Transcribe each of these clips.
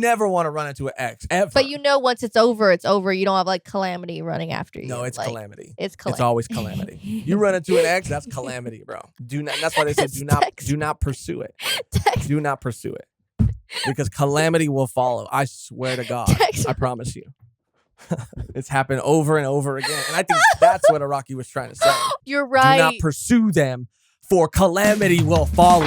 never want to run into an ex ever. But once it's over, it's over. You don't have like Calamity running after you. No, it's like, Calamity. It's Calamity. It's always Calamity. You run into an ex, that's Calamity, bro. Do not. That's why they say do not pursue it. Do not pursue it, because Calamity will follow. I swear to God. I promise you. It's happened over and over again, and I think that's what Araki was trying to say. You're right. Do not pursue them, for Calamity will follow.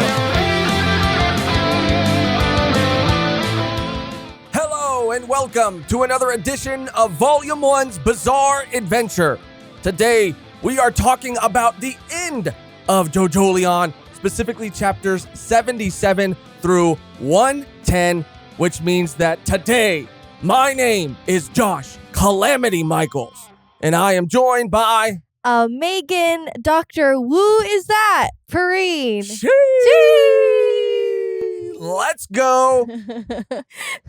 Hello and welcome to another edition of Volume 1's Bizarre Adventure. Today, we are talking about the end of Jojolion, specifically chapters 77 through 110, which means that today, my name is Josh Calamity Michaels, and I am joined by... Mehgan, Dr. Woo is that? Perrine. Let's go.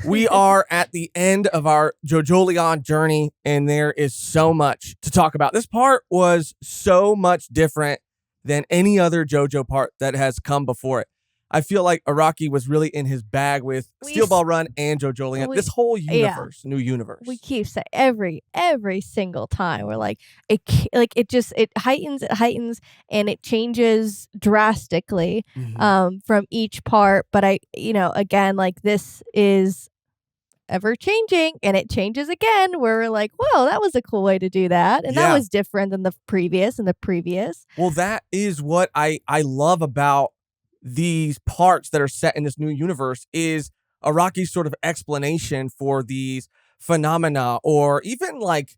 We are at the end of our Jojolion journey, and there is so much to talk about. This part was so much different than any other JoJo part that has come before it. I feel like Araki was really in his bag with Steel Ball Run and Jojolion. This whole universe, new universe. We keep saying every single time we're like it heightens and it changes drastically from each part. But again, like this is ever changing and it changes again where we're like, whoa, that was a cool way to do that. And that was different than the previous. Well, that is what I love about these parts that are set in this new universe is Araki's sort of explanation for these phenomena, or even like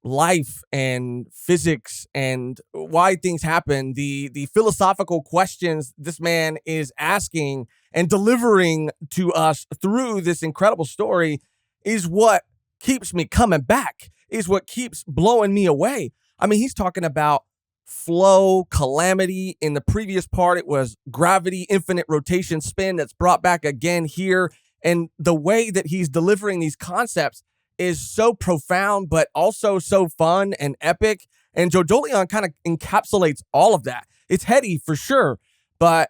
life and physics and why things happen. The philosophical questions this man is asking and delivering to us through this incredible story is what keeps me coming back, is what keeps blowing me away. I mean, he's talking about flow, Calamity. In the previous part, it was gravity, infinite rotation, spin, that's brought back again here. And the way that he's delivering these concepts is so profound, but also so fun and epic. And Jojolion kind of encapsulates all of that. It's heady for sure, but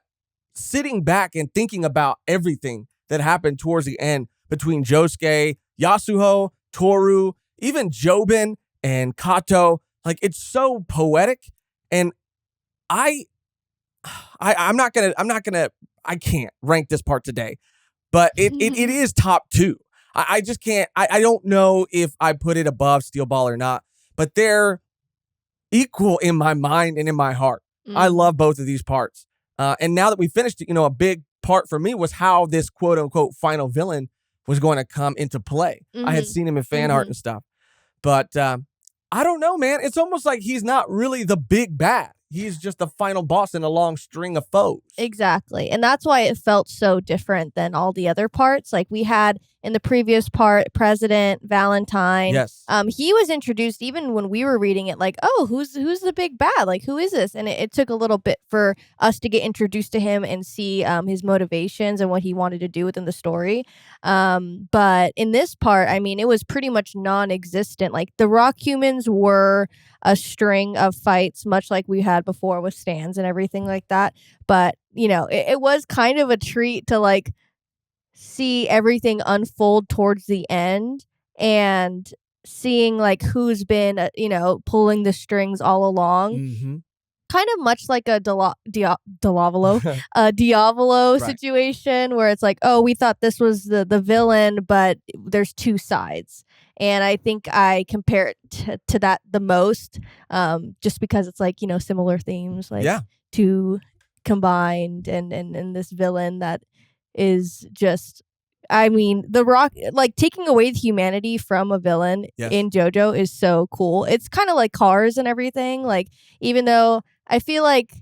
sitting back and thinking about everything that happened towards the end between Josuke, Yasuho, Toru, even Jobin and Kato, like it's so poetic. And I can't rank this part today, but it is top 2. I just can't. I don't know if I put it above Steel Ball or not, but they're equal in my mind and in my heart. I love both of these parts. And now that we finished, a big part for me was how this quote unquote final villain was going to come into play. I had seen him in fan art and stuff, but I don't know, man. It's almost like he's not really the big bad. He's just the final boss in a long string of foes. Exactly. And that's why it felt so different than all the other parts. Like we had in the previous part, President Valentine. Yes. He was introduced even when we were reading it, like, oh, who's the big bad? Like, who is this? And it took a little bit for us to get introduced to him and see his motivations and what he wanted to do within the story. But in this part, I mean, it was pretty much non-existent. Like the rock humans were a string of fights, much like we had before with stands and everything like that. But, it was kind of a treat to like see everything unfold towards the end and seeing like who's been, pulling the strings all along. Kind of much like a Diavolo situation where it's like, oh, we thought this was the villain, but there's two sides. And I think I compare it to that the most, just because it's like, similar themes, like two combined and this villain that is just, I mean, the rock, like taking away the humanity from a villain in JoJo is so cool. It's kind of like Cars and everything. Like, even though I feel like,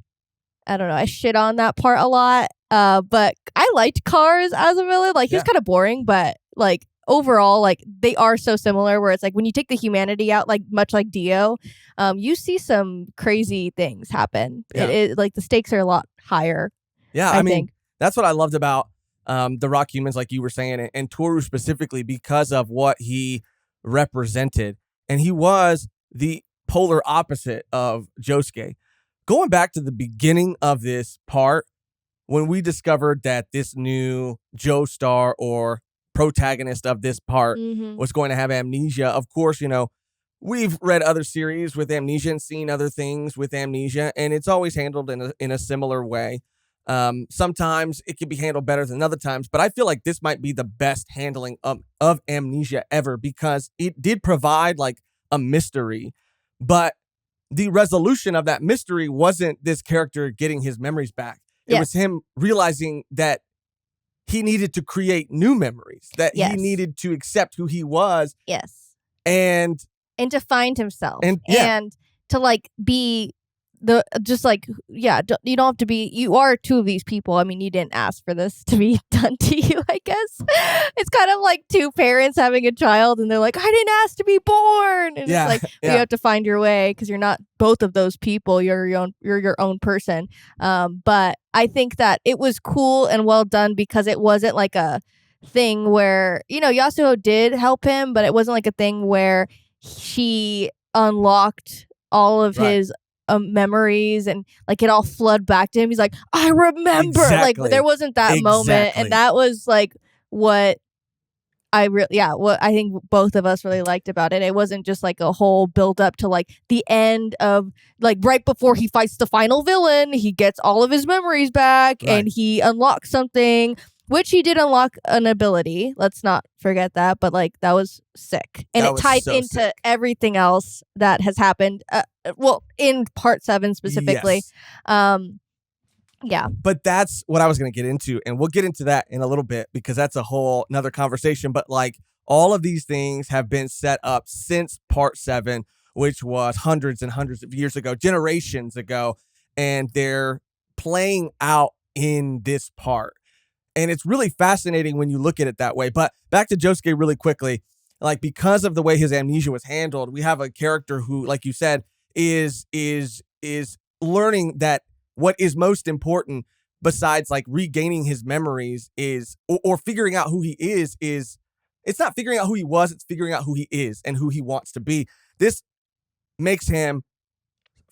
I don't know, I shit on that part a lot, but I liked Cars as a villain. Like, he was kind of boring, but like overall, like they are so similar where it's like when you take the humanity out, like much like Dio, you see some crazy things happen. It like the stakes are a lot higher. Yeah, I mean, that's what I loved about the rock humans, like you were saying, and Toru specifically, because of what he represented. And he was the polar opposite of Josuke. Going back to the beginning of this part, when we discovered that this new Joestar, or protagonist of this part Mm-hmm. was going to have amnesia. Of course, we've read other series with amnesia and seen other things with amnesia, and it's always handled in a similar way. Sometimes it can be handled better than other times, but I feel like this might be the best handling of amnesia ever, because it did provide like a mystery, but the resolution of that mystery wasn't this character getting his memories back. It was Yes. him realizing that he needed to create new memories, that he Yes. needed to accept who he was, Yes. and And to find himself, yeah, and to like be the just like, yeah, you don't have to be, you are two of these people. I mean, you didn't ask for this to be done to you, I guess. It's kind of like two parents having a child and they're like, I didn't ask to be born, and yeah, it's like, yeah. you have to find your way because you're not both of those people. You're your own person. But I think that it was cool and well done because it wasn't like a thing where, Yasuo did help him, but it wasn't like a thing where she unlocked all of Right. his memories and like it all flood back to him. He's like, I remember. Exactly. Like there wasn't that moment, Exactly. and that was like what what I think both of us really liked about it. It wasn't just like a whole build up to like the end of like right before he fights the final villain, he gets all of his memories back Right. and he unlocks something, which he did unlock an ability. Let's not forget that, but like that was sick. And That it was ties so into sick. everything else that has happened. Well, in part 7 specifically. Yes. Yeah. But that's what I was going to get into, and we'll get into that in a little bit because that's a whole another conversation. But like all of these things have been set up since part 7, which was hundreds and hundreds of years ago, generations ago, and they're playing out in this part. And it's really fascinating when you look at it that way. But back to Josuke really quickly, like because of the way his amnesia was handled, we have a character who, like you said, is learning that what is most important besides like regaining his memories is or figuring out who he is it's not figuring out who he was, it's figuring out who he is and who he wants to be. This makes him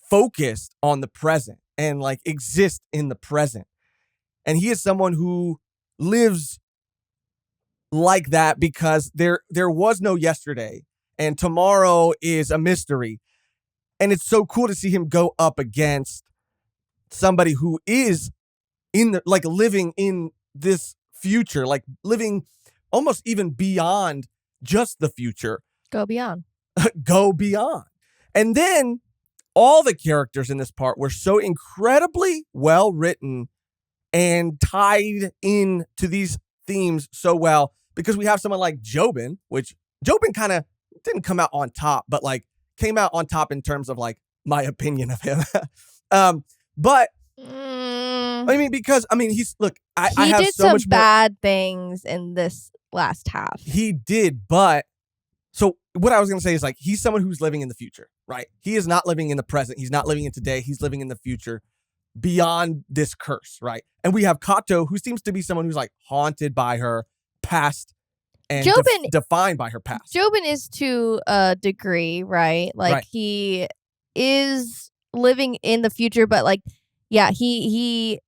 focused on the present and like exist in the present. And he is someone who lives like that because there was no yesterday and tomorrow is a mystery. And it's so cool to see him go up against somebody who is in the like living in this future, like living almost even beyond just the future. Go beyond. Go beyond. And then all the characters in this part were so incredibly well written and tied in to these themes so well because we have someone like Jobin, which Jobin kind of didn't come out on top, but like came out on top in terms of like my opinion of him. But I mean, because he's look, I have did so some much more. bad things in this last half. He did, but so what I was going to say is like he's someone who's living in the future, right? He is not living in the present. He's not living in today. He's living in the future beyond this curse, right? And we have Kato, who seems to be someone who's like haunted by her past and defined by her past. Jobin is to a degree, right? Like Right. he is living in the future, but like, yeah, he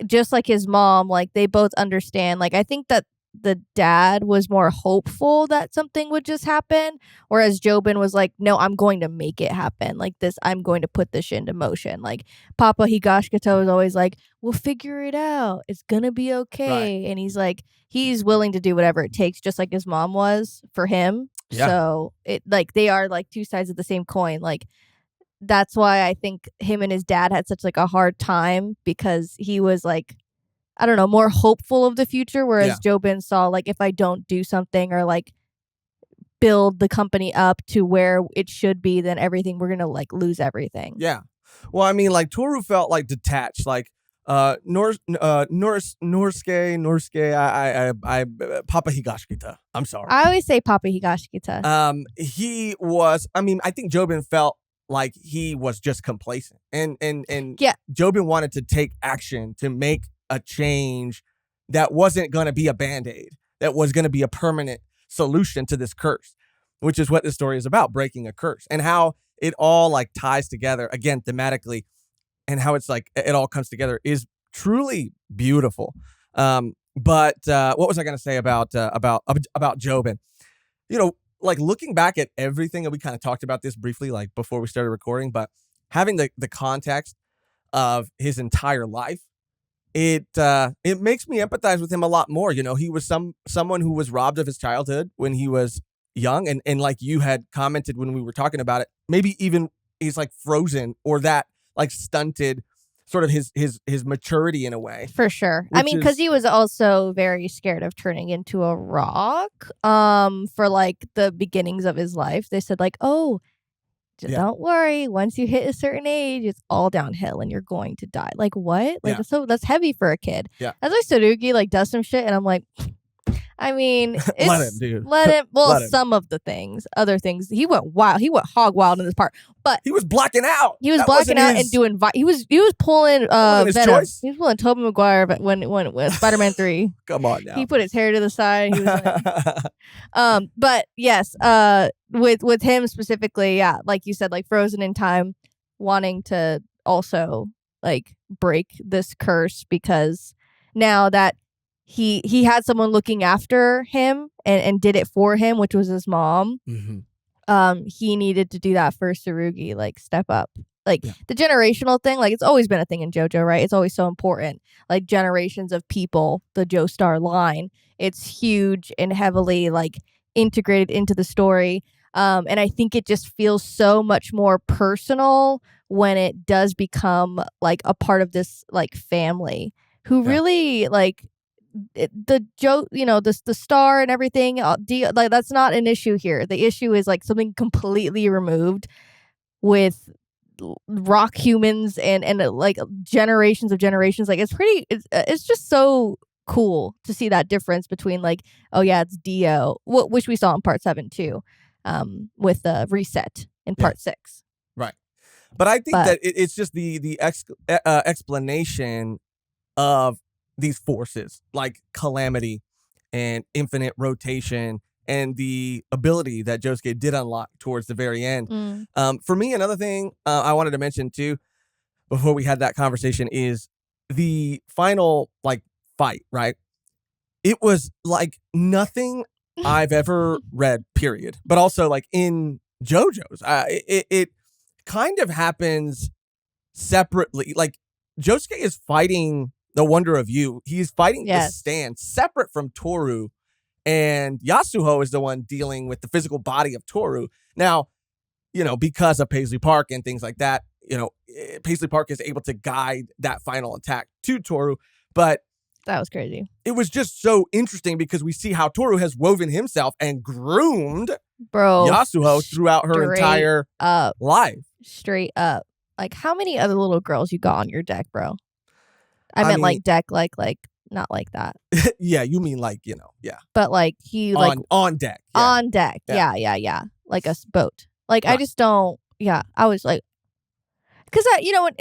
just like his mom, like they both understand. Like I think that the dad was more hopeful that something would just happen, whereas Jobin was like, no, I'm going to make it happen. Like this, I'm going to put this shit into motion. Like Papa Higashikata was always like, we'll figure it out. It's gonna be okay. Right. And he's like, he's willing to do whatever it takes, just like his mom was for him. Yeah. So it like they are like two sides of the same coin. Like that's why I think him and his dad had such like a hard time because he was like, I don't know, more hopeful of the future, whereas Jobin saw like if I don't do something or like build the company up to where it should be, then everything we're gonna like lose everything. Yeah. Well, I mean, like Toru felt like detached, like Norsuke, I Papa Higashikata. I'm sorry. I always say Papa Higashikata. He was. I mean, I think Jobin felt like he was just complacent, and yeah, Jobin wanted to take action to make a change that wasn't going to be a band-aid, that was going to be a permanent solution to this curse, which is what this story is about, breaking a curse, and how it all like ties together again thematically, and how it's like it all comes together is truly beautiful. But what was I going to say about Jobin? Like looking back at everything, and we kind of talked about this briefly, like before we started recording, but having the context of his entire life, it makes me empathize with him a lot more. He was someone who was robbed of his childhood when he was young, and like you had commented when we were talking about it, maybe even he's like frozen or that like stunted sort of his maturity in a way. For sure. I mean, because he was also very scared of turning into a rock. For like the beginnings of his life, they said like, "Oh, don't worry. Once you hit a certain age, it's all downhill, and you're going to die." Like what? Like that's heavy for a kid. Yeah. That's like Tsurugi like does some shit, and I'm like, I mean, let him, dude. Let him. Well, some of the things, other things, he went wild. He went hog wild in this part, but he was blacking out. He was blacking out and doing. He was pulling Venom. Choice. He was pulling Tobey Maguire, but when Spider-Man 3. Come on now. He put his hair to the side. He was but yes, with him specifically, yeah, like you said, like frozen in time, wanting to also like break this curse because now that he had someone looking after him and did it for him, which was his mom. Mm-hmm. He needed to do that for Tsurugi, like step up. Like the generational thing, like it's always been a thing in JoJo, right? It's always so important. Like generations of people, the Joestar line, it's huge and heavily like integrated into the story. And I think it just feels so much more personal when it does become like a part of this like family who really like the star and everything. Like that's not an issue here. The issue is like something completely removed with rock humans and like generations of generations. Like it's just so cool to see that difference between like, oh yeah, it's Dio, which we saw in part 7 too, with the reset in part 6. Right. But I think that it's just the explanation of these forces like Calamity and infinite rotation and the ability that Josuke did unlock towards the very end. For me, another thing I wanted to mention too, before we had that conversation, is the final like fight, right? It was like nothing I've ever read, period. But also like in JoJo's, it kind of happens separately. Like Josuke is fighting the Wonder of You. He's fighting the stand separate from Toru, and Yasuho is the one dealing with the physical body of Toru. Now, because of Paisley Park and things like that, Paisley Park is able to guide that final attack to Toru. But that was crazy. It was just so interesting because we see how Toru has woven himself and groomed Yasuho throughout her entire life. Straight up. Like, how many other little girls you got on your deck, bro? I mean, like deck, like not like that. Yeah, you mean like, yeah. But like he like on deck. Yeah. On deck. Yeah. Like a boat. Like I just don't. Yeah, I was like, because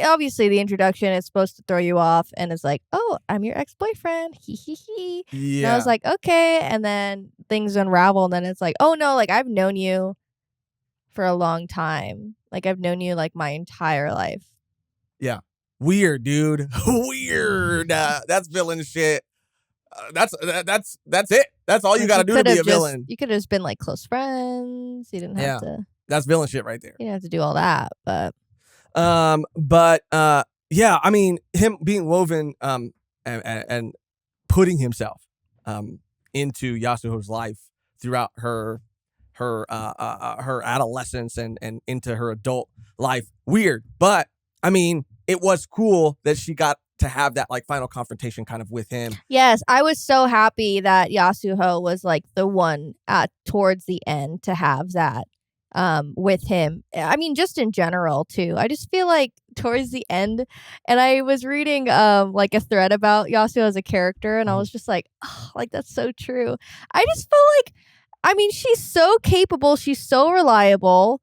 obviously the introduction is supposed to throw you off, and it's like, oh, I'm your ex-boyfriend. He. Yeah. And I was like, okay, and then things unravel, and then it's like, oh no, like I've known you for a long time. Like I've known you like my entire life. Yeah. Weird, dude. Weird. That's villain shit. That's it. That's all you got to do to be a villain. You could have just been like close friends. You didn't have to. That's villain shit right there. You didn't have to do all that, but. Yeah. I mean, him being woven and putting himself into Yasuho's life throughout her adolescence and into her adult life. Weird, but I mean, it was cool that she got to have that like final confrontation kind of with him. Yes, I was so happy that Yasuho was like the one towards the end to have that with him. I mean, just in general too. I just feel like towards the end, and I was reading like a thread about Yasuho as a character, and I was just like, oh, like that's so true. I just feel like, I mean, she's so capable, she's so reliable.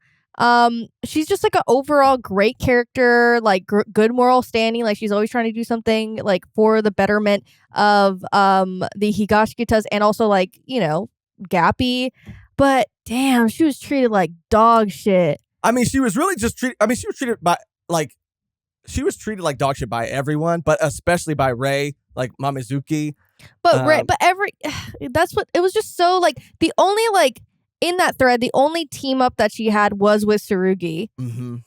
She's just like an overall great character, like good moral standing. Like she's always trying to do something like for the betterment of the Higashikitas and also like, Gappy. But damn, she was treated like dog shit. I mean, she was really just treated. I mean, she was treated like dog shit by everyone, but especially by Rei, like Mamizuki. But every that's what it was just so like the only like in that thread the only team up that she had was with Tsurugi. Mm-hmm.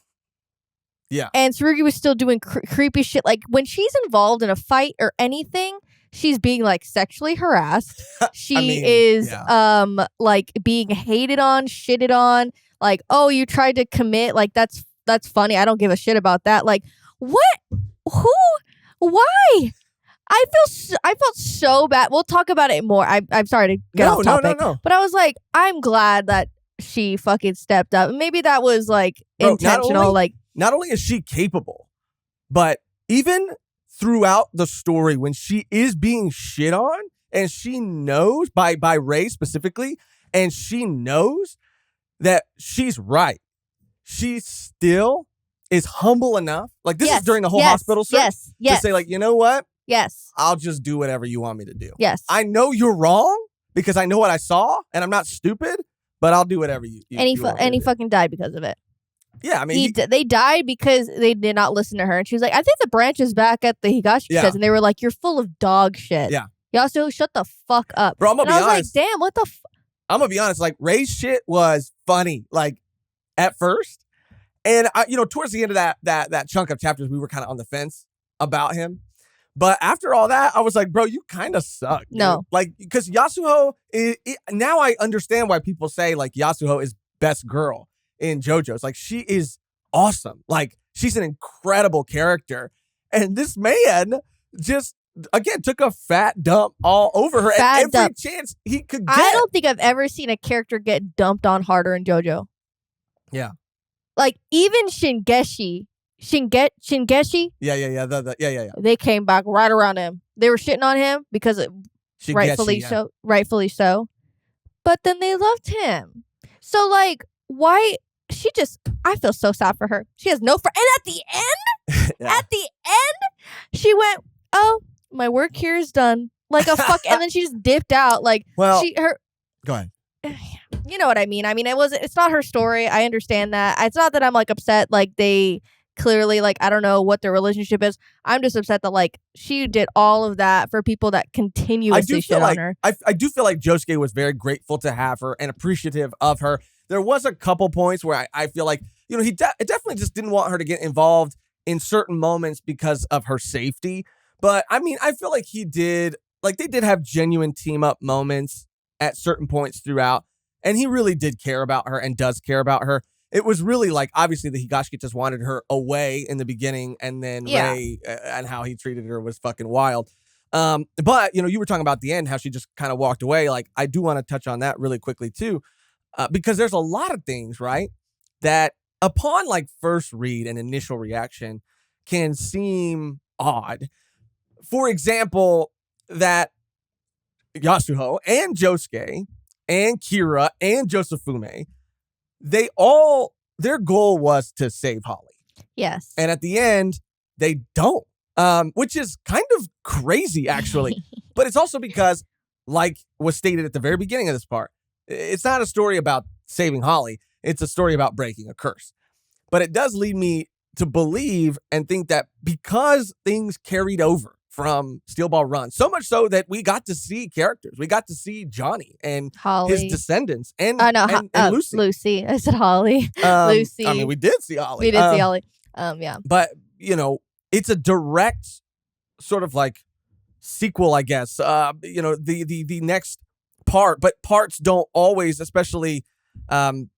Yeah. And Tsurugi was still doing creepy shit. Like when she's involved in a fight or anything, she's being like sexually harassed. She is like being hated on, shitted on. Like, oh, you tried to commit. Like that's funny. I don't give a shit about that. Like, what? Who? Why? I felt so bad. We'll talk about it more. I'm sorry to get off topic. No. But I was like, I'm glad that she fucking stepped up. Maybe that was like intentional. Not only is she capable, but even throughout the story when she is being shit on and she knows by Ray specifically, and she knows that she's right, she still is humble enough. Like this is during the whole hospital search to say like, you know what? Yes. I'll just do whatever you want me to do. Yes. I know you're wrong because I know what I saw and I'm not stupid, but I'll do whatever you and he fucking died because of it. Yeah, I mean, they died because they did not listen to her, and she was like, "I think the branch is back at the Higashikata," and they were like, "You're full of dog shit." Yeah, Yasuo, shut the fuck up. Bro, I'm gonna be honest. I was like, "Damn, what the?" I'm gonna be honest. Like Ray's shit was funny, like at first, and towards the end of that chunk of chapters, we were kind of on the fence about him. But after all that, I was like, bro, you kind of suck. Dude. No, like because Yasuho now I understand why people say like Yasuho is best girl in JoJo's. Like she is awesome. Like she's an incredible character. And this man just again took a fat dump all over her at every chance he could get. I don't think I've ever seen a character get dumped on harder in JoJo. Yeah. Like even Shingeshi. Yeah. They came back right around him. They were shitting on him because rightfully so. But then they loved him. So like why I feel so sad for her. She has no friend. And at the end, she went, "Oh, my work here is done." Like a fuck, and then she just dipped out. Like, go ahead. You know what I mean? I mean, it's not her story. I understand that. It's not that I'm like upset. Like they clearly like I don't know what their relationship is. I'm just upset that like she did all of that for people that continuously shit on her. I do feel like Josuke was very grateful to have her and appreciative of her. There was a couple points where I feel like, he definitely just didn't want her to get involved in certain moments because of her safety. But I mean, I feel like they did have genuine team up moments at certain points throughout. And he really did care about her and does care about her. It was really like, obviously the Higashiki just wanted her away in the beginning. And then Ray and how he treated her was fucking wild. But, you were talking about the end, how she just kind of walked away. Like, I do want to touch on that really quickly too. Because there's a lot of things, right, that upon like first read and initial reaction can seem odd. For example, that Yasuho and Josuke and Kira and Josefume, their goal was to save Holly. Yes. And at the end, they don't, which is kind of crazy, actually. But it's also because, like was stated at the very beginning of this part, it's not a story about saving Holly. It's a story about breaking a curse. But it does lead me to believe and think that because things carried over from Steel Ball Run, so much so that we got to see characters. We got to see Johnny and Holly. His descendants and Lucy. Lucy. I said Holly. Lucy. I mean, we did see Holly. We did see Holly. Yeah. But, it's a direct sort of like sequel, I guess. The next part, but parts don't always, especially, parts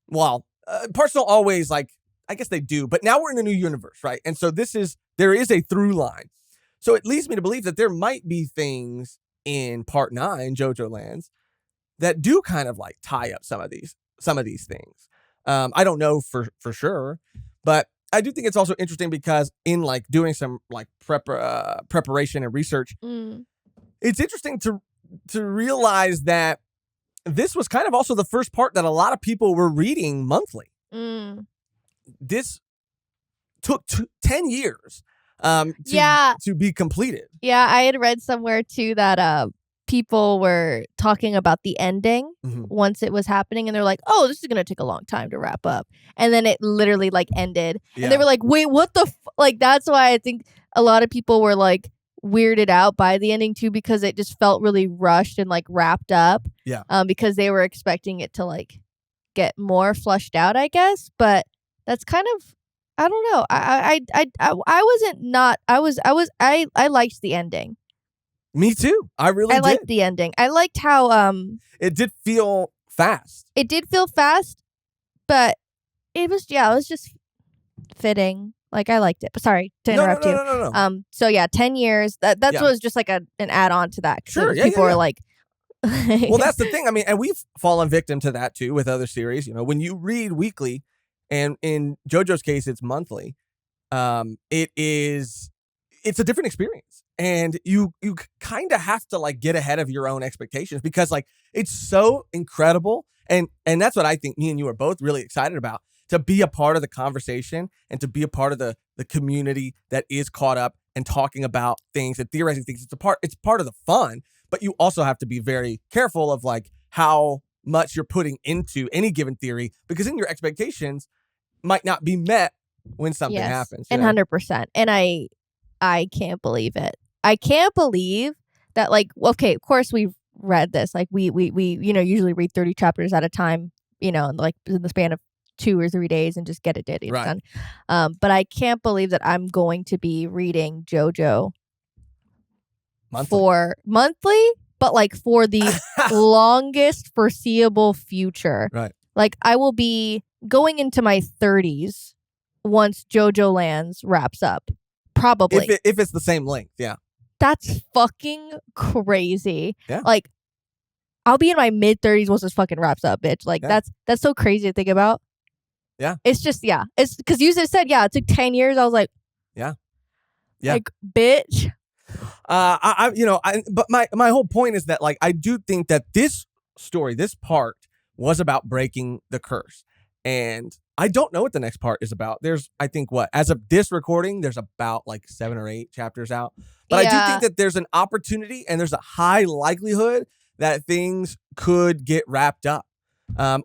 don't always like, I guess they do, but now we're in a new universe, right? And so there is a through line. So it leads me to believe that there might be things in part 9, JoJo Lands, that do kind of like tie up some of these things. I don't know for sure, but I do think it's also interesting because in like doing some like preparation and research, it's interesting to realize that this was kind of also the first part that a lot of people were reading monthly. This took 10 years to be completed. Yeah, I had read somewhere too that people were talking about the ending once it was happening, and they're like, "Oh, this is gonna take a long time to wrap up," and then it literally like ended, and they were like, "Wait, what the like?" That's why I think a lot of people were like, weirded out by the ending too, because it just felt really rushed and like wrapped up. Yeah. Because they were expecting it to like get more flushed out, I guess. But that's kind of, I don't know. I wasn't not. I liked the ending. Me too. I really I did. liked the ending. I liked how It did feel fast. it did feel fast, but it was just fitting. Like I liked it. But sorry to interrupt you. No. So yeah, 10 years. That Yeah. was just like an add on to that. Sure. Yeah, People yeah. are like, well, that's the thing. I mean, and we've fallen victim to that too with other series. You know, when you read weekly, and in JoJo's case, it's monthly. It's a different experience, and you kind of have to like get ahead of your own expectations, because like it's so incredible, and that's what I think me and you are both really excited about, to be a part of the conversation and to be a part of the community that is caught up and talking about things and theorizing things. It's part of the fun, but you also have to be very careful of like how much you're putting into any given theory, because then your expectations might not be met when something happens. And 100%. And I can't believe it. I can't believe that, like, okay, of course we've read this. Like we usually read 30 chapters at a time, like in the span of 2 or 3 days, and just get it done. But I can't believe that I'm going to be reading JoJo monthly, but like for the longest foreseeable future. Right. Like I will be going into my 30s once Jojolands wraps up. Probably. If it's the same length, yeah. That's fucking crazy. Yeah. Like, I'll be in my mid-30s once this fucking wraps up, bitch. Like, that's so crazy to think about. Yeah. It's just, yeah. It's because you just said, yeah, it took 10 years. I was like, yeah. Like, bitch. But my whole point is that, like, I do think that this story, this part, was about breaking the curse. And I don't know what the next part is about. There's, I think, as of this recording, there's about like 7 or 8 chapters out. But I do think that there's an opportunity and there's a high likelihood that things could get wrapped up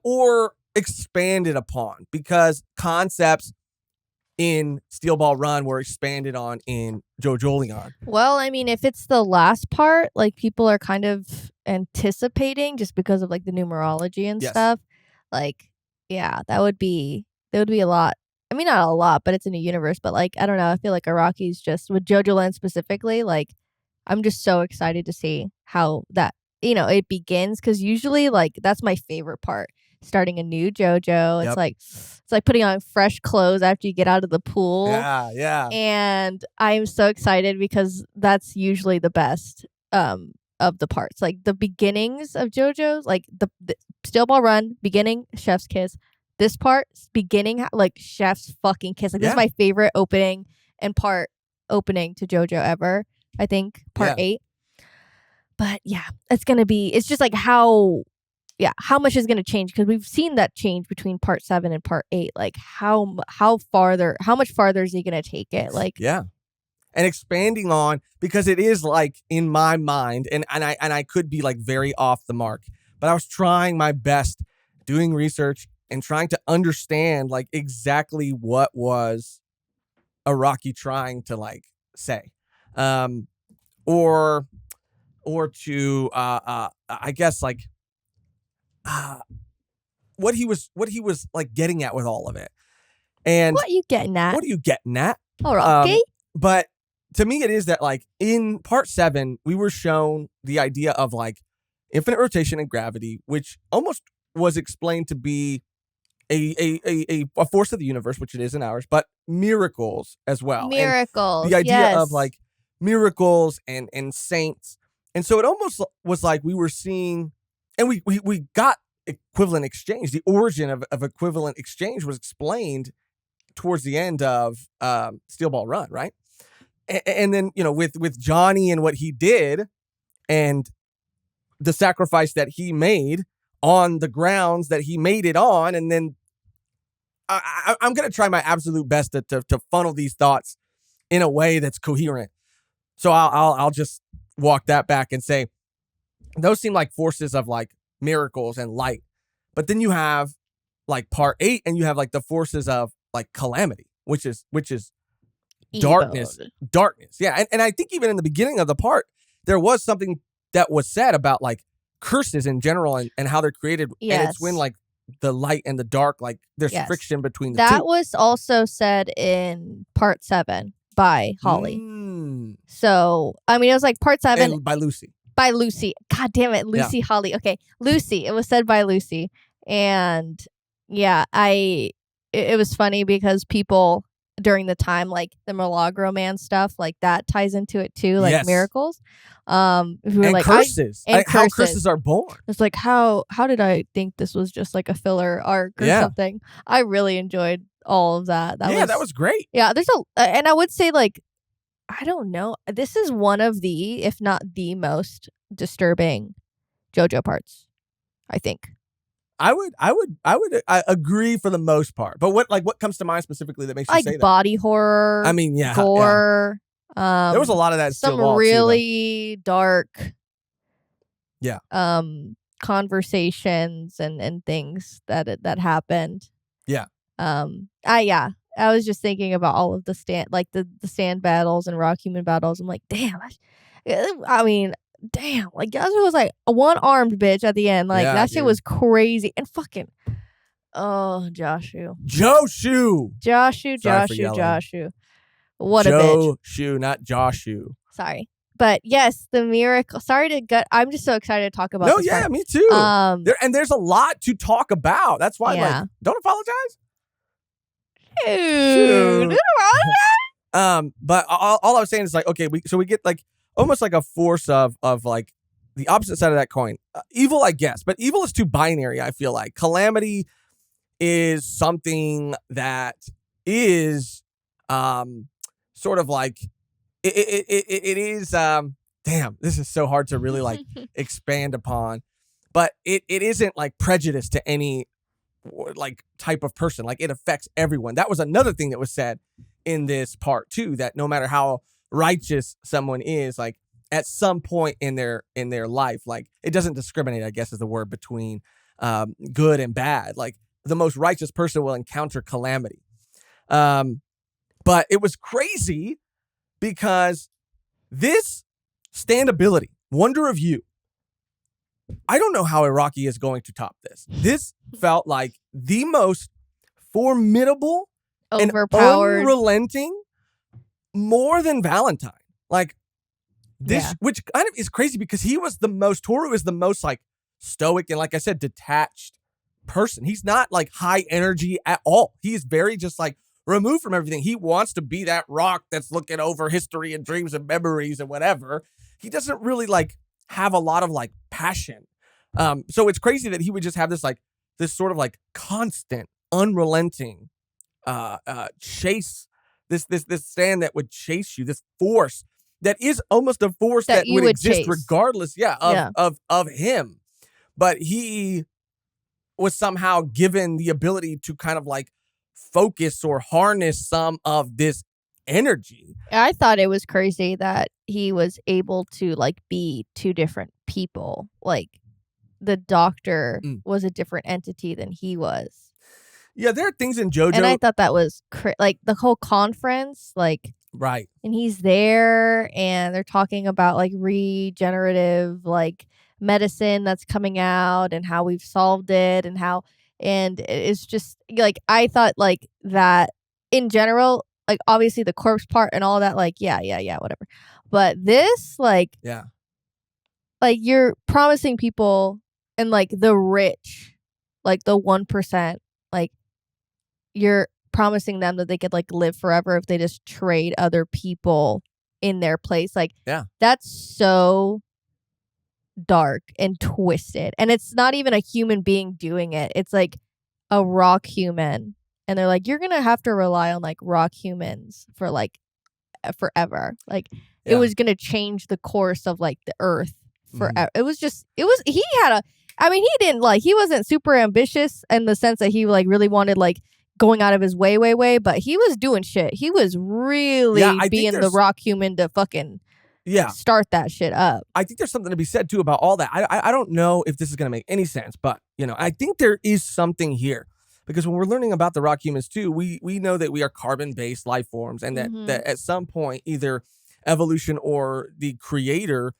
or expanded upon, because concepts in Steel Ball Run were expanded on in Jojolion. Well, I mean, if it's the last part, like people are kind of anticipating just because of like the numerology and stuff. Like, yeah, that would be a lot. I mean, not a lot, but it's in a universe. But like, I don't know. I feel like Araki's just with JoJoland specifically. Like, I'm just so excited to see how that it begins, because usually like that's my favorite part. Starting a new JoJo, it's like putting on fresh clothes after you get out of the pool. Yeah. And I'm so excited because that's usually the best of the parts. Like the beginnings of JoJo's, like the Steel Ball Run beginning, chef's kiss. This part beginning, like chef's fucking kiss. Like this is my favorite opening and part opening to JoJo ever. I think part 8. But yeah, it's just like how much is going to change, because we've seen that change between part 7 and part 8. Like how much farther is he going to take it? Like, yeah. And expanding on, because it is like in my mind, and I could be like very off the mark, but I was trying my best doing research and trying to understand like exactly what was Araki trying to like say, or to I guess like what he was like getting at with all of it. And what are you getting at? Araki? But to me, it is that like in part 7, we were shown the idea of like infinite rotation and gravity, which almost was explained to be a force of the universe, which it is in ours, but miracles as well. Miracles. And the idea of like miracles and saints. And so it almost was like we were seeing, and we got equivalent exchange. The origin of equivalent exchange was explained towards the end of Steel Ball Run, right? And then, with Johnny and what he did and the sacrifice that he made on the grounds that he made it on. And then I'm going to try my absolute best to funnel these thoughts in a way that's coherent. So I'll just walk that back and say, those seem like forces of like miracles and light. But then you have like part 8, and you have like the forces of like calamity, which is darkness. Yeah. And I think even in the beginning of the part, there was something that was said about like curses in general and how they're created. Yes. And it's when like the light and the dark, like there's Yes. friction between the That two. was also said in part 7 by Holly. So, I mean, it was like part 7. And by Lucy. By Lucy. God damn it. Lucy Holly. Okay. Lucy. It was said by Lucy. And yeah, it was funny because people during the time, like the Milagro Man stuff, like that ties into it too, like miracles. We were and like curses. How curses are born. It's like how did I think this was just like a filler arc or something? I really enjoyed all of that. That was great. Yeah, there's and I would say like I don't know. This is one of the, if not the most disturbing JoJo parts, I think. I would agree for the most part. But what comes to mind specifically that makes you say that? Like body horror. I mean, gore. There was a lot of that. Some really dark. Yeah. Conversations and things that happened. Yeah. I was just thinking about all of the sand battles and rock human battles. I'm like, damn. I mean, damn. Like, Yasuo was like a one-armed bitch at the end. Like, that shit was crazy. And fucking, Joshu. What a bitch. Joshu, not Joshu. Sorry. But yes, the miracle. Sorry to gut. I'm just so excited to talk about this part. Me too. There's a lot to talk about. That's why, like, don't apologize. Dude. But all I was saying is like, okay, we get like almost like a force of like the opposite side of that coin. Evil, I guess, but evil is too binary. I feel like Calamity is something that is sort of like it is damn, this is so hard to really like expand upon, but it isn't like prejudice to any like type of person. Like it affects everyone. That was another thing that was said in this part too, that no matter how righteous someone is, like at some point in their life, like it doesn't discriminate, I guess is the word, between good and bad. Like the most righteous person will encounter calamity. But it was crazy because this standability, Wonder of You, I don't know how Iraqi is going to top this. This felt like the most formidable, overpowered, and unrelenting, more than Valentine. Like this, which kind of is crazy because Toru is the most like stoic and, like I said, detached person. He's not like high energy at all. He is very just like removed from everything. He wants to be that rock that's looking over history and dreams and memories and whatever. He doesn't really like have a lot of like passion. So it's crazy that he would just have this sort of like constant, unrelenting chase, this stand that would chase you, this force that is almost a force that would exist chase. Regardless of him. But he was somehow given the ability to kind of like focus or harness some of this energy. I thought it was crazy that he was able to like be two different people. Like the doctor was a different entity than he was. Yeah, there are things in JoJo, and I thought that was like the whole conference, like right. And he's there, and they're talking about like regenerative like medicine that's coming out, and how we've solved it, and it's just like I thought like that in general. Like obviously the corpse part and all that, like yeah, whatever. But this, like you're promising people and like the rich, like the 1%, like you're promising them that they could like live forever if they just trade other people in their place. Like that's so dark and twisted, and it's not even a human being doing it. It's like a rock human. And they're like, you're going to have to rely on like rock humans for like forever. Like it was going to change the course of like the earth forever. He wasn't super ambitious in the sense that he like really wanted like going out of his way, but he was doing shit. He was really being the rock human to fucking start that shit up. I think there's something to be said too about all that. I don't know if this is going to make any sense, but you know, I think there is something here. Because when we're learning about the rock humans too, we know that we are carbon-based life forms, and that at some point either evolution or the creator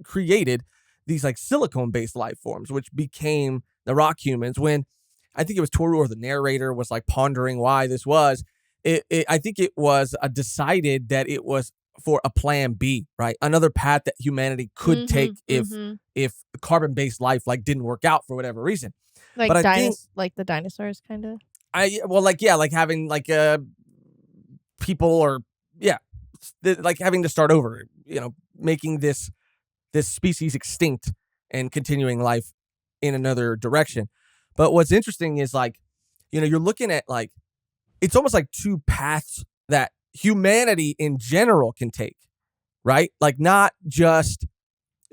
created these like silicone-based life forms, which became the rock humans. When I think it was Toru or the narrator was like pondering why this was, I think it was decided that it was for a plan B, right? Another path that humanity could take if carbon-based life like didn't work out for whatever reason. Like But I think like the dinosaurs, kind of. like having like people or like having to start over, making this species extinct and continuing life in another direction. But what's interesting is like, you're looking at like, it's almost like two paths that humanity in general can take, right? Like not just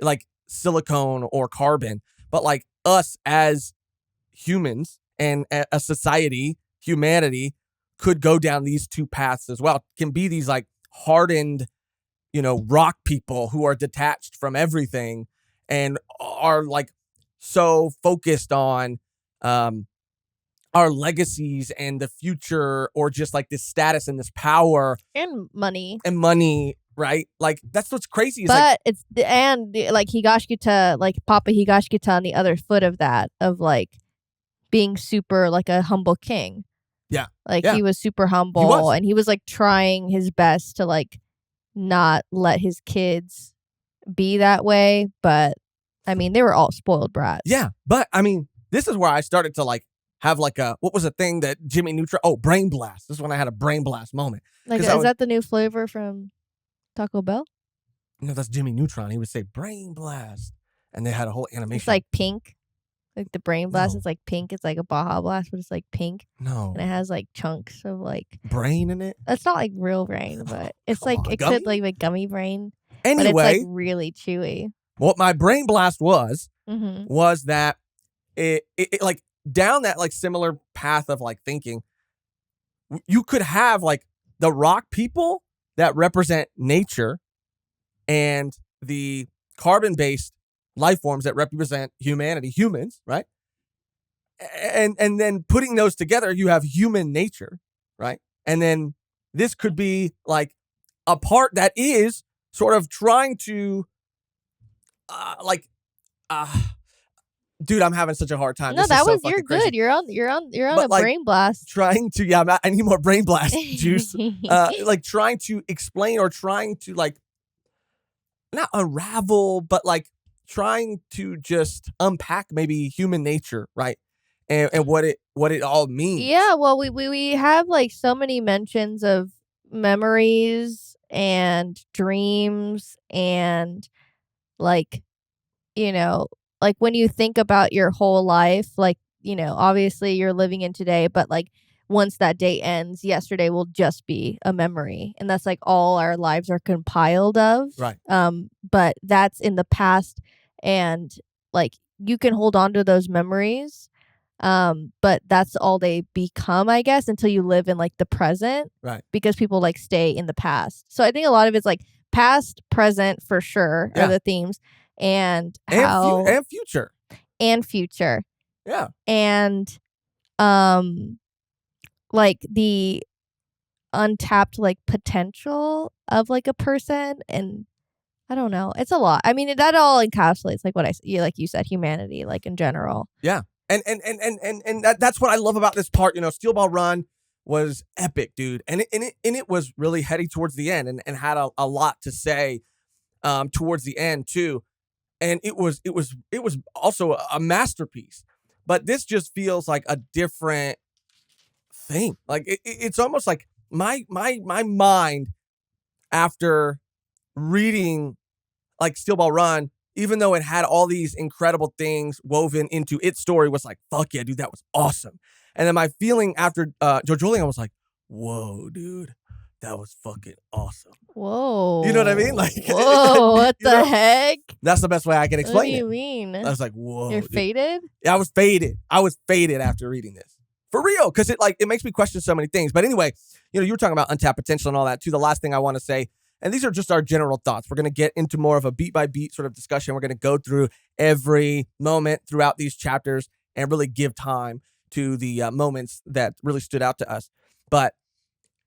like silicone or carbon, but like us as humans and a society, humanity could go down these two paths as well. Can be these like hardened, rock people who are detached from everything and are like so focused on our legacies and the future, or just like this status and this power and money, right? Like that's what's crazy. Is but like, it's like Higashikata, like Papa Higashikata on the other foot of that, of like being super like a humble king. Yeah. Like he was super humble, and he was like trying his best to like not let his kids be that way. But I mean, they were all spoiled brats. Yeah. But I mean, this is where I started to like have like what was the thing that Jimmy Neutron? Oh, Brain Blast. This is when I had a Brain Blast moment. Like, is that the new flavor from Taco Bell? No, that's Jimmy Neutron. He would say Brain Blast, and they had a whole animation. It's like pink. Like the Brain Blast is like pink. It's like a Baja Blast, but it's like pink. No. And it has like chunks of like brain in it. It's not like real brain, but it's like it gummy? could like gummy brain. Anyway, but it's like really chewy. What my Brain Blast was Mm-hmm. that it like down that like similar path of like thinking, you could have like the rock people that represent nature and the carbon-based life forms that represent humanity, humans, right? And then putting those together, you have human nature, right? And then this could be like a part that is sort of trying to dude, I'm having such a hard time. No, this that is so was fucking you're crazy. good. You're on But, a like, Brain Blast. Trying to I need more Brain Blast juice. Like trying to explain, or trying to like not unravel, but like trying to just unpack maybe human nature, right? And what it all means. Yeah, well, we have like so many mentions of memories and dreams, and like, like when you think about your whole life, like, obviously you're living in today, but like once that day ends, yesterday will just be a memory, and that's like all our lives are compiled of. Right. But that's in the past, and like you can hold on to those memories, but that's all they become, I guess, until you live in like the present. Right. Because people like stay in the past. So I think a lot of it's like past, present for sure are the themes, and how and future. And future. Yeah. And like the untapped like potential of like a person, and I don't know. It's a lot. I mean, that all encapsulates like what like you said, humanity, like in general. Yeah. And that's what I love about this part. Steel Ball Run was epic, dude. And it was really heady towards the end, and had a lot to say towards the end too. And it was also a masterpiece. But this just feels like a different thing. Like it's almost like my mind after reading like Steel Ball Run, even though it had all these incredible things woven into its story, was like, fuck yeah, dude, that was awesome. And then my feeling after Jojolion was like, whoa, dude, that was fucking awesome. Whoa. You know what I mean? Like, whoa, what the heck? That's the best way I can explain it. What do you mean? I was like, whoa. You're dude. Faded? Yeah, I was faded. After reading this. For real, because it makes me question so many things. But anyway, you were talking about untapped potential and all that too. The last thing I want to say, and these are just our general thoughts. We're going to get into more of a beat by beat sort of discussion. We're going to go through every moment throughout these chapters and really give time to the moments that really stood out to us. But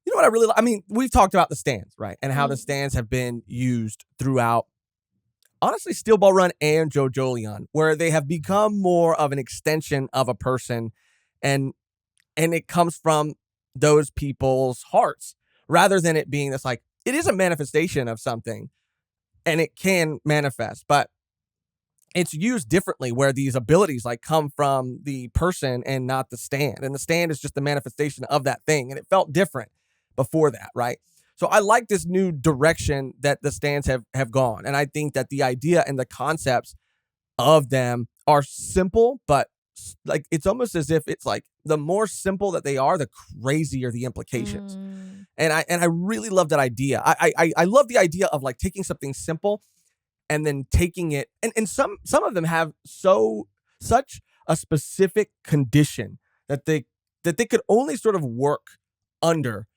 you know what I really, I mean, we've talked about the stands, right? And how the stands have been used throughout, honestly, Steel Ball Run and Jojolion, where they have become more of an extension of a person, and it comes from those people's hearts rather than it being this like, it is a manifestation of something and it can manifest, but it's used differently where these abilities like come from the person and not the stand. And the stand is just the manifestation of that thing. And it felt different before that, right? So I like this new direction that the stands have gone. And I think that the idea and the concepts of them are simple, but like it's almost as if it's like the more simple that they are, the crazier the implications. And I really love that idea. I love the idea of like taking something simple and then taking it, and some of them have such a specific condition that they could only sort of work under,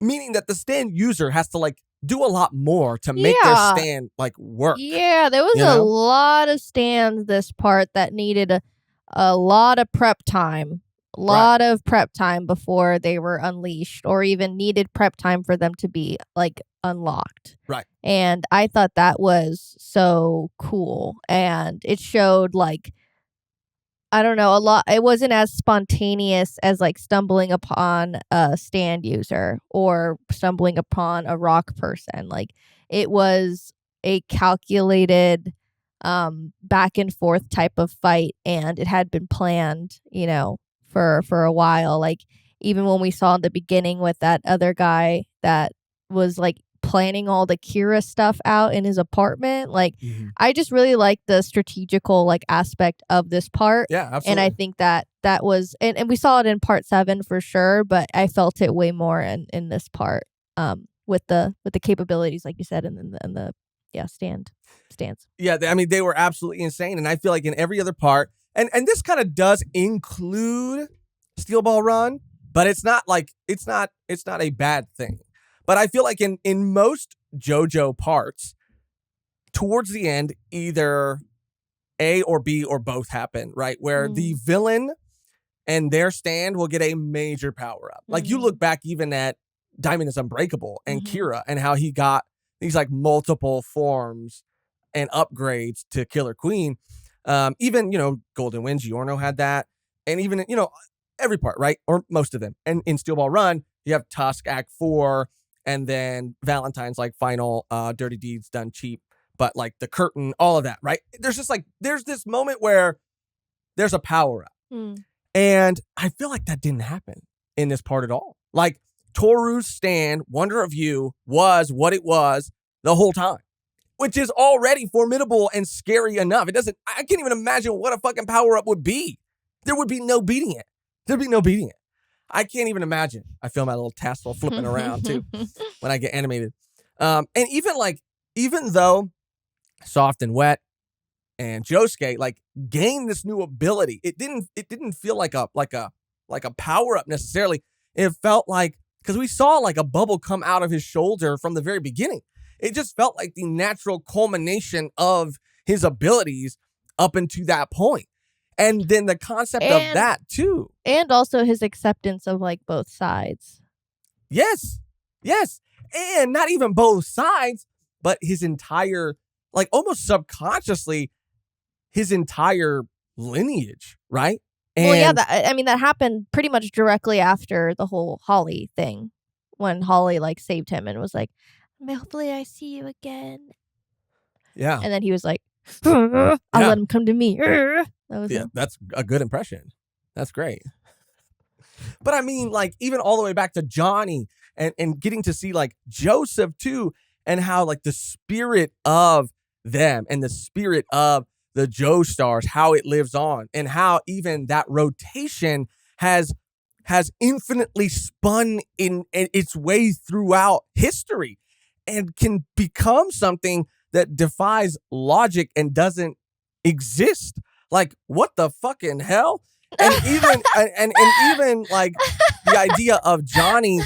meaning that the stand user has to like do a lot more to make their stand like work. Yeah, there was a lot of stands this part that needed a lot of prep time. A lot of prep time before they were unleashed, or even needed prep time for them to be like unlocked. Right. And I thought that was so cool. And it showed like, I don't know, a lot. It wasn't as spontaneous as like stumbling upon a stand user or stumbling upon a rock person. Like it was a calculated back and forth type of fight, and it had been planned, you know, for a while. Like even when we saw in the beginning with that other guy that was like planning all the Kira stuff out in his apartment, like I just really like the strategical like aspect of this part. Yeah, absolutely. And I think that was, and we saw it in part 7 for sure, but I felt it way more in this part with the capabilities like you said, and the stands. Yeah, I mean, they were absolutely insane. And I feel like in every other part, and this kind of does include Steel Ball Run, but it's not like, it's not a bad thing. But I feel like in most JoJo parts, towards the end, either A or B or both happen, right? Where the villain and their stand will get a major power up. Like you look back even at Diamond is Unbreakable and Kira, and how he got these like multiple forms and upgrades to Killer Queen. Even, you know, Golden Wind, Giorno had that. And even, you know, every part, right? Or most of them. And in Steel Ball Run, you have Tusk Act 4, and then Valentine's like final Dirty Deeds Done Cheap. But like the curtain, all of that, right? There's just like, there's this moment where there's a power up. And I feel like that didn't happen in this part at all. Like Toru's stand, Wonder of You, was what it was the whole time, which is already formidable and scary enough. I can't even imagine what a fucking power up would be. There would be no beating it. I can't even imagine. I feel my little tassel flipping around too when I get animated. And even though Soft and Wet and Josuke like gained this new ability, it didn't feel like a power up necessarily. It felt like, because we saw like a bubble come out of his shoulder from the very beginning. It just felt like the natural culmination of his abilities up until that point. And then the concept of that too. And also his acceptance of like both sides. Yes. And not even both sides, but his entire, like almost subconsciously, his entire lineage, right? And well, yeah, that happened pretty much directly after the whole Holly thing, when Holly like saved him and was like, hopefully I see you again. Yeah. And then he was like, I'll let him come to me. That's a good impression. That's great. But I mean, like, even all the way back to Johnny and getting to see like Joseph too, and how like the spirit of them and the spirit of the Joestars, how it lives on, and how even that rotation has infinitely spun in its way throughout history and can become something that defies logic and doesn't exist. Like, what the fucking hell? And even and even like the idea of Johnny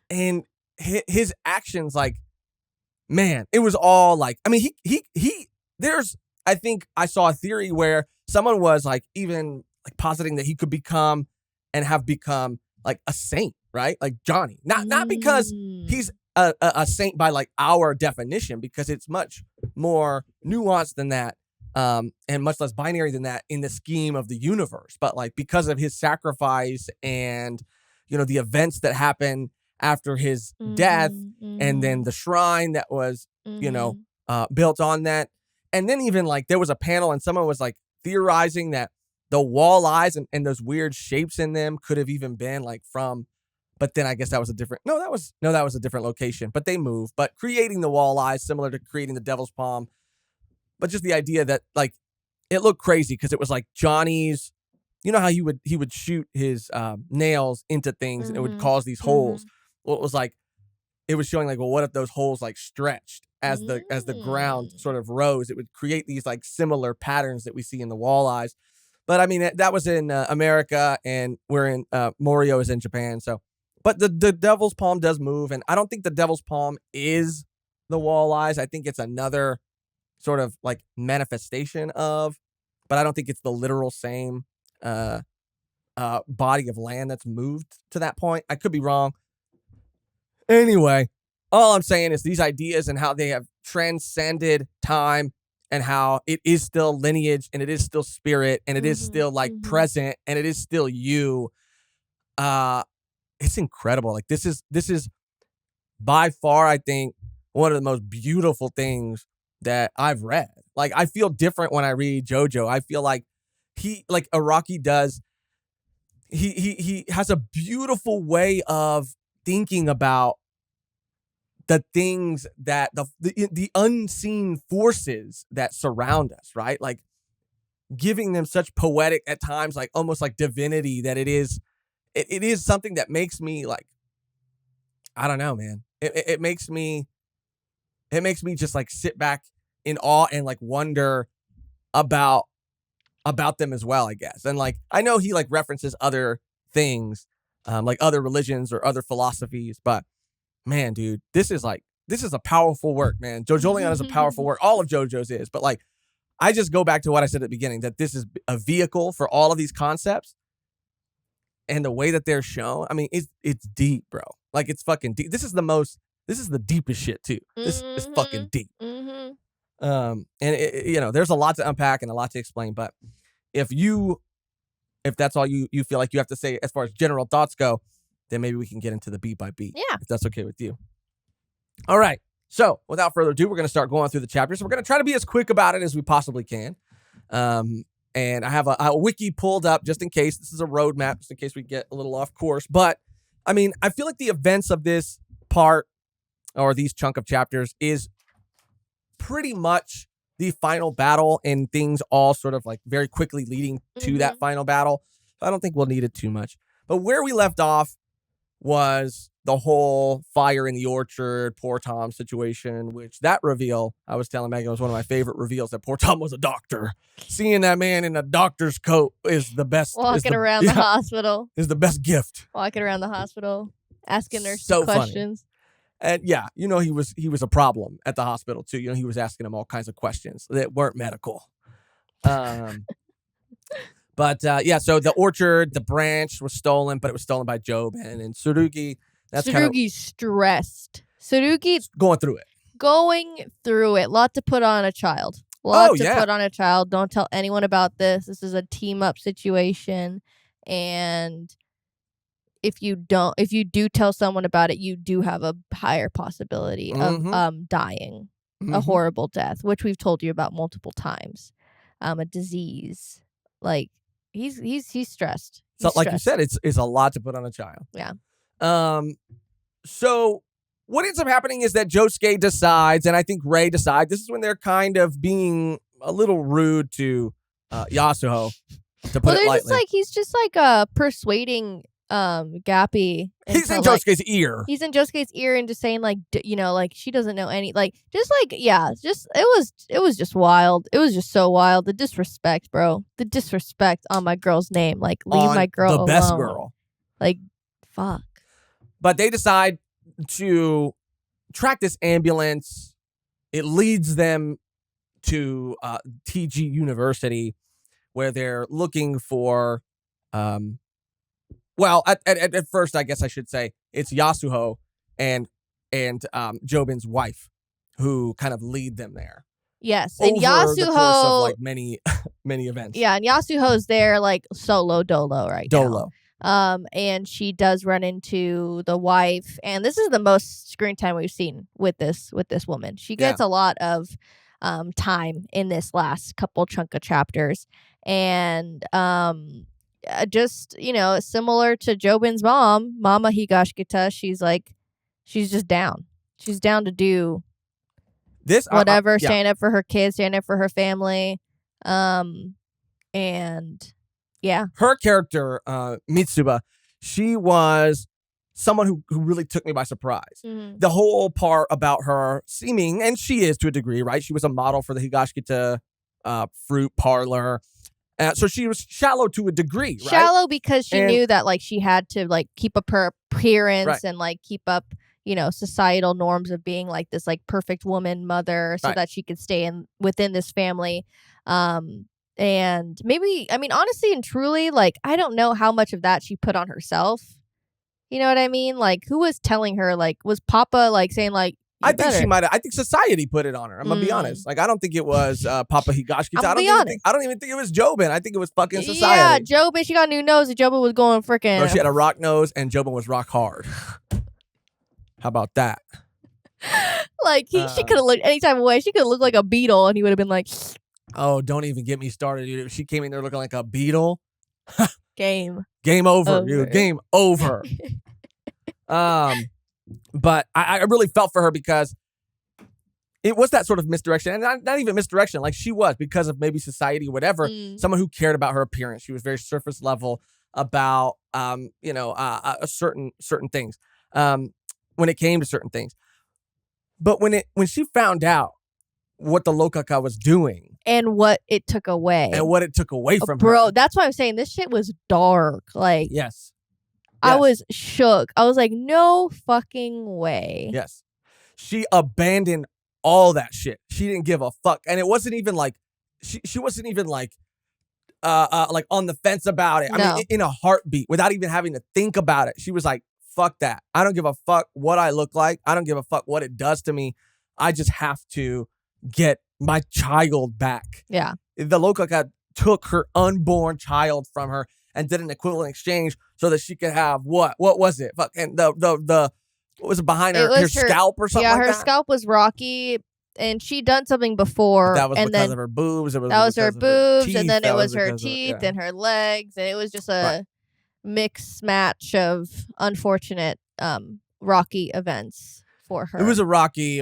and his actions, like, man, it was all like, I mean, he there's, I think I saw a theory where someone was like even like positing that he could become and have become like a saint, right? Like Johnny, not because he's a saint by like our definition, because it's much more nuanced than that, and much less binary than that in the scheme of the universe. But like because of his sacrifice and the events that happen after his death, and then the shrine that was built on that, and then even like there was a panel and someone was like theorizing that the wall eyes and those weird shapes in them could have even been like from. But then I guess that was a different. That was a different location. But they moved. But creating the wall eyes, similar to creating the devil's palm. But just the idea that like it looked crazy because it was like Johnny's. You know how he would shoot his nails into things and it would cause these holes. Well, it was like it was showing like, well, what if those holes like stretched as the ground sort of rose? It would create these like similar patterns that we see in the wall eyes. But I mean that was in America, and we're in Morio is in Japan, so. But the devil's palm does move, and I don't think the devil's palm is the wall eyes. I think it's another sort of like manifestation of, but I don't think it's the literal same body of land that's moved to that point. I could be wrong. Anyway, all I'm saying is these ideas and how they have transcended time and how it is still lineage and it is still spirit and it is still like present and it is still you. It's incredible. Like this is by far, I think, one of the most beautiful things that I've read. Like I feel different when I read JoJo. I feel like Araki does. He has a beautiful way of thinking about the things that the unseen forces that surround us, right? Like giving them such poetic at times, like almost like divinity that it is. It is something that makes me like, I don't know, man. It makes me just like sit back in awe and like wonder about them as well, I guess. And like, I know he like references other things, like other religions or other philosophies, but man, dude, this is a powerful work, man. Jojolion is a powerful work. All of JoJo's is, but like, I just go back to what I said at the beginning, that this is a vehicle for all of these concepts. And the way that they're shown, I mean, it's deep, bro. Like it's fucking deep. This is the deepest shit too. This is fucking deep. And there's a lot to unpack and a lot to explain. But if that's all you feel like you have to say as far as general thoughts go, then maybe we can get into the beat by beat. Yeah, if that's okay with you. All right. So without further ado, we're going to start going through the chapters. We're going to try to be as quick about it as we possibly can. And I have a wiki pulled up just in case. This is a roadmap, just in case we get a little off course. But, I mean, I feel like the events of this part, or these chunk of chapters, is pretty much the final battle, and things all sort of like very quickly leading to that final battle. So I don't think we'll need it too much. But where we left off was the whole fire in the orchard, poor Tom situation, which that reveal, I was telling Mehgan, was one of my favorite reveals, that poor Tom was a doctor. Seeing that man in a doctor's coat is the best. Walking around the hospital. Is the best gift. Walking around the hospital, asking nurses so questions. Funny. And yeah, he was a problem at the hospital too. He was asking him all kinds of questions that weren't medical. But so the orchard, the branch was stolen, but it was stolen by Job and Tsurugi. Tsurugi's stressed. Tsurugi's going through it. Lot to put on a child. Put on a child. Don't tell anyone about this. This is a team up situation. And if you do tell someone about it, you do have a higher possibility of dying a horrible death, which we've told you about multiple times. A disease. Like he's stressed. So like you said, it's a lot to put on a child. Yeah. So what ends up happening is that Josuke decides, and I think Rei decides, this is when they're kind of being a little rude to Yasuho, to put it lightly. He's just persuading Gappy. He's in Josuke's ear. He's in Josuke's ear and just saying she doesn't know any, it was just wild. It was just so wild. The disrespect, bro. The disrespect on my girl's name. Like, leave my girl alone. The best girl. Like, fuck. But they decide to track this ambulance. It leads them to TG University, where they're looking for, well, at first, I guess I should say it's Yasuho and Jobin's wife who kind of lead them there. Yes, Over and the course of Yasuho, like many events. yeah, and Yasuho's there like solo dolo right now. Dolo. And she does run into the wife, and this is the most screen time we've seen with this woman. She gets a lot of time in this last couple chunk of chapters, and just similar to Jobin's Mama Higashikata, she's just down. She's down to do this whatever, stand up for her kids, stand up for her family, and yeah. Her character, Mitsuba, she was someone who really took me by surprise. Mm-hmm. The whole part about her seeming, and she is to a degree, right? She was a model for the Higashikata fruit parlor. So she was shallow to a degree, right? Shallow because she knew that like she had to like keep up her appearance and like keep up, societal norms of being like this like perfect woman mother so that she could stay within this family. And maybe, I mean, honestly and truly, like, I don't know how much of that she put on herself. You know what I mean? Like, who was telling her? Like, was Papa like saying like, I think she might have. I think society put it on her. I'm gonna be honest. Like, I don't think it was Papa Higashikata. I don't even think it was Jobin. I think it was fucking society. Yeah, Jobin. She got a new nose, and Jobin was going freaking. No, she had a rock nose, and Jobin was rock hard. How about that? Like she could have looked any type of way. She could have looked like a beetle, and he would have been like. Oh, don't even get me started, dude. If she came in there looking like a beetle. Game over, dude. Game over. But I really felt for her because it was that sort of misdirection, and not even misdirection, like she was because of maybe society, whatever. Someone who cared about her appearance. She was very surface level about certain things. When it came to certain things, but when she found out what the Lokaka was doing and what it took away from her, bro, that's why I'm saying this shit was dark. Like, yes. I was shook. I was like, no fucking way. Yes. She abandoned all that shit. She didn't give a fuck. And it wasn't even like, she wasn't even like on the fence about it. No. I mean, in a heartbeat, without even having to think about it. She was like, fuck that. I don't give a fuck what I look like. I don't give a fuck what it does to me. I just have to get my child back. Yeah. The Lokaka took her unborn child from her and did an equivalent exchange so that she could have what was it? Fucking what was it behind her scalp or something? Yeah, like her that? Scalp was rocky, and she'd done something before. But that was and because then of her boobs. That was her boobs, teeth, and then it was her teeth and her legs, and it was just a mixed match of unfortunate rocky events for her. It was a rocky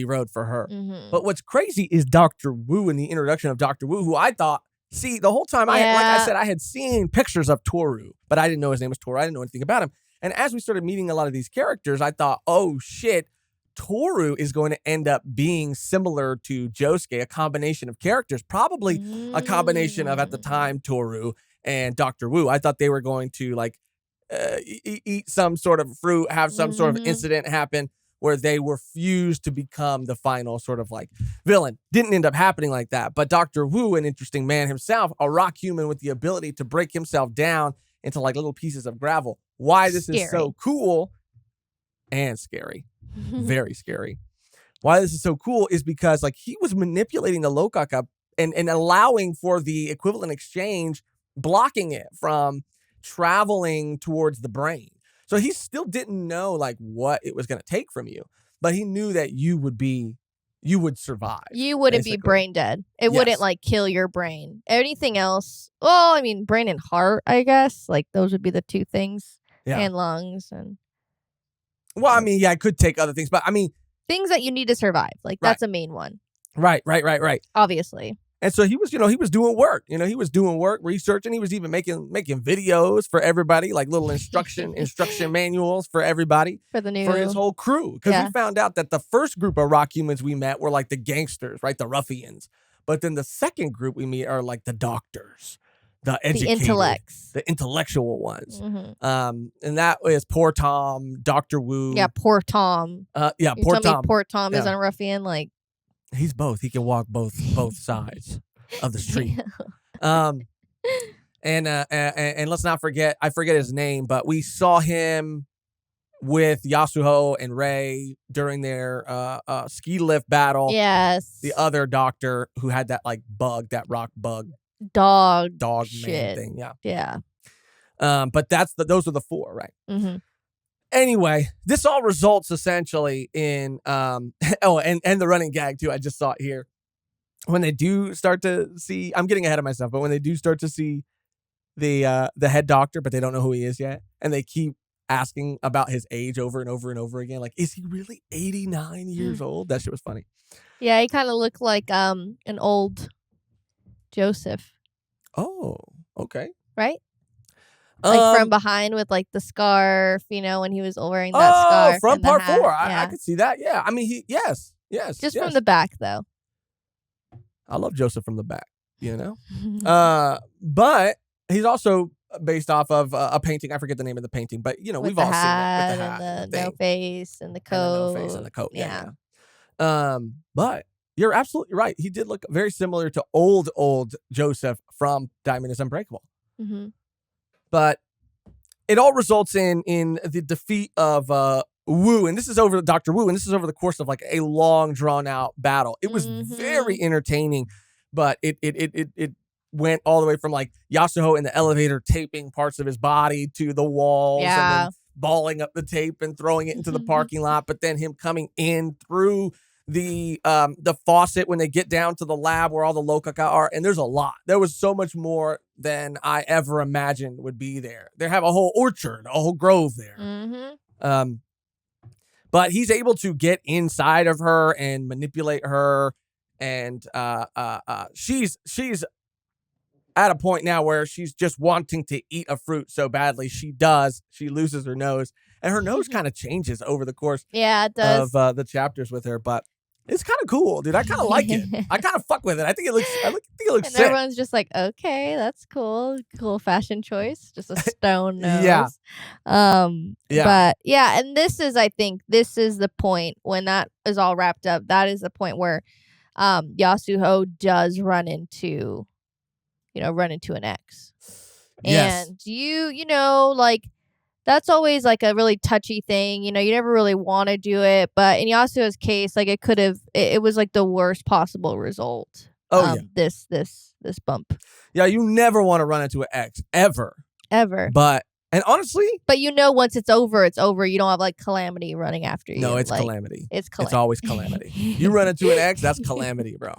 road for her. Mm-hmm. But what's crazy is Dr. Wu and the introduction of Dr. Wu, who I thought, the whole time, like I said, I had seen pictures of Toru, but I didn't know his name was Toru. I didn't know anything about him. And as we started meeting a lot of these characters, I thought, oh shit, Toru is going to end up being similar to Josuke, a combination of characters, probably a combination of, at the time, Toru and Dr. Wu. I thought they were going to like eat some sort of fruit, have some sort of incident happen where they were fused to become the final sort of like villain. Didn't end up happening like that. But Dr. Wu, an interesting man himself, a rock human with the ability to break himself down into like little pieces of gravel. Why this is so cool and scary. Very scary. Why this is so cool is because like he was manipulating the Lokaka and allowing for the equivalent exchange, blocking it from traveling towards the brain. So he still didn't know like what it was going to take from you, but he knew that you would survive. You wouldn't be brain dead. It wouldn't like kill your brain. Anything else? Well, I mean, brain and heart, I guess. Like those would be the two things. Yeah. And lungs and. Well, I mean, yeah, it could take other things, but I mean, things that you need to survive. Like that's a main one. Right. And Obviously. so he was doing work. He was doing work, researching. He was even making videos for everybody, like little instruction manuals for everybody for his whole crew. Because we found out that the first group of rock humans we met were like the gangsters, right, the ruffians. But then the second group we meet are like the doctors, the educators, the intellectual ones. Mm-hmm. And that is poor Tom, Dr. Wu. Yeah, poor Tom. Poor Tom. Poor Tom is a ruffian, like. He's both. He can walk both sides of the street. And let's not forget, I forget his name, but we saw him with Yasuho and Rei during their ski lift battle. Yes. The other doctor who had that like bug, that rock bug dog man thing. Yeah. Yeah. But those are the four, right? Mm-hmm. Anyway, this all results essentially in and the running gag too. I just saw it here. When they do start to see, I'm getting ahead of myself, but when they do start to see the head doctor, but they don't know who he is yet, and they keep asking about his age over and over and over again, like, is he really 89 years old? That shit was funny. Yeah, he kind of looked like an old Joseph. Oh, okay. Right? Like from behind with like the scarf, when he was wearing that scarf. From part 4. Yeah. I could see that. Yeah. I mean, yes. Just from the back, though. I love Joseph from the back, But he's also based off of a painting. I forget the name of the painting, but, we've all seen that with the hat. And the no face and the coat. And the no face and the coat. Yeah. But you're absolutely right. He did look very similar to old Joseph from Diamond is Unbreakable. Mm-hmm. But it all results in the defeat of Wu, and this is over Dr. Wu, and this is over the course of like a long, drawn out battle. It was very entertaining, but it went all the way from like Yasuho in the elevator taping parts of his body to the walls, and then balling up the tape and throwing it into the parking lot, but then him coming in through the faucet when they get down to the lab where all the Lokaka are, and there's a lot. There was so much more than I ever imagined would be there. They have a whole orchard, a whole grove there. Mm-hmm. But he's able to get inside of her and manipulate her, and she's at a point now where she's just wanting to eat a fruit so badly. She loses her nose, and her nose kind of changes over the course it does. of the chapters with her, but it's kind of cool, dude. I kind of like it. I kind of fuck with it. I think it looks and sick. Everyone's just like, okay, that's cool. Cool fashion choice. Just a stone nose. Yeah. But yeah, and I think this is the point when that is all wrapped up. That is the point where Yasuho does run into an ex. Yes. And like, that's always like a really touchy thing. You never really want to do it. But in Yasuo's case, like it was like the worst possible result. Oh, yeah. This bump. Yeah, you never want to run into an ex ever. And honestly, but once it's over, it's over. You don't have like Calamity running after you. No, it's like, Calamity. It's Calamity. It's always Calamity. You run into an ex, that's Calamity, bro.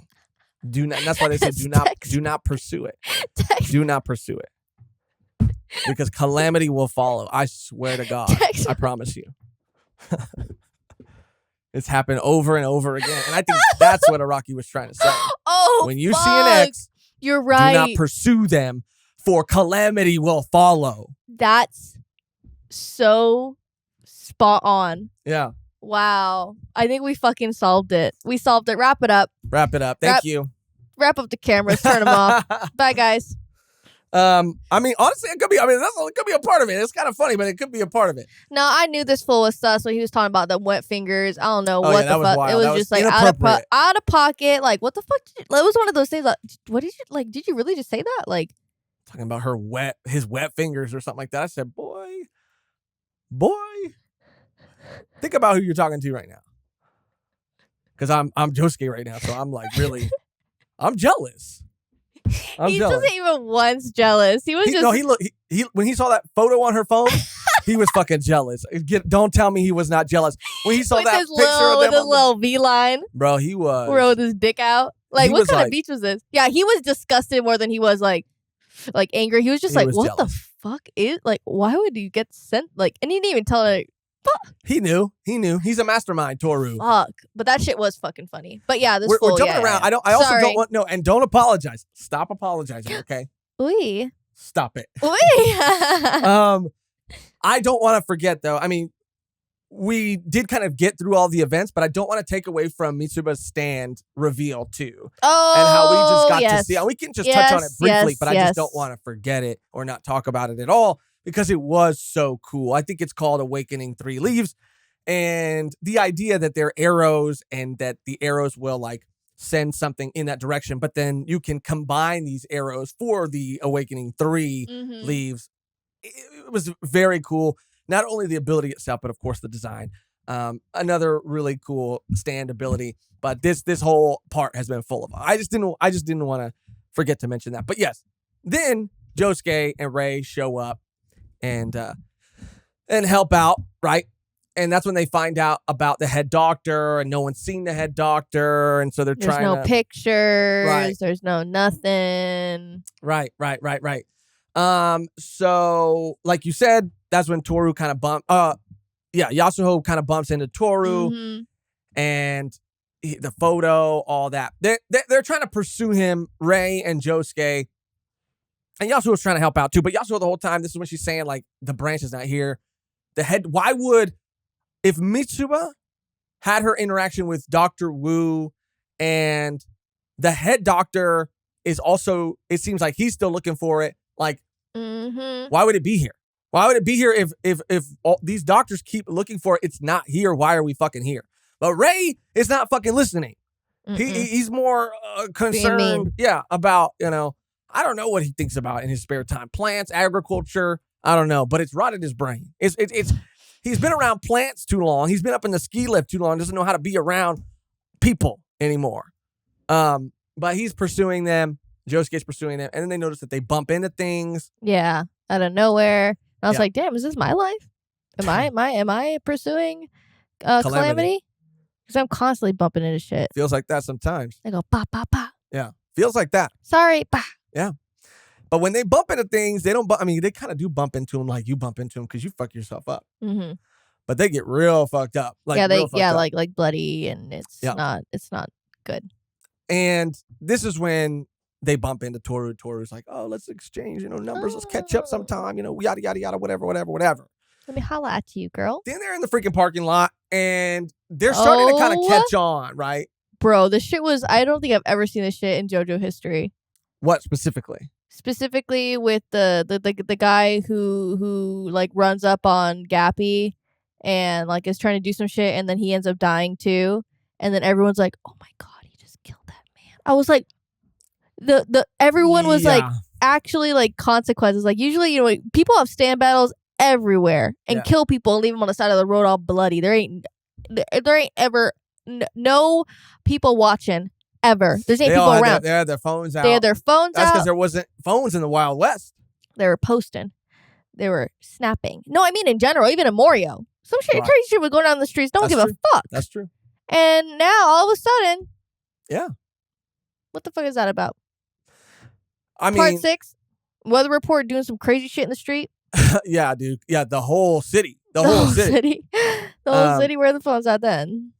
Do not. That's why they say do not pursue it. Do not pursue it. Because Calamity will follow. I swear to God. I promise you. It's happened over and over again. And I think that's what Araki was trying to say. Oh, when you see an ex, you're right. Do not pursue them, for Calamity will follow. That's so spot on. Yeah. Wow. I think we fucking solved it. We solved it. Wrap it up. Thank you. Wrap up the cameras. Turn them off. Bye, guys. I mean, honestly, it could be a part of it. It's kind of funny, but it could be a part of it. No, I knew this fool was sus when he was talking about the wet fingers. I don't know what the fuck. Wild. It was just like out of pocket. Like, what the fuck? It was one of those things. Like, what did you like? Did you really just say that? Like, talking about his wet fingers or something like that. I said, boy, think about who you're talking to right now. Because I'm Josuke right now, so I'm like really, I'm jealous. He wasn't even once jealous. He was when he saw that photo on her phone, he was fucking jealous. Don't tell me he was not jealous when he saw with that his picture of them with his little V line. Bro, he was with his dick out. Like, what kind of beach was this? Yeah, he was disgusted more than he was like angry. He was just what jealous. The fuck is like? Why would you get sent? Like, and he didn't even tell her. Fuck. He knew. He's a mastermind, Toru. Fuck. But that shit was fucking funny. But yeah, we're jumping around. Yeah. I also don't want and don't apologize. Stop apologizing, okay? Oui. Stop it. Oui. I don't want to forget though. I mean, we did kind of get through all the events, but I don't want to take away from Mitsuba's stand reveal too. Oh, and how we just got to see. And we can just touch on it briefly, but I just don't want to forget it or not talk about it at all. Because it was so cool. I think it's called Awakening 3 Leaves. And the idea that they're arrows and that the arrows will like send something in that direction, but then you can combine these arrows for the Awakening 3 leaves. It was very cool. Not only the ability itself, but of course the design. Another really cool stand ability, but this whole part has been full of. I just didn't want to forget to mention that. But yes, then Josuke and Rei show up and help out, right? And that's when they find out about the head doctor, and no one's seen the head doctor, and so there's trying no to pictures. Right. There's no nothing. Right. So like you said, that's when Toru kind of Yasuho kind of bumps into Toru, and the photo, all that. They're trying to pursue him, Rei and Josuke, and Yasuho's trying to help out too. But Yasuho the whole time, this is when she's saying like the branch is not here. If Mitsuba had her interaction with Dr. Wu, and the head doctor is also, it seems like he's still looking for it. Like, why would it be here? Why would it be here if all these doctors keep looking for it? It's not here. Why are we fucking here? But Rei is not fucking listening. He's more concerned, about, I don't know what he thinks about in his spare time. Plants, agriculture, I don't know, but it's rotted his brain. He's been around plants too long. He's been up in the ski lift too long. Doesn't know how to be around people anymore. But he's pursuing them. Josuke's pursuing them. And then they notice that they bump into things. Yeah, out of nowhere. And I was like, damn, is this my life? Am I pursuing Calamity? Because I'm constantly bumping into shit. Feels like that sometimes. I go, pa, pa, pa. Yeah. Feels like that. Sorry, pa. Yeah. But when they bump into things, they don't they kind of do bump into them like you bump into them because you fuck yourself up. But they get real fucked up. Like bloody, and it's not good. And this is when they bump into Toru. Toru's like, oh, let's exchange, numbers. Let's catch up sometime, yada, yada, yada, whatever. Let me holla at you, girl. Then they're in the freaking parking lot, and they're starting to kind of catch on, right? Bro, this shit was, I don't think I've ever seen this shit in JoJo history. What specifically? Specifically with the guy who like runs up on Gappy and like is trying to do some shit, and then he ends up dying too, and then everyone's like, oh my god, he just killed that man. I was like, everyone was like actually like consequences. Like usually, people have stand battles everywhere and kill people and leave them on the side of the road all bloody. There ain't ever no people watching ever. There's ain't people around. They had their phones out. They had their phones That's out. because there wasn't phones in the Wild West. They were posting. They were snapping. No, I mean in general, even in Morio. Some shit, crazy shit was going on in the streets. No one give a fuck. That's true. And now, all of a sudden, what the fuck is that about? Part 6, weather report doing some crazy shit in the street. Yeah, dude. Yeah, the whole city. The whole city. The whole city. Where the phone's at then?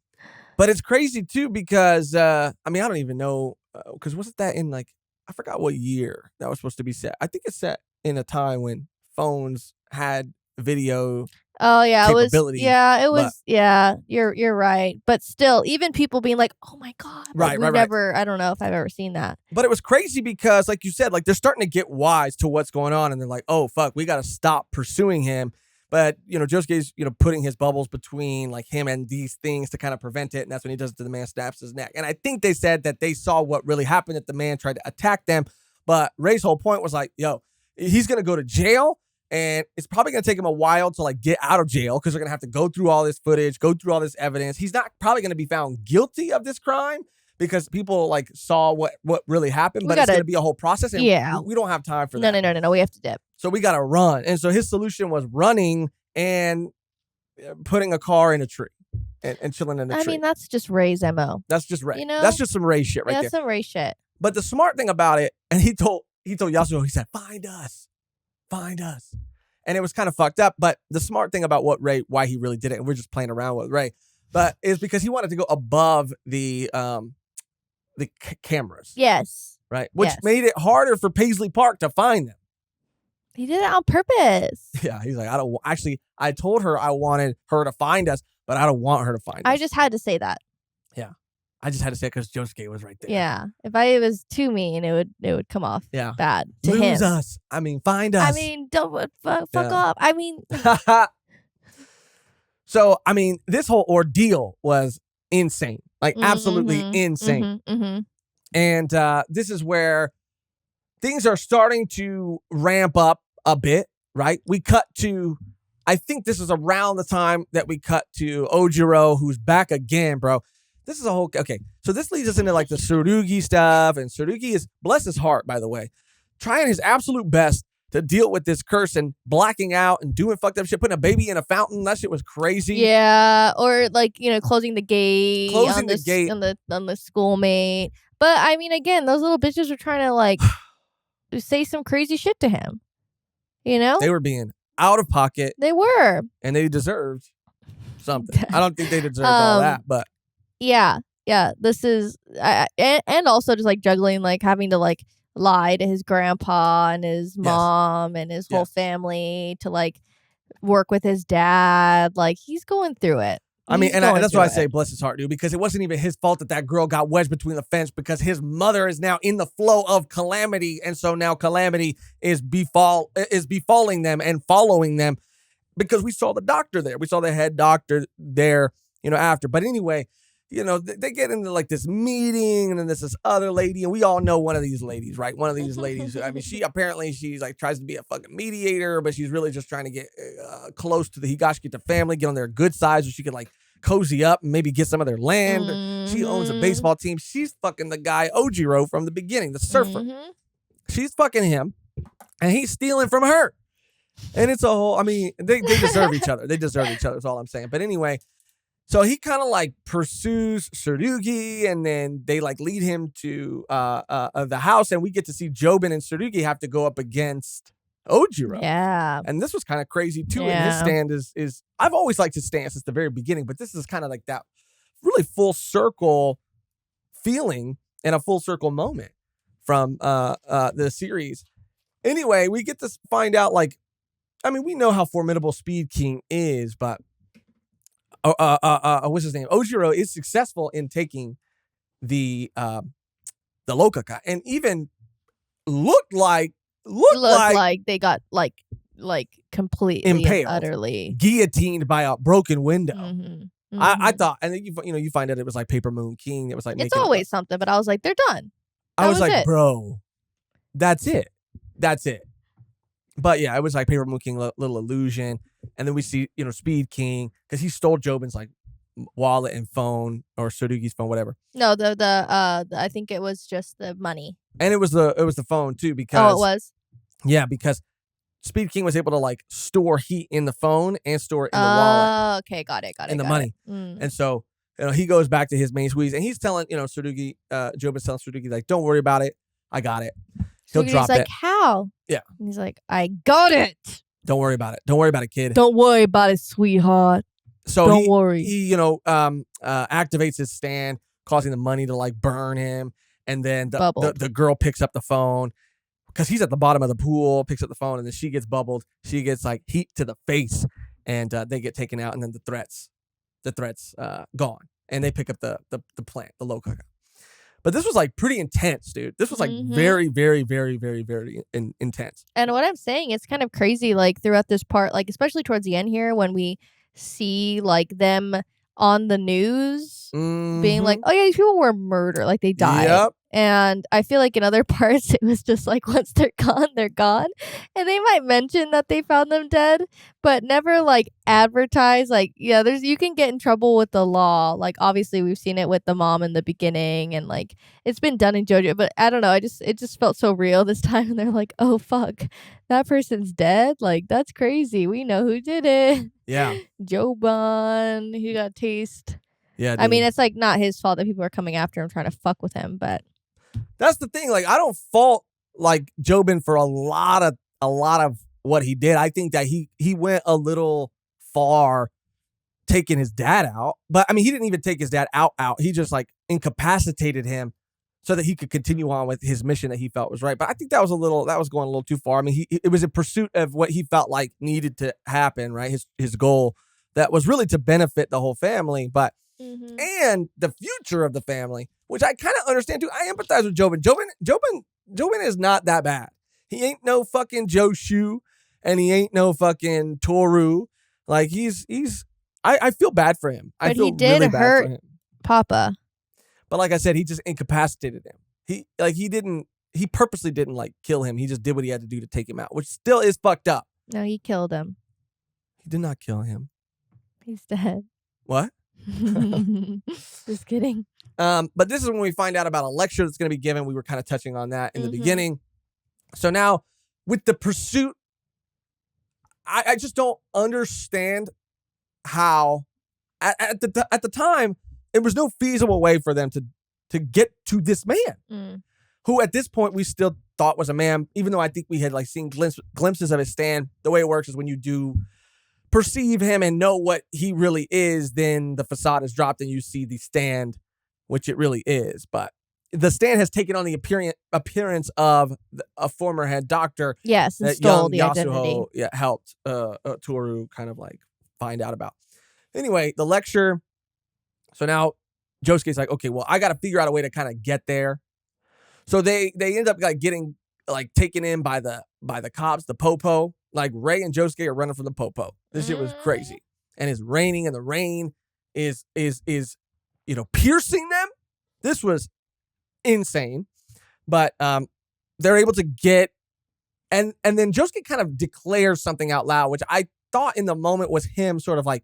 But it's crazy too because I don't even know because wasn't that in like I forgot what year that was supposed to be set. I think it's set in a time when phones had video. Oh yeah, capability, it was. Yeah, you're right. But still, even people being like, "Oh my god!" Right. I don't know if I've ever seen that. But it was crazy because, like you said, like they're starting to get wise to what's going on, and they're like, "Oh fuck, we got to stop pursuing him." But Josuke's putting his bubbles between like him and these things to kind of prevent it, and that's when he does it to the man, snaps his neck. And I think they said that they saw what really happened, that the man tried to attack them. But Rei's whole point was like, "Yo, he's gonna go to jail." And it's probably going to take him a while to like get out of jail because they're going to have to go through all this footage, go through all this evidence. He's not probably going to be found guilty of this crime because people like saw what really happened, but it's going to be a whole process. And we don't have time for that. No. We have to dip. So we got to run. And so his solution was running and putting a car in a tree and chilling in a tree. I mean, that's just Rei's MO. That's just Rei. That's just some Rei shit right there. That's some Rei shit. But the smart thing about it, and he told Yasuo, he said, find us. And it was kind of fucked up, but the smart thing about why he really did it, and we're just playing around with Rei, but is because he wanted to go above the cameras. Yes. Right? Which made it harder for Paisley Park to find them. He did it on purpose. Yeah, he's like, I told her I wanted her to find us, but I don't want her to find us. I just had to say that. Yeah. I just had to say it because Josuke was right there. Yeah. If I was too mean, it would come off bad to him. Lose us. I mean, find us. I mean, don't fuck off. I mean. So, I mean, this whole ordeal was insane. Like absolutely Mhm. insane. Mhm. Mhm. And this is where things are starting to ramp up a bit, right? We cut to, I think this is around the time that we cut to Ojiro, who's back again, bro. This is a whole, okay. So this leads us into like the Tsurugi stuff. And Tsurugi is, bless his heart, by the way, trying his absolute best to deal with this curse and blacking out and doing fucked up shit, putting a baby in a fountain. That shit was crazy. Yeah, or like, closing the gate Closing on the this gate. on the schoolmate. But I mean, again, those little bitches were trying to like say some crazy shit to him. You know? They were being out of pocket They were. and they deserved something. I don't think they deserved all that, but Yeah. Yeah, this is and also just like juggling, like having to like lie to his grandpa and his mom and his whole family to like work with his dad. Like he's going through it. I mean, He's and going that's through why I it. say bless his heart, dude, because it wasn't even his fault that that girl got wedged between the fence because his mother is now in the flow of Calamity. And so now Calamity is befalling them and following them because we saw the doctor there. We saw the head doctor there, after. But anyway, they get into like this meeting and then there's this other lady and we all know one of these ladies, right? One of these ladies. I mean, she's like tries to be a fucking mediator, but she's really just trying to get close to the Higashikata family, get on their good side so she could like cozy up and maybe get some of their land. Mm-hmm. She owns a baseball team. She's fucking the guy Ojiro from the beginning, the surfer. Mm-hmm. She's fucking him and he's stealing from her. And it's a whole, I mean, they deserve each other. They deserve each other is all I'm saying. But anyway, so he kind of like pursues Tsurugi and then they like lead him to the house and we get to see Jobin and Tsurugi have to go up against Ojiro. Yeah. And this was kind of crazy too. Yeah. And his stand is I've always liked his stance since the very beginning, but this is kind of like that really full circle feeling and a full circle moment from the series. Anyway, we get to find out like, I mean, we know how formidable Speed King is, but what's his name? Ojiro is successful in taking the Lokaka and even looked like they got like completely impaled, and utterly guillotined by a broken window. Mm-hmm. I thought, and then you find out it was like Paper Moon King. It was like it's always something, but I was like, they're done. I was like, bro, that's it. But yeah, it was like Paper Moon King, Little Illusion, and then we see Speed King because he stole Jobin's like wallet and phone or Tsurugi's phone, whatever. No, the I think it was just the money, and it was the phone too because it was because Speed King was able to like store heat in the phone and store it in the wallet. Okay, got it. And the money, and so he goes back to his main squeeze and he's telling Tsurugi, Jobin's telling Tsurugi like, don't worry about it, I got it. He'll drop like, it. How? Yeah. And he's like, I got it. Don't worry about it. Don't worry about it, kid. Don't worry about it, sweetheart. So don't worry. He activates his stand, causing the money to like burn him, and then the girl picks up the phone because he's at the bottom of the pool, picks up the phone, and then she gets bubbled. She gets like heat to the face, and they get taken out, and then the threats gone, and they pick up the plant, the Lokaka. But this was like pretty intense, dude. This was like very, very, very, very, very intense. And what I'm saying, it's kind of crazy, like throughout this part, like especially towards the end here, when we see like them on the news being like, oh yeah, these people were murdered, like they died. Yep. And I feel like in other parts it was just like once they're gone, they're gone. And they might mention that they found them dead, but never like advertise like, yeah, you can get in trouble with the law. Like obviously we've seen it with the mom in the beginning and like it's been done in JoJo, but I don't know, it just felt so real this time and they're like, oh fuck, that person's dead? Like that's crazy. We know who did it. Yeah. Jobin, he got tased. Yeah, dude. I mean, it's like not his fault that people are coming after him trying to fuck with him, but that's the thing. Like, I don't fault like Jobin for a lot of what he did. I think that he went a little far taking his dad out. But I mean, he didn't even take his dad out. He just like incapacitated him so that he could continue on with his mission that he felt was right. But I think that was going a little too far. I mean, it was in pursuit of what he felt like needed to happen, right? His goal that was really to benefit the whole family, but and the future of the family, which I kind of understand too. I empathize with Jobin. Jobin is not that bad. He ain't no fucking Joshu, and he ain't no fucking Toru. Like I feel bad for him. But I feel he did really bad hurt for him. Papa. But like I said, he just incapacitated him. He purposely didn't like kill him. He just did what he had to do to take him out, which still is fucked up. No, he killed him. He did not kill him. He's dead. What? Just kidding. But this is when we find out about a lecture that's going to be given. We were kind of touching on that in the beginning. So now with the pursuit, I just don't understand how at the time there was no feasible way for them to get to this man, who at this point we still thought was a man, even though I think we had like seen glimpses of his stand. The way it works is when you do perceive him and know what he really is, then the facade is dropped and you see the stand, which it really is. But the stand has taken on the appearance of a former head doctor. Yes, and stole the identity. Helped Toru kind of like find out about. Anyway, the lecture. So now Josuke's like, okay, well, I got to figure out a way to kind of get there. So they end up like getting like taken in by the cops, the popo. Like Ray and Josuke are running from the popo. This shit was crazy, and it's raining, and the rain is piercing them. This was insane, but they're able to get, and then Josuke kind of declares something out loud, which I thought in the moment was him sort of like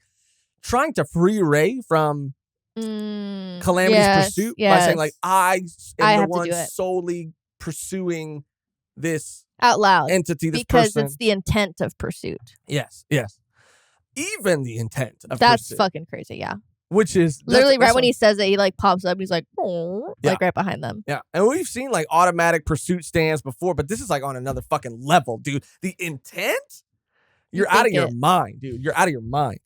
trying to free Ray from Calamity's pursuit by saying like, I am the one solely pursuing this out loud entity, this because person. It's the intent of pursuit. Yes. Even the intent of that's pursuit. Fucking crazy, yeah. Which is literally right when he says it, he like pops up and he's like, oh, like right behind them. Yeah. And we've seen like automatic pursuit stands before, but this is like on another fucking level, dude. The intent? You're out of your mind, dude. You're out of your mind.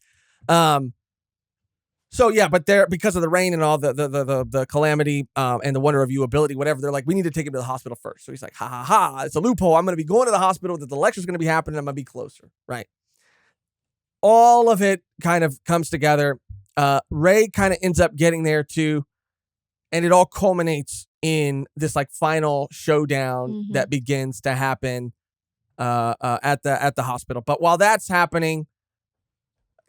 So yeah, but they're because of the rain and all the calamity and the wonder of you ability, whatever, they're like, we need to take him to the hospital first. So he's like, ha, it's a loophole. I'm gonna be going to the hospital, that the lecture's gonna be happening, I'm gonna be closer. Right. All of it kind of comes together. Ray kind of ends up getting there too, and it all culminates in this like final showdown that begins to happen at the hospital. But while that's happening,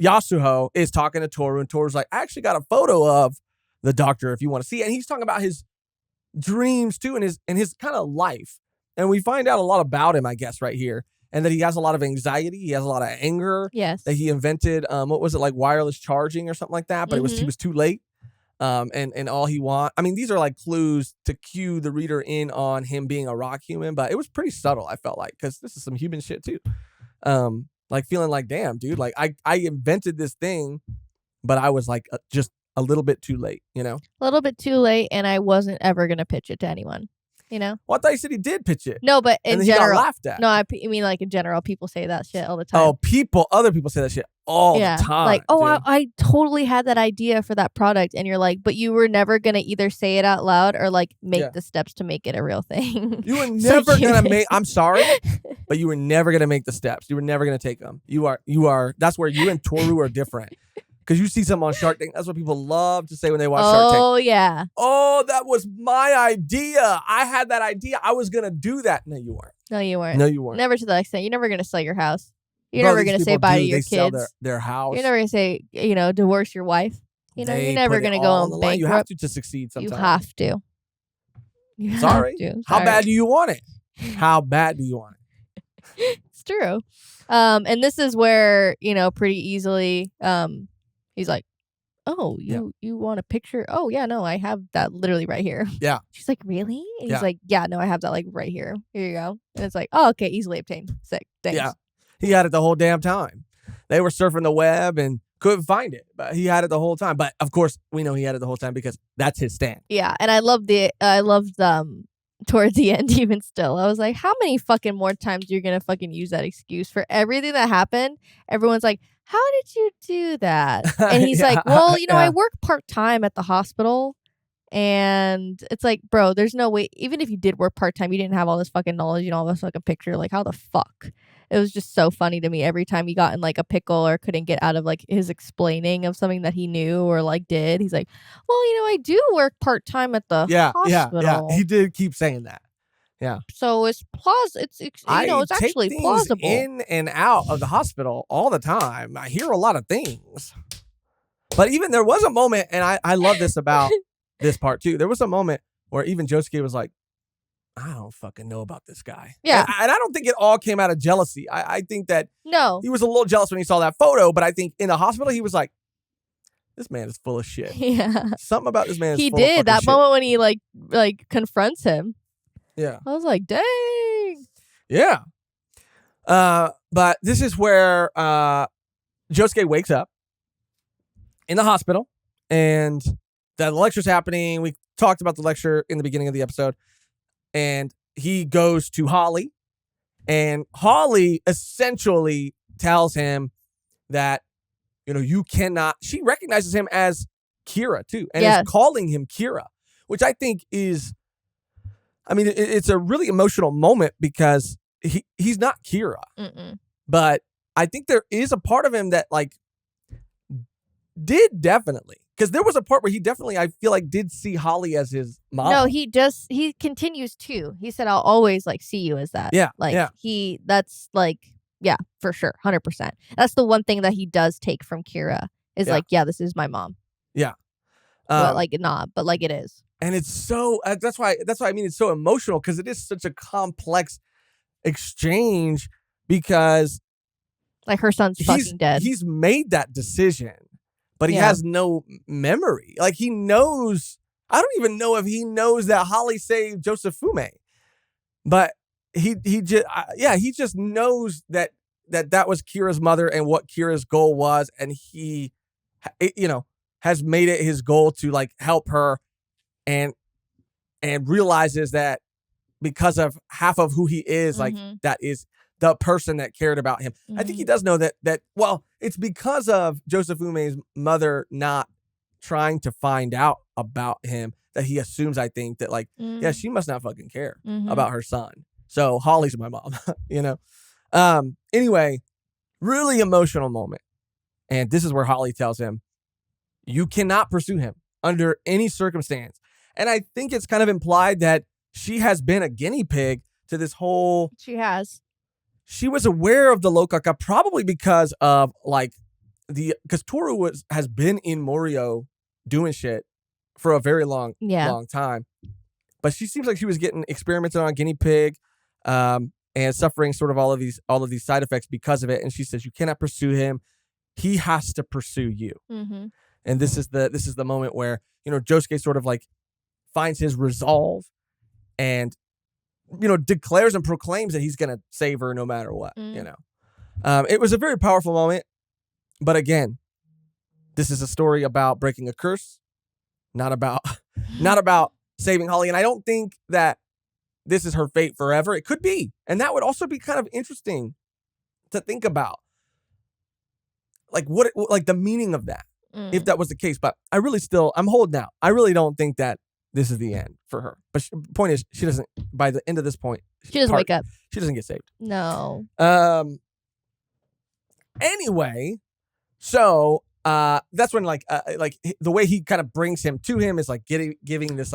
Yasuho is talking to Toru, and Toru's like, I actually got a photo of the doctor if you want to see it. And he's talking about his dreams too, and his kind of life. And we find out a lot about him, I guess, right here. And that he has a lot of anxiety, he has a lot of anger. Yes. That he invented, what was it, like wireless charging or something like that? But he was too late. And all he want. I mean, these are like clues to cue the reader in on him being a rock human, but it was pretty subtle, I felt like, because this is some human shit too. Like feeling like, damn, dude, like I invented this thing, but I was like just a little bit too late, you know? A little bit too late, and I wasn't ever going to pitch it to anyone, you know? Well, I thought you said he did pitch it. No, but in and general. He got laughed at. No, I mean like in general, people say that shit all the time. Oh, other people say that shit all the time. Like, I totally had that idea for that product, and you're like, but you were never going to either say it out loud or like make the steps to make it a real thing. You were never going to make, I'm sorry, but you were never going to make the steps. You were never going to take them. You are, that's where you and Toru are different. Because you see something on Shark Tank. That's what people love to say when they watch Shark Tank. Oh, yeah. Oh, that was my idea. I had that idea. I was going to do that. No, you weren't. No, you weren't. No, you weren't. Never to that extent. You're never going to sell your house. You're never going to say bye to your kids. Sell their house. You're never going to say, divorce your wife. You're never going to go on bankrupt. You have to succeed sometimes. You have to. Sorry. How bad do you want it? How bad do you want it? It's true. And this is where, pretty easily, he's like, oh, you want a picture? Oh, yeah, no, I have that literally right here. Yeah. She's like, really? And he's like, yeah, no, I have that like right here. Here you go. And it's like, oh, okay, easily obtained. Sick. Thanks. Yeah. He had it the whole damn time. They were surfing the web and couldn't find it, but he had it the whole time. But of course, we know he had it the whole time because that's his stand. Yeah, and I loved towards the end even still. I was like, how many fucking more times you're gonna fucking use that excuse for everything that happened? Everyone's like, how did you do that? And he's like, well, I work part-time at the hospital. And it's like, bro, there's no way, even if you did work part-time, you didn't have all this fucking knowledge and all this fucking picture. Like, how the fuck? It was just so funny to me every time he got in like a pickle or couldn't get out of like his explaining of something that he knew or like did. He's like, well, I do work part-time at the hospital. Yeah. He did keep saying that. Yeah. So it's it's actually plausible. In and out of the hospital all the time. I hear a lot of things. But even there was a moment, and I love this about this part too. There was a moment where even Josuke was like, I don't fucking know about this guy. Yeah. And I don't think it all came out of jealousy. I think that No. he was a little jealous when he saw that photo, but I think in the hospital he was like, this man is full of shit. Yeah. Something about this man is He full of did fucking that shit. moment when he like confronts him. Yeah. I was like, dang. Yeah. But this is where Josuke wakes up in the hospital and the lecture's happening. We talked about the lecture in the beginning of the episode. And he goes to Holly. And Holly essentially tells him that, you cannot. She recognizes him as Kira, too. And is calling him Kira, which I think is, it's a really emotional moment because he's not Kira. Mm-mm. But I think there is a part of him that, did definitely. Because there was a part where he definitely, I feel like, did see Holly as his mom. No, he continues to. He said, I'll always, see you as that. Yeah, That's, yeah, for sure, 100%. That's the one thing that he does take from Kira is, this is my mom. Yeah. But, not, but, it is. And it's so, that's why I mean it's so emotional because it is such a complex exchange because her son's fucking dead. He's made that decision, but he has no memory. He knows, I don't even know if he knows that Holly saved Josefume, but he just knows that was Kira's mother and what Kira's goal was. And he, has made it his goal to help her and realizes that because of half of who he is, that is the person that cared about him. I think he does know that, well, it's because of Josefume's mother not trying to find out about him that he assumes, I think, that she must not fucking care about her son. So Holly's my mom, Anyway, really emotional moment. And this is where Holly tells him, you cannot pursue him under any circumstance. And I think it's kind of implied that she has been a guinea pig to this whole... She has. She was aware of the Lokaka probably because of because Toru has been in Morio doing shit for a very long time. But she seems like she was getting experimented on a guinea pig and suffering sort of all of these side effects because of it. And she says, you cannot pursue him. He has to pursue you. Mm-hmm. And this is the moment where, Josuke sort of finds his resolve and, declares and proclaims that he's going to save her no matter what, It was a very powerful moment. But again, this is a story about breaking a curse, not about saving Holly. And I don't think that this is her fate forever. It could be. And that would also be kind of interesting to think about. The meaning of that, if that was the case. But I'm holding out. I really don't think that this is the end for her. But the point is, she doesn't, by the end of this point, she doesn't wake up. She doesn't get saved. No. Anyway, so that's when the way he kind of brings him to him is giving this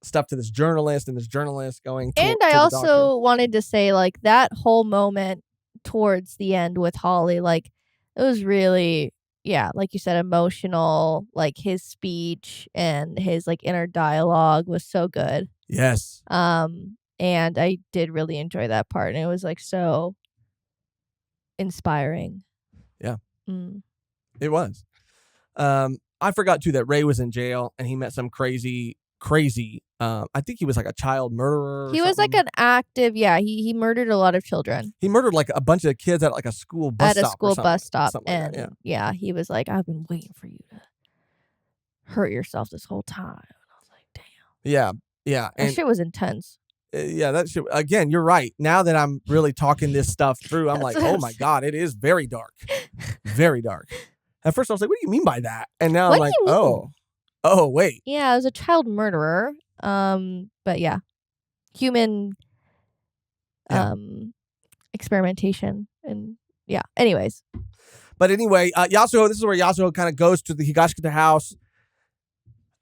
stuff to this journalist, and this journalist going to, and I also wanted to say that whole moment towards the end with Holly, it was really, like you said, emotional. His speech and his inner dialogue was so good. Yes. And I did really enjoy that part, and it was so inspiring. Yeah. It was. I forgot too that Ray was in jail and he met some crazy. I think he was a child murderer. He was an active. Yeah, he murdered a lot of children. He murdered a bunch of kids at a school bus stop. At a school bus stop, and yeah, he was I've been waiting for you to hurt yourself this whole time. And I was damn. Yeah. That shit was intense. That shit. Again, you're right. Now that I'm really talking this stuff through, I'm oh my God, it is very dark. Very dark. At first I was what do you mean by that? And now I'm oh, wait. Yeah, I was a child murderer. But yeah, human experimentation, and anyways. But anyway, Yasuo, this is where Yasuo kind of goes to the Higashikata house.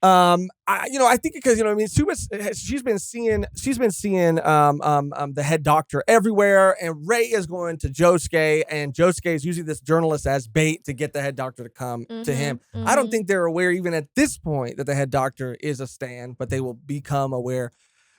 I think because I mean, she's been seeing the head doctor everywhere, and Ray is going to Josuke, and Josuke is using this journalist as bait to get the head doctor to come to him. I don't think they're aware even at this point that the head doctor is a Stan, but they will become aware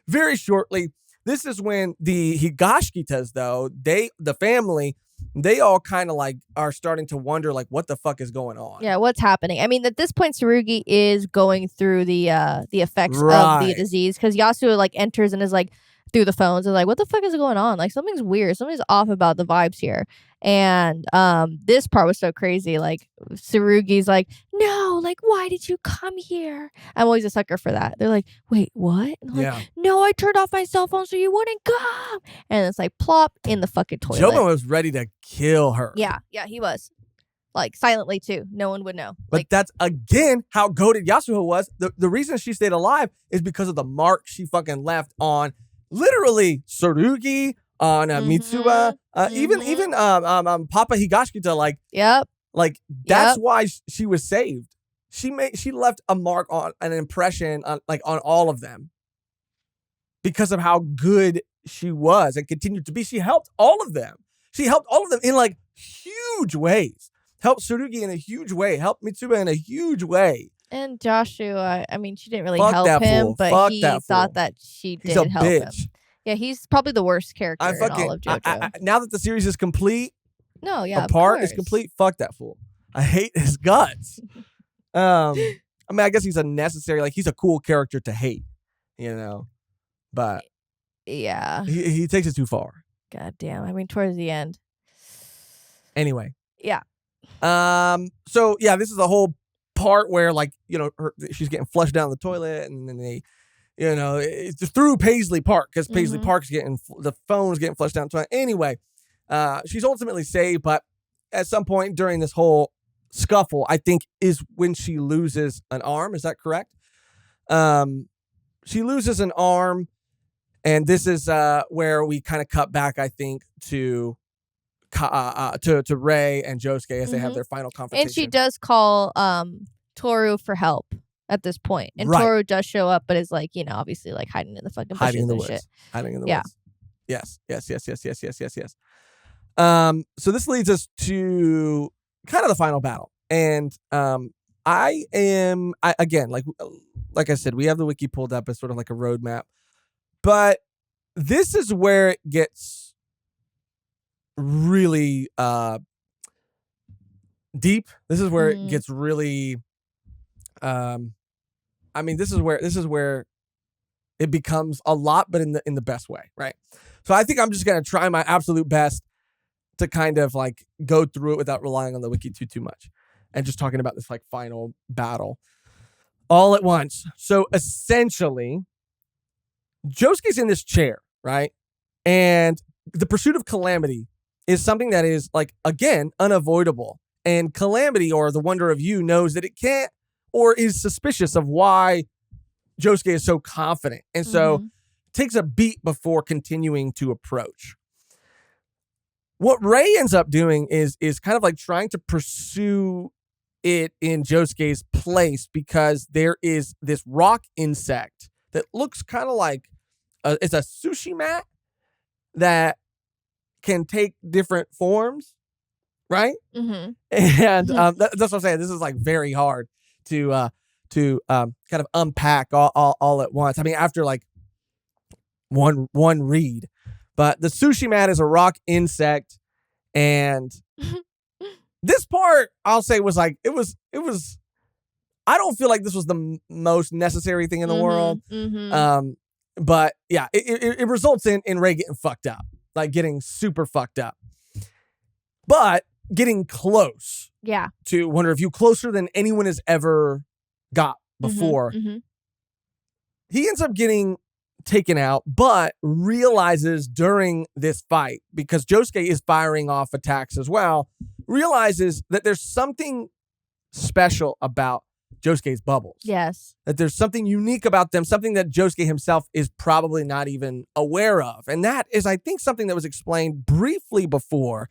very shortly. This is when the Higashikitas, though, the family, they all kind of like are starting to wonder like what the fuck is going on. Yeah, what's happening? I mean, at this point, Tsurugi is going through the effects of the disease, because Yasuo like enters and is like through the phones and like, what the fuck is going on? Like, something's weird. Something's off about the vibes here. And this part was so crazy. Like, Tsurugi's like, no, like, why did you come here? I'm always a sucker for that. They're like, wait, what? And I'm like, no, I turned off my cell phone so you wouldn't come. And it's like plop in the fucking toilet. Jomo was ready to kill her. Yeah, he was. Like, silently too. No one would know. But that's again how goated Yasuo was. The reason she stayed alive is because of the mark she fucking left on literally Tsurugi, on Mitsuba, even Papa Higashikata. Like, like that's why she was saved. She left a mark on an impression on all of them because of how good she was and continued to be. She helped all of them. She helped all of them in like huge ways. Helped Tsurugi in a huge way. Helped Mitsuba in a huge way. And Joshua, I mean, she didn't really help him, but he thought that she did help him. Yeah, he's probably the worst character in all of JoJo. Now that the series is complete, a part is complete. Fuck that fool. I hate his guts. I mean, I guess he's unnecessary. Like, he's a cool character to hate, but yeah, he takes it too far. God damn. I mean, towards the end. Anyway. Yeah. So yeah, this is the whole part where like, she's getting flushed down the toilet, and then they, it's through Paisley Park, because Paisley Park's the phone's getting flushed down the toilet. Anyway, she's ultimately saved, but at some point during this whole scuffle, I think is when she loses an arm. Is that correct? She loses an arm, and this is where we kind of cut back, I think, to Ray and Josuke as they have their final confrontation. And she does call Toru for help at this point. And Toru does show up, but is like, obviously like hiding in the fucking bushes hiding in the and woods. shit. Hiding in the woods. Yes. So this leads us to kind of the final battle. And again, like I said, we have the wiki pulled up as sort of like a roadmap. But this is where it gets really deep. This is where it gets really this is where it becomes a lot, but in the best way, right? So I think I'm just gonna try my absolute best to kind of like go through it without relying on the wiki too much, and just talking about this like final battle all at once. So essentially, Josuke's in this chair, right? And the pursuit of Calamity is something that is like, again, unavoidable. And Calamity, or the Wonder of You, knows that it can't, or is suspicious of why Josuke is so confident. And so takes a beat before continuing to approach. What Ray ends up doing is kind of like trying to pursue it in Josuke's place, because there is this rock insect that looks kind of like it's a sushi mat that can take different forms, right? And that's what I'm saying. This is like very hard to kind of unpack all at once. I mean, after like one read, but the sushi mat is a rock insect, and this part I'll say was like it was. I don't feel like this was the most necessary thing in the world. But yeah, it results in Ray getting fucked up, like getting super fucked up, but getting close. Yeah. To Wonder of You, closer than anyone has ever got before. He ends up getting taken out, but realizes during this fight, because Josuke is firing off attacks as well, realizes that there's something special about Josuke's bubbles. Yes. That there's something unique about them, something that Josuke himself is probably not even aware of. And that is, I think, something that was explained briefly before,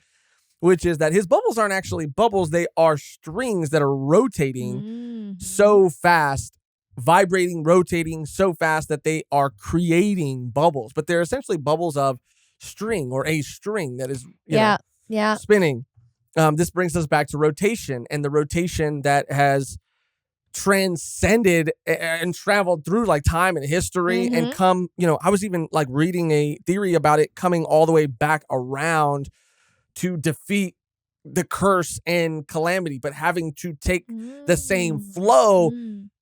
which is that his bubbles aren't actually bubbles. They are strings that are rotating so fast vibrating, rotating so fast that they are creating bubbles, but they're essentially bubbles of string or a string that is, spinning. This brings us back to rotation, and the rotation that has transcended and traveled through like time and history and come, I was even like reading a theory about it coming all the way back around to defeat the curse and Calamity, but having to take the same flow,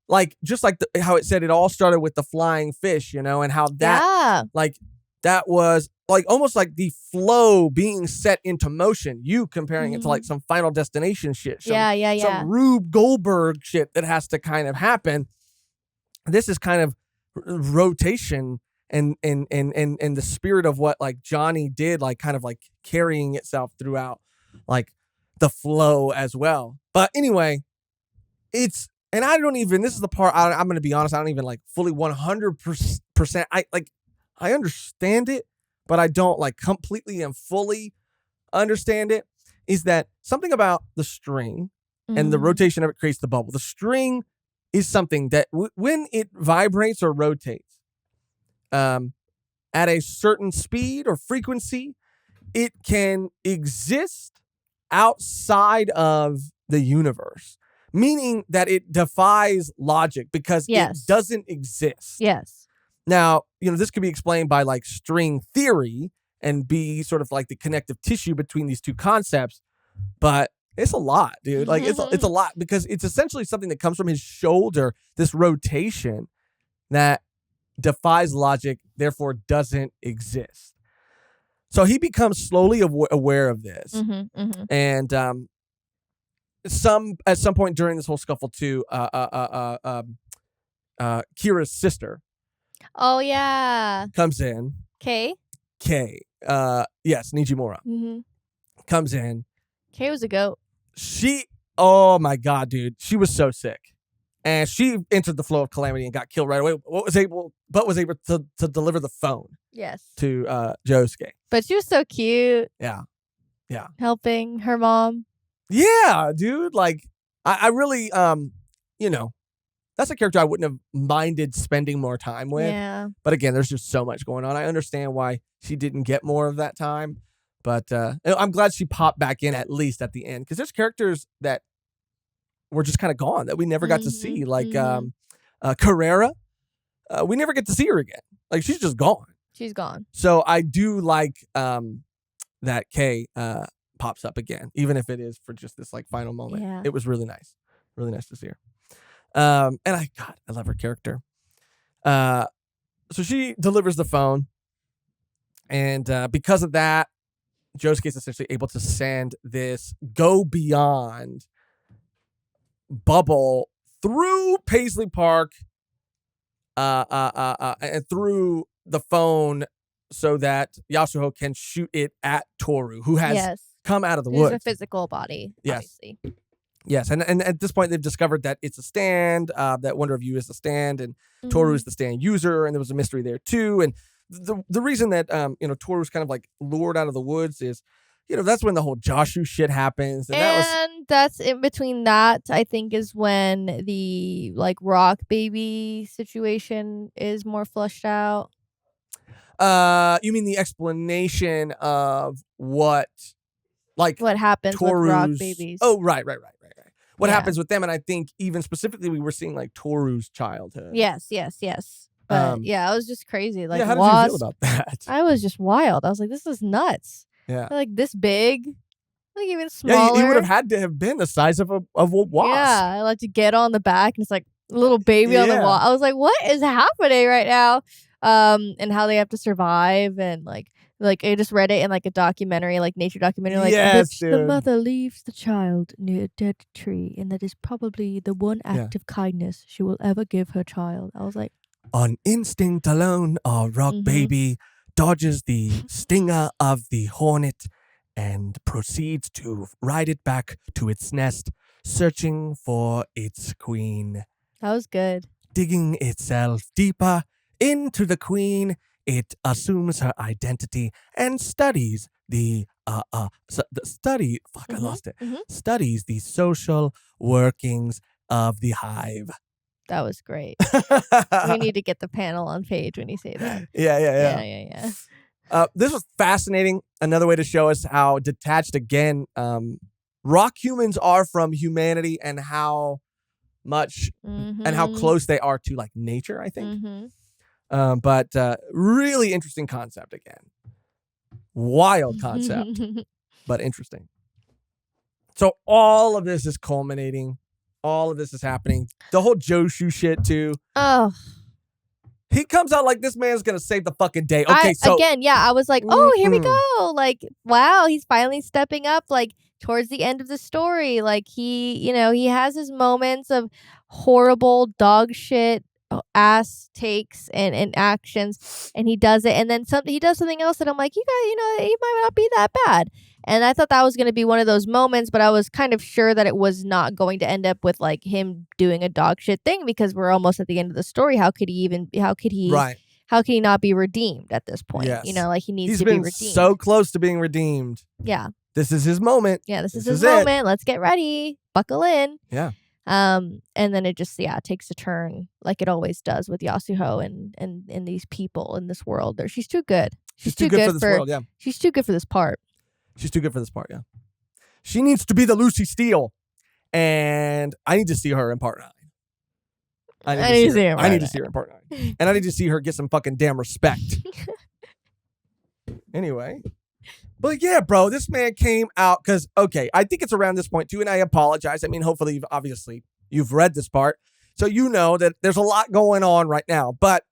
like just like how it said it all started with the flying fish, and how that that was like almost like the flow being set into motion. You comparing it to like some Final Destination shit, some Rube Goldberg shit that has to kind of happen. This is kind of rotation and the spirit of what like Johnny did, like kind of like carrying itself throughout like the flow as well. But anyway, this is the part I'm going to be honest, I don't even like fully 100%. I understand it, but I don't like completely and fully understand it, is that something about the string and the rotation of it creates the bubble. The string is something that when it vibrates or rotates at a certain speed or frequency, it can exist outside of the universe, meaning that it defies logic because it doesn't exist. Yes. Now, this could be explained by like string theory and be sort of like the connective tissue between these two concepts, but it's a lot, dude. Like it's a lot because it's essentially something that comes from his shoulder, this rotation that defies logic, therefore doesn't exist. So he becomes slowly aware of this. And at some point during this whole scuffle too, Kira's sister comes in. Kay. Yes, Nijimura. Comes in. Kay was a goat. Oh my God, dude. She was so sick. And she entered the flow of Calamity and got killed right away, but was able to deliver the phone. Yes. To Josuke. But she was so cute. Yeah. Helping her mom. Yeah, dude. Like, I really, that's a character I wouldn't have minded spending more time with. Yeah. But again, there's just so much going on. I understand why she didn't get more of that time. But I'm glad she popped back in at least at the end. Because there's characters that were just kind of gone that we never got to see. Like Carrera. We never get to see her again. Like, she's just gone. She's gone. So I do like that Kay pops up again, even if it is for just this like final moment. Yeah. It was really nice. Really nice to see her. And I love her character. So she delivers the phone. And because of that, Josuke is essentially able to send this go beyond bubble through Paisley Park and through the phone so that Yasuho can shoot it at Toru, who has come out of the woods. He's a physical body, obviously. Yes, and at this point they've discovered that it's a stand, that Wonder of You is the stand, and Toru is the stand user, and there was a mystery there too. And the reason that Toru's kind of like lured out of the woods is, that's when the whole Joshu shit happens. And that's in between that, I think, is when the like rock baby situation is more fleshed out. You mean the explanation of what happens with rock babies? Oh, right. What happens with them, and I think even specifically we were seeing like Toru's childhood. Yes. But it was just crazy. Like, how did you feel about that? I was just wild. I was like, this is nuts. Yeah. They're like this big, like even smaller. Yeah, he would have had to have been the size of a wasp. Yeah, I like to get on the back, and it's like a little baby on the wall. I was like, what is happening right now? And how they have to survive, and like I just read it in like a documentary, like nature documentary, like the mother leaves the child near a dead tree, and that is probably the one act of kindness she will ever give her child. I was like, on instinct alone, our rock baby dodges the stinger of the hornet and proceeds to ride it back to its nest, searching for its queen. That was good. Digging itself deeper into the queen, it assumes her identity and studies studies the social workings of the hive. That was great. We need to get the panel on page when you say that. Yeah. This was fascinating. Another way to show us how detached, again, rock humans are from humanity and how much and how close they are to like nature, I think. But really interesting concept again. Wild concept, but interesting. So all of this is culminating. All of this is happening. The whole Joshu shit too. Oh. He comes out like this man's gonna save the fucking day. Okay, I was like, oh, here we go. Like, wow, he's finally stepping up. Like towards the end of the story, like he has his moments of horrible dog shit ass takes and actions, and he does it, and then he does something else that I'm like, you guys, he might not be that bad. And I thought that was going to be one of those moments, but I was kind of sure that it was not going to end up with like him doing a dog shit thing, because we're almost at the end of the story. How could he not be redeemed at this point? Yes. Like he needs He's to be been redeemed. so close to being redeemed. Yeah. This is his moment. Yeah, this is his moment. Let's get ready. Buckle in. Yeah. And then it just takes a turn like it always does with Yasuho and these people in this world. She's too good. She's too good for this world, yeah. She's too good for this part. She's too good for this part, yeah. She needs to be the Lucy Steele. And I need to see her in part 9. I need to see her in part 9. And I need to see her get some fucking damn respect. Anyway. But yeah, bro, this man came out because, okay, I think it's around this point too, and I apologize. I mean, hopefully, you've read this part, so you know that there's a lot going on right now. But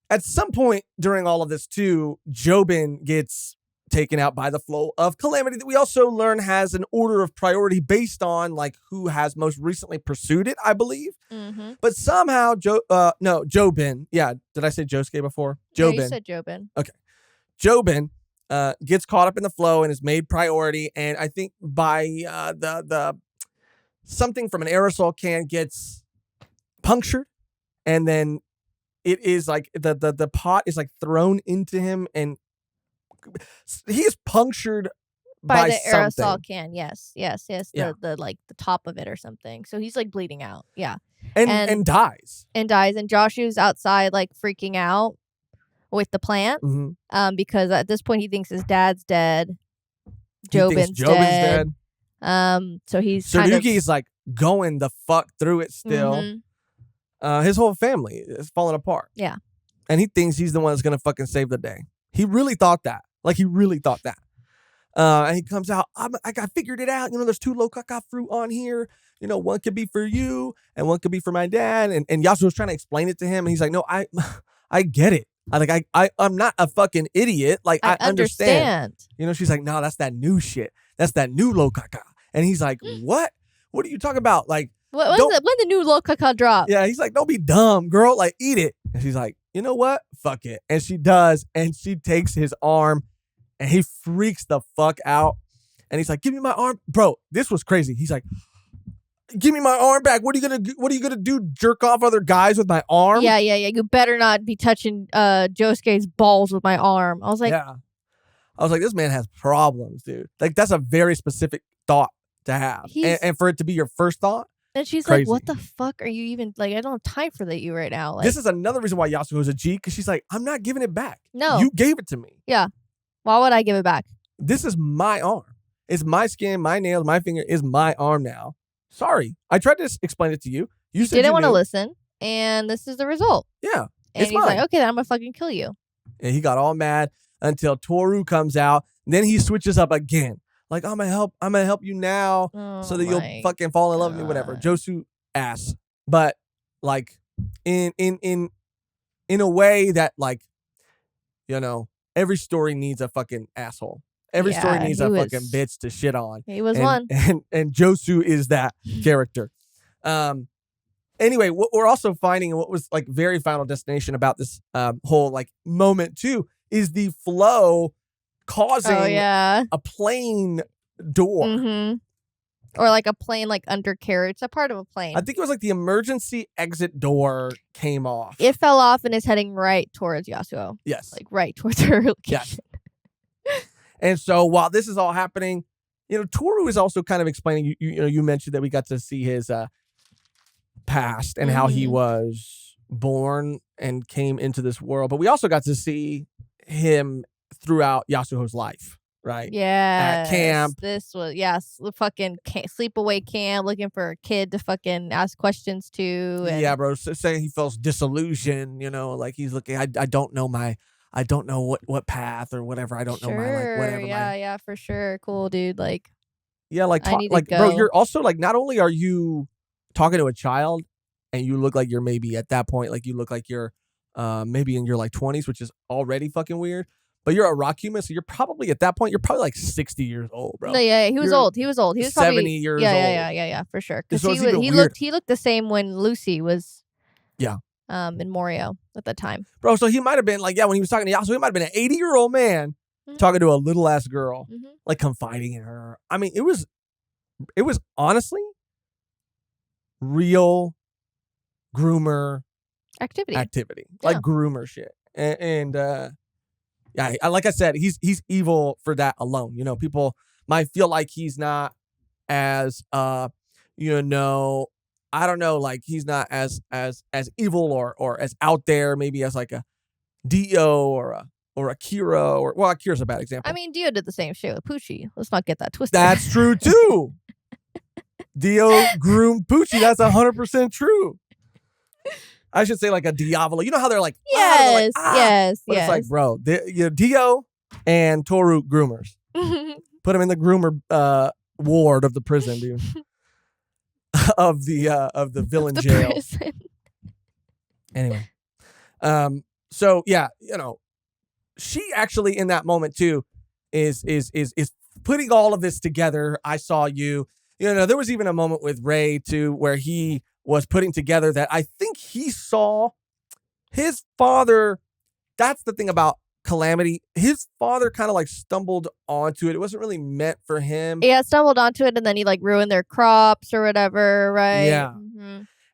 at some point during all of this too, Jobin gets taken out by the flow of Calamity that we also learn has an order of priority based on like who has most recently pursued it, I believe. Mm-hmm. But somehow Jobin. Yeah, did I say Josuke before? Jobin. Yeah, you said Jobin. Okay. Jobin gets caught up in the flow and is made priority, and I think by the something from an aerosol can gets punctured, and then it is like the pot is like thrown into him, and he is punctured by the something. Aerosol can. Yes. Yeah. The like the top of it or something. So he's like bleeding out. Yeah. And dies. And Joshu's outside like freaking out with the plant. Mm-hmm. Because at this point he thinks his dad's dead. Jobin's dead. So he's Tsurugi's like going the fuck through it still. Mm-hmm. His whole family is falling apart. Yeah. And he thinks he's the one that's gonna fucking save the day. He really thought that. And he comes out, I figured it out. There's 2 Lokaka fruit on here. One could be for you and one could be for my dad. And Yasuo's trying to explain it to him. And he's like, no, I get it. I'm not a fucking idiot. Like, I understand. She's like, no, that's that new shit. That's that new Lokaka. And he's like, what? What are you talking about? Like, when the new Lokaka drop? Yeah, he's like, don't be dumb, girl. Like, eat it. And she's like, you know what? Fuck it. And she does. And she takes his arm and he freaks the fuck out. And he's like, give me my arm. Bro, this was crazy. He's like, give me my arm back. What are you gonna do? Jerk off other guys with my arm? Yeah. You better not be touching Josuke's balls with my arm. I was like, this man has problems, dude. Like, that's a very specific thought to have. And for it to be your first thought. And she's crazy. Like, what the fuck are you even, like, I don't have time for you right now. Like, this is another reason why Yasuo is a G, because she's like, I'm not giving it back. No. You gave it to me. Yeah. Why would I give it back? This is my arm. It's my skin, my nails, my finger is my arm now. Sorry. I tried to explain it to you. You said didn't want to listen, and this is the result. Yeah. And he's like, okay, then I'm going to fucking kill you. And he got all mad until Toru comes out. And then he switches up again. Like, I'm gonna help you now so that you'll fucking fall in love with me, whatever. Josu ass. But like in a way that, like, every story needs a fucking asshole. Every story needs a fucking bitch to shit on. He was one. And Josu is that character. Anyway, what we're also finding, what was like very Final Destination about this whole like moment too, is the flow causing a plane door. Mm-hmm. Or like a plane like undercarriage. It's a part of a plane. I think it was like the emergency exit door came off. It fell off and is heading right towards Yasuo. Yes. Like right towards her location. Yes. And so while this is all happening, Toru is also kind of explaining, you mentioned that we got to see his past and how he was born and came into this world. But we also got to see him throughout Yasuho's life, right? Yeah. At camp. This was, the fucking sleepaway camp, looking for a kid to fucking ask questions to. And yeah, bro. Saying he feels disillusioned, like he's looking, I don't know what path or whatever. I don't know my, like, whatever. Yeah, for sure. Cool, dude. Like, yeah, like, I need to like, go. bro, you're also like, not only are you talking to a child and you look like you're maybe at that point, like you look like you're maybe in your like 20s, which is already fucking weird. But you're a rock human, so you're probably at that point, you're probably like 60 years old, bro. No, yeah, he was old. He was 70 probably years yeah, old. Yeah, for sure. Because So he looked the same when Lucy was in Morio at the time. Bro, so he might have been like, when he was talking to Yasuo, he might have been an 80-year-old man talking to a little ass girl, like confiding in her. I mean, it was honestly real groomer activity. Like groomer shit. And yeah, like I said, he's evil for that alone. People might feel like he's not as I don't know, like he's not as evil or as out there, maybe as like a Dio or a Kira, or well, Kira's a bad example. I mean, Dio did the same shit with Poochie. Let's not get that twisted. That's true too. Dio groomed Poochie. That's 100% true. I should say like a Diavolo. You know how they're like, yes. But it's like, bro, Dio and Toru groomers. Put him in the groomer ward of the prison, dude. of the villain jail. Anyway, so yeah, she actually in that moment too is putting all of this together. I saw you. There was even a moment with Ray too where he was putting together that I think he saw his father. That's the thing about Calamity. His father kind of like stumbled onto it. It wasn't really meant for him. Yeah, stumbled onto it and then he like ruined their crops or whatever, right? Yeah.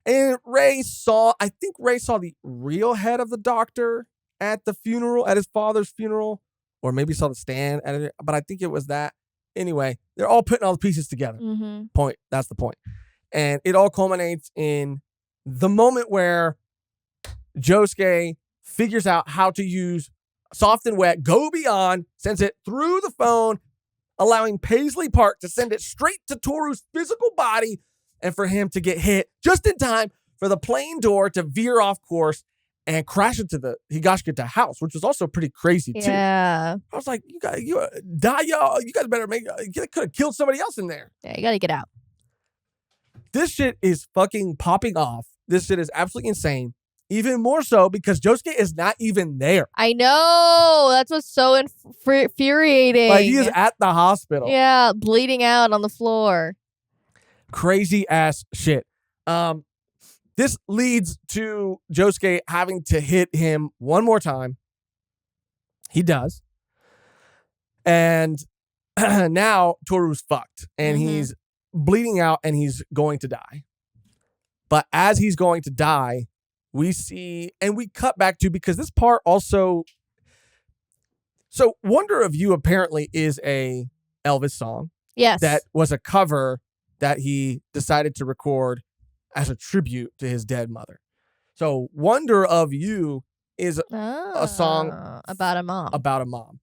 And I think Ray saw the real head of the doctor at the funeral, at his father's funeral, or maybe saw the stand at it, but I think it was that. Anyway, they're all putting all the pieces together. Point. That's the point. And it all culminates in the moment where Josuke figures out how to use soft and wet, go beyond, sends it through the phone, allowing Paisley Park to send it straight to Toru's physical body and for him to get hit just in time for the plane door to veer off course and crash into the Higashikata house, which was also pretty crazy too. Yeah. I was like, you guys better could have killed somebody else in there. Yeah, you gotta get out. This shit is fucking popping off. This shit is absolutely insane. Even more so because Josuke is not even there. I know. That's what's so infuriating. Like, he is at the hospital. Yeah, bleeding out on the floor. Crazy ass shit. This leads to Josuke having to hit him one more time. He does. And now Toru's fucked. And he's bleeding out and he's going to die. But as he's going to die, we see, and we cut back to, because this part also, so Wonder of You apparently is a Elvis song. Yes. That was a cover that he decided to record as a tribute to his dead mother. So Wonder of You is a song about a mom. About a mom.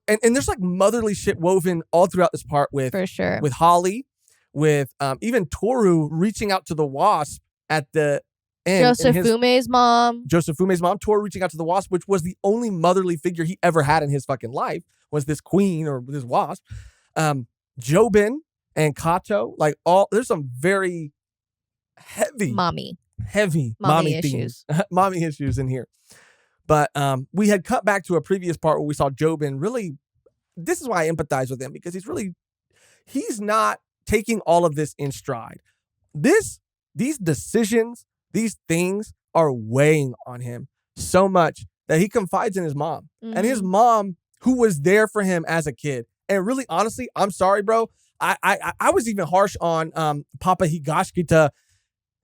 And there's like motherly shit woven all throughout this part with, for sure, with Holly, with even Toru reaching out to the Wasp at the end. Josefume's mom, Toru reaching out to the Wasp, which was the only motherly figure he ever had in his fucking life, was this queen or this Wasp. Jobin and Kato, like there's some very heavy mommy issues. Mommy issues in here. But we had cut back to a previous part where we saw Jobin really, this is why I empathize with him, because he's not taking all of this in stride. These decisions, these things are weighing on him so much that he confides in his mom. And his mom, who was there for him as a kid. And really, honestly, I'm sorry, bro. I was even harsh on Papa Higashikata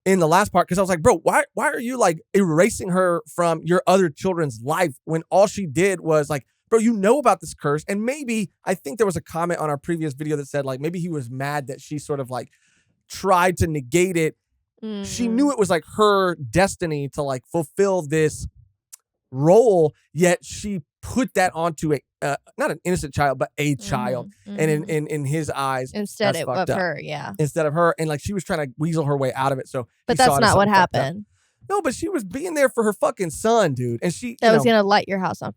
in the last part, because I was like, bro, why are you like erasing her from your other children's life when all she did was like, bro, you know about this curse. And maybe, I think there was a comment on our previous video that said like, maybe he was mad that she sort of like tried to negate it She knew it was like her destiny to like fulfill this role, yet she put that onto a not an innocent child, but a child. And in his eyes, instead that's of fucked up. her, yeah. Instead of her, and like she was trying to weasel her way out of it. So, but that's not what happened. No, but she was being there for her fucking son, dude, and she that was gonna light a house on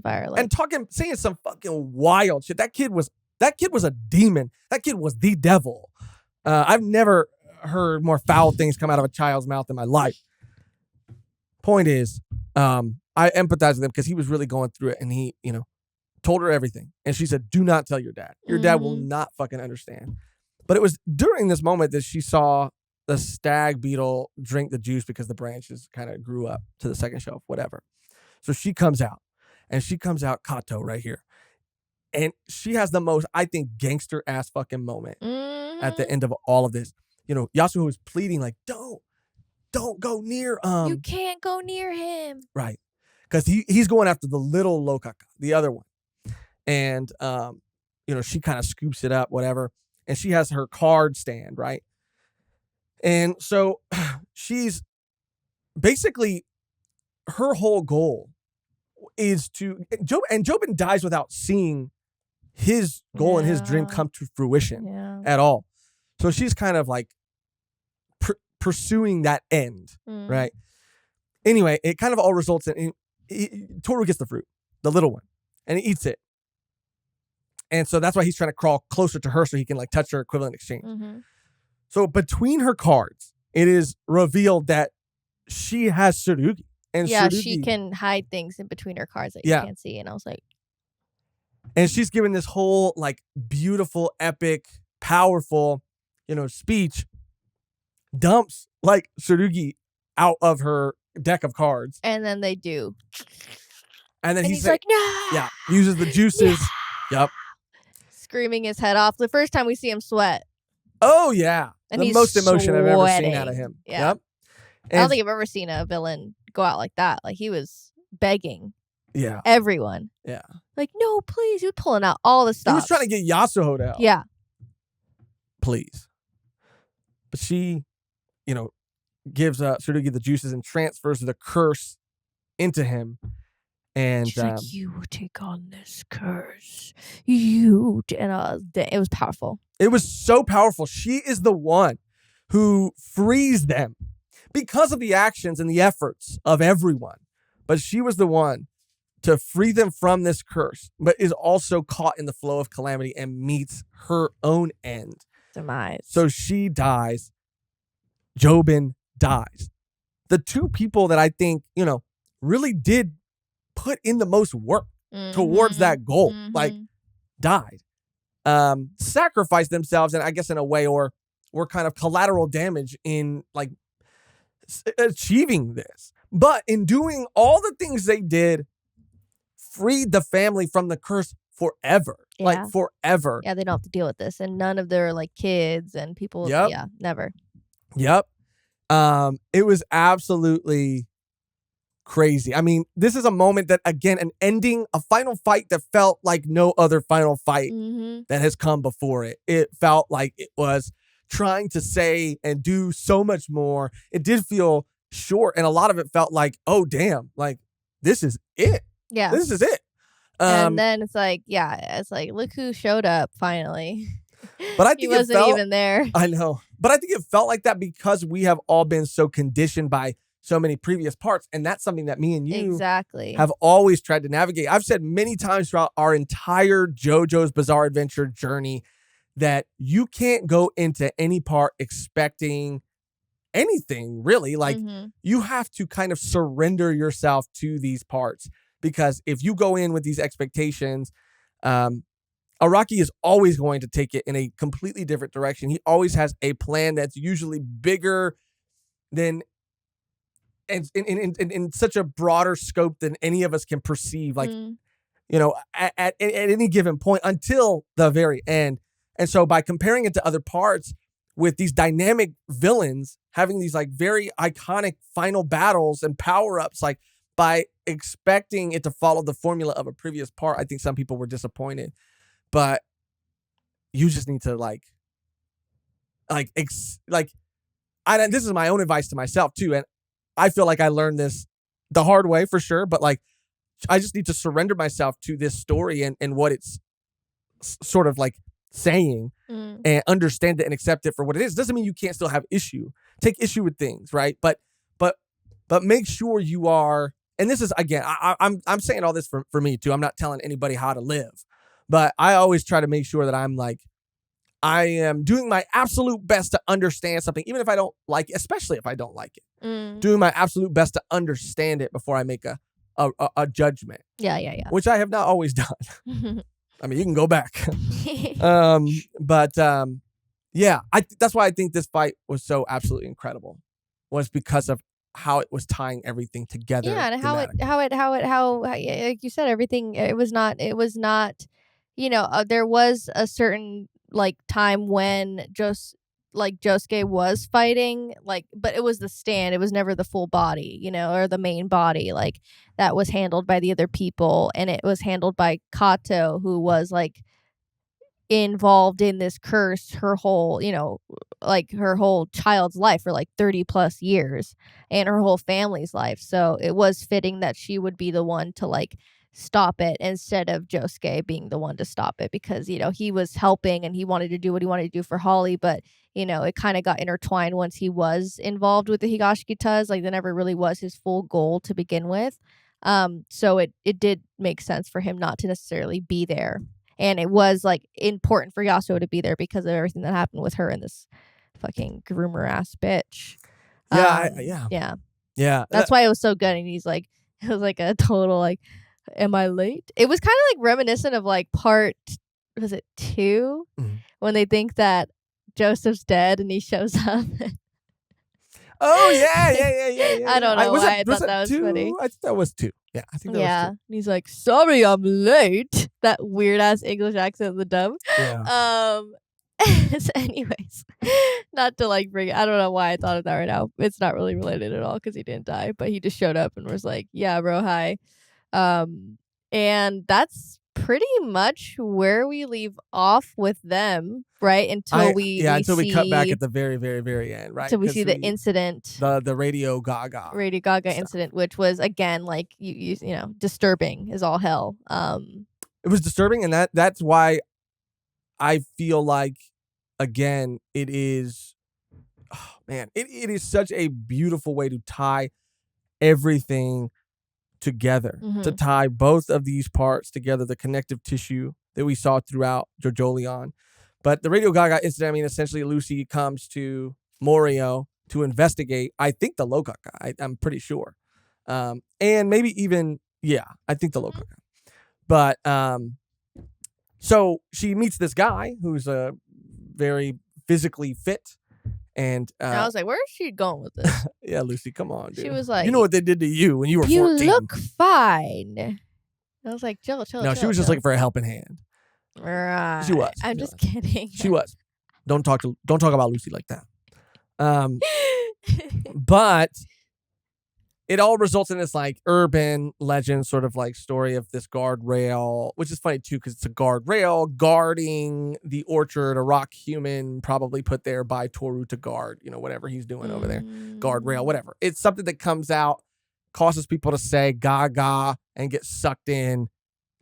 fire, like. And saying some fucking wild shit. That kid was a demon. That kid was the devil. I've never heard more foul things come out of a child's mouth in my life. Point is, I empathize with him because he was really going through it, and he, told her everything. And she said, do not tell your dad. Your dad will not fucking understand. But it was during this moment that she saw the stag beetle drink the juice because the branches kind of grew up to the second shelf, whatever. So she comes out, Kato right here. And she has the most, I think, gangster ass fucking moment at the end of all of this. Yasuo is pleading like, don't go near you can't go near him. Right. Because he's going after the little Lokaka, the other one. And she kind of scoops it up, whatever. And she has her card stand, right? And so she's basically, her whole goal is to Jobin dies without seeing his goal and his dream come to fruition at all. So she's kind of like pursuing that end, right? Anyway, it kind of all results in Toru gets the fruit, the little one, and he eats it. And so that's why he's trying to crawl closer to her so he can like touch her equivalent exchange. So between her cards, it is revealed that she has Tsurugi. And Tsurugi, she can hide things in between her cards that you can't see. And I was like, and she's giving this whole like beautiful, epic, powerful, speech, dumps like Tsurugi out of her deck of cards. And then they do. And then he's like, no. Yeah, uses the juices. Yeah. Yep. Screaming his head off. The first time we see him sweat. Oh, yeah. And the most emotion I've ever seen out of him. Yeah. Yep. I don't think I've ever seen a villain go out like that. Like, he was begging. Yeah. Everyone. Yeah. Like, no, please. He was pulling out all the stuff. He was trying to get Yasuo out. Yeah. Please. But she, gives Tsurugi the juices and transfers the curse into him. And she's like, you take on this curse. And it was powerful. It was so powerful. She is the one who frees them because of the actions and the efforts of everyone. But she was the one to free them from this curse, but is also caught in the flow of Calamity and meets her own end. Demise. So she dies. Jobin dies. The two people that I think, really did put in the most work towards that goal, like, died. Sacrificed themselves, and I guess in a way, or were kind of collateral damage in like achieving this. But in doing all the things they did, freed the family from the curse forever. Yeah. Like forever. Yeah, they don't have to deal with this. And none of their like kids and people. Yep. Yeah, never. Yep. It was absolutely crazy. I mean, this is a moment that, again, an ending, a final fight that felt like no other final fight that has come before it. It felt like it was trying to say and do so much more. It did feel short, and a lot of it felt like, oh, damn, like, this is it. Yeah. This is it. And then it's like, look who showed up finally. But I think he wasn't even there. I know. But I think it felt like that because we have all been so conditioned by so many previous parts. And that's something that me and you have always tried to navigate. I've said many times throughout our entire JoJo's Bizarre Adventure journey that you can't go into any part expecting anything, really. Like, you have to kind of surrender yourself to these parts. Because if you go in with these expectations, Araki is always going to take it in a completely different direction. He always has a plan that's usually bigger than, and in such a broader scope than any of us can perceive. Like, at any given point until the very end. And so by comparing it to other parts with these dynamic villains having these like very iconic final battles and power-ups, like by expecting it to follow the formula of a previous part, I think some people were disappointed. But you just need to like this is my own advice to myself too, and I feel like I learned this the hard way for sure, but like I just need to surrender myself to this story and what it's sort of like saying and understand it and accept it for what it is. Doesn't mean you can't still take issue with things, right? But make sure you are, and this is again, I'm saying all this for me too. I'm not telling anybody how to live, but I always try to make sure that I'm like, I am doing my absolute best to understand something, even if I don't like it, especially if I don't like it. Doing my absolute best to understand it before I make a judgment. Yeah. Which I have not always done. I mean, you can go back. Yeah, that's why I think this fight was so absolutely incredible, was because of how it was tying everything together. Yeah, and how like you said, everything. It was not. There was a certain like time when Josuke was fighting, like, but it was the stand. It was never the full body, or the main body. Like that was handled by the other people, and it was handled by Kato, who was like involved in this curse her whole her whole child's life for like 30 plus years, and her whole family's life. So it was fitting that she would be the one to like stop it instead of Josuke being the one to stop it, because he was helping and he wanted to do what he wanted to do for Holly, but it kind of got intertwined once he was involved with the Higashikitas. Like that never really was his full goal to begin with. So it did make sense for him not to necessarily be there. And it was like important for Yasuo to be there because of everything that happened with her and this fucking groomer ass bitch. Yeah. That's why it was so good. And he's like, it was like a total like, am I late? It was kind of like reminiscent of like part, was it 2? When they think that Joseph's dead and he shows up. Oh yeah. I don't know why I thought that was 2? Funny. I think that was 2. Yeah, I think that was 2. And he's like, sorry, I'm late. That weird ass English accent in the dub. Yeah. So anyways, not to like bring it, I don't know why I thought of that right now. It's not really related at all because he didn't die, but he just showed up and was like, yeah, bro, hi. And that's pretty much where we leave off with them, right? Until we cut back at the very, very, very end, right? Until we see the incident, the Radio Gaga stuff. Incident, which was again like you know disturbing as all hell. It was disturbing, and that's why I feel like again it is, oh man, it is such a beautiful way to tie everything together, to tie both of these parts together, the connective tissue that we saw throughout Jojolion. But the Radio Gaga incident, I mean, essentially Lucy comes to Morio to investigate, I think the Lokaka, I'm pretty sure. And maybe even, I think the Lokaka. But, so she meets this guy who's very physically fit. And I was like, where is she going with this? Yeah, Lucy, come on, dude. She was like, you know what they did to you when you were 14. You look fine. I was like, chill. No, she was just looking for a helping hand. Right. She was. I'm just kidding. She was. Don't talk about Lucy like that. But it all results in this like urban legend sort of like story of this guardrail, which is funny too because it's a guardrail guarding the orchard, a rock human probably put there by Toru to guard, whatever he's doing over there. Guardrail, whatever. It's something that comes out, causes people to say gaga and get sucked in,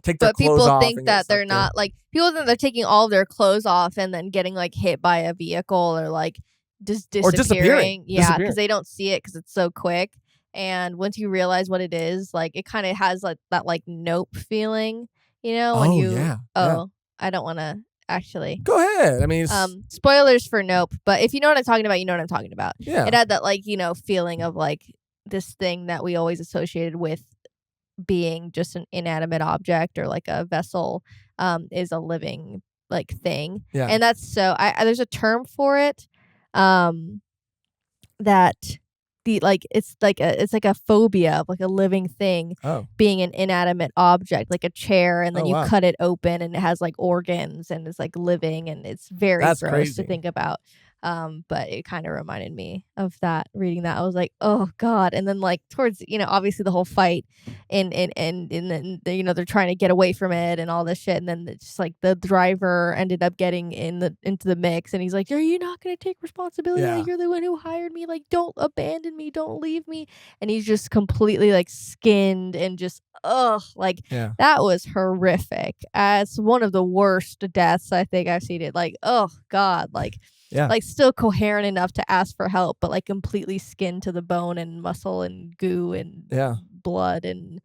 take their clothes off. But people think that they're not like, people think they're taking all of their clothes off and then getting like hit by a vehicle or like just disappearing. Yeah, because they don't see it because it's so quick. And once you realize what it is, like it kind of has like that like Nope feeling, when I don't want to actually go ahead. I mean, spoilers for Nope, but if you know what I'm talking about, you know what I'm talking about. Yeah, it had that like feeling of like this thing that we always associated with being just an inanimate object or like a vessel, is a living like thing. Yeah, and that's so there's a term for it, that. It's like a phobia of like a living thing being an inanimate object, like a chair, and then you cut it open and it has like organs and it's like living, and it's very gross to think about. But it kind of reminded me of that reading that. I was like, oh God. And then like towards, obviously the whole fight and then they're trying to get away from it and all this shit. And then it's just like the driver ended up getting into the mix and he's like, are you not going to take responsibility? Yeah. Like, you're the one who hired me. Like, don't abandon me. Don't leave me. And he's just completely like skinned and just, like Yeah. that was horrific. It's one of the worst deaths I think I've seen it. Like, oh God, like, Yeah. like still coherent enough to ask for help, but like completely skinned to the bone and muscle and goo and blood and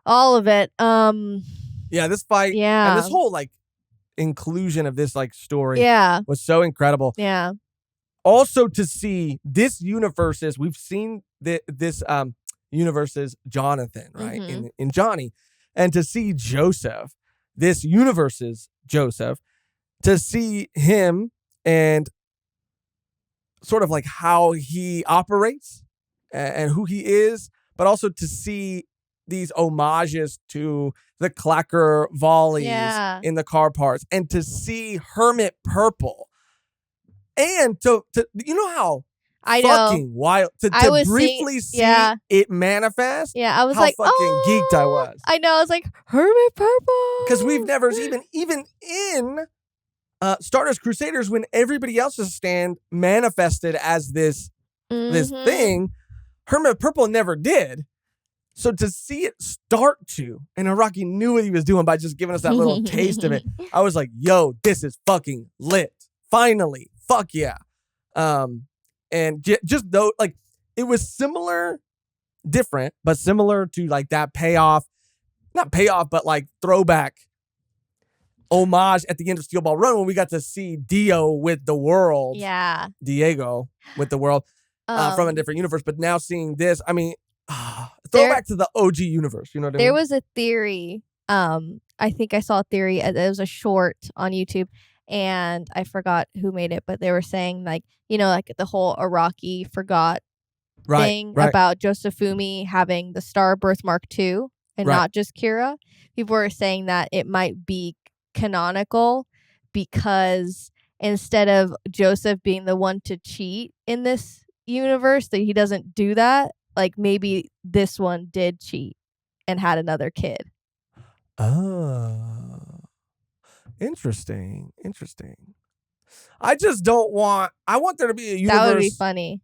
all of it. Yeah, this fight and this whole like inclusion of this like story was so incredible. Yeah. Also to see this universe's, we've seen this universe's Jonathan, right? In Johnny. And to see Joseph, this universe's Joseph, to see him and sort of like how he operates and who he is, but also to see these homages to the clacker volleys in the car parts and to see Hermit Purple and to how fucking wild to briefly see it manifest. Yeah, I was how like, fucking geeked I was. I know, I was like, Hermit Purple. Because we've never even in Stardust Crusaders, when everybody else's stand manifested as this thing, Hermit Purple never did. So to see it start to, and Araki knew what he was doing by just giving us that little taste of it, I was like, yo, this is fucking lit. Finally. Fuck yeah. And just though, like, it was similar, different, but similar to like that payoff, not payoff, but like throwback homage at the end of Steel Ball Run when we got to see Dio with the world. Yeah. Diego with the world from a different universe. But now seeing this, I mean, throwback to the OG universe. You know what I mean? There was a theory. I think I saw a theory. It was a short on YouTube. And I forgot who made it, but they were saying like, like the whole Araki forgot thing about Josefumi having the star birthmark too and not just Kira. People were saying that it might be canonical because instead of Joseph being the one to cheat in this universe, that he doesn't do that. Like maybe this one did cheat and had another kid. Oh. Interesting. I just don't want. I want there to be a universe. That would be funny.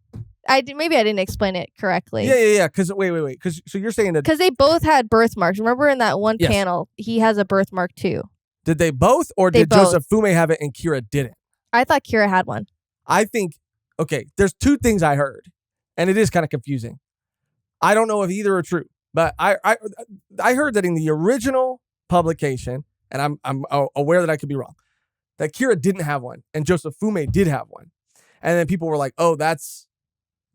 Maybe I didn't explain it correctly. Yeah. Because wait. Because so you're saying that because they both had birthmarks. Remember in that one panel, he has a birthmark too. Did they both, or did Joseph Fume have it and Kira didn't? I thought Kira had one. I think. Okay, there's two things I heard, and it is kind of confusing. I don't know if either are true, but I heard that in the original publication. And I'm aware that I could be wrong, that Kira didn't have one and Joseph Fume did have one. And then people were like, oh, that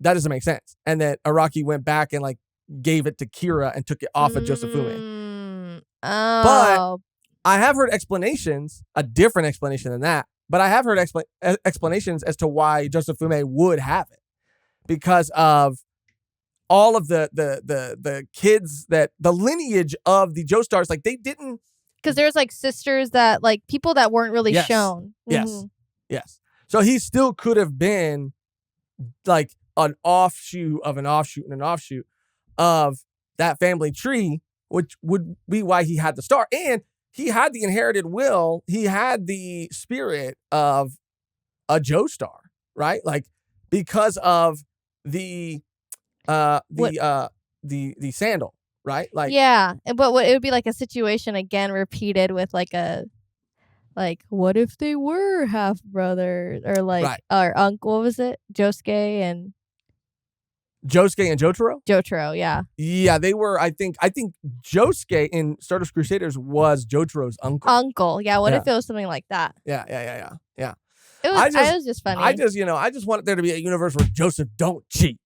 doesn't make sense. And then Araki went back and like gave it to Kira and took it off of Joseph Fume. Oh. But I have heard explanations, a different explanation than that, but I have heard explanations as to why Joseph Fume would have it. Because of all of the kids that, the lineage of the Joestars, like they didn't. Because there's like sisters that like people that weren't really shown. Yes. So he still could have been like an offshoot of an offshoot and an offshoot of that family tree, which would be why he had the star. And he had the inherited will. He had the spirit of a Joestar, right? Like because of the sandal. Right? Like but it would be like a situation again repeated with like what if they were half brothers or like or uncle? What was it? Josuke and Jotaro? Jotaro, yeah. Yeah, they were. I think Josuke in Stardust Crusaders was Jotaro's uncle. Yeah. What if it was something like that? Yeah. It was just funny. I just want there to be a universe where Joseph don't cheat.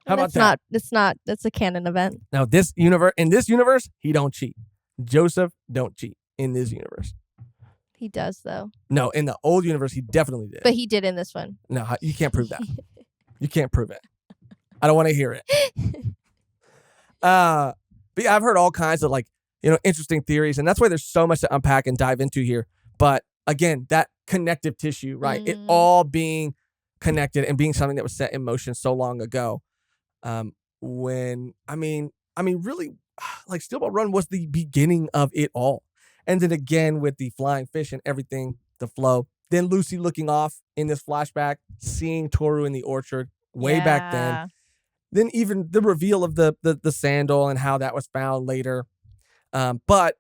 How about that? That's a canon event. Now, in this universe, he don't cheat. Joseph don't cheat in this universe. He does, though. No, in the old universe, he definitely did. But he did in this one. No, you can't prove that. You can't prove it. I don't want to hear it. But yeah, I've heard all kinds of interesting theories, and that's why there's so much to unpack and dive into here. But again, that connective tissue, right? It Mm. all being connected and being something that was set in motion so long ago. When I mean, really, like Steel Ball Run was the beginning of it all, and then again with the flying fish and everything, the flow. Then Lucy looking off in this flashback, seeing Toru in the orchard way back then. Yeah. Then even the reveal of the sandal and how that was found later. But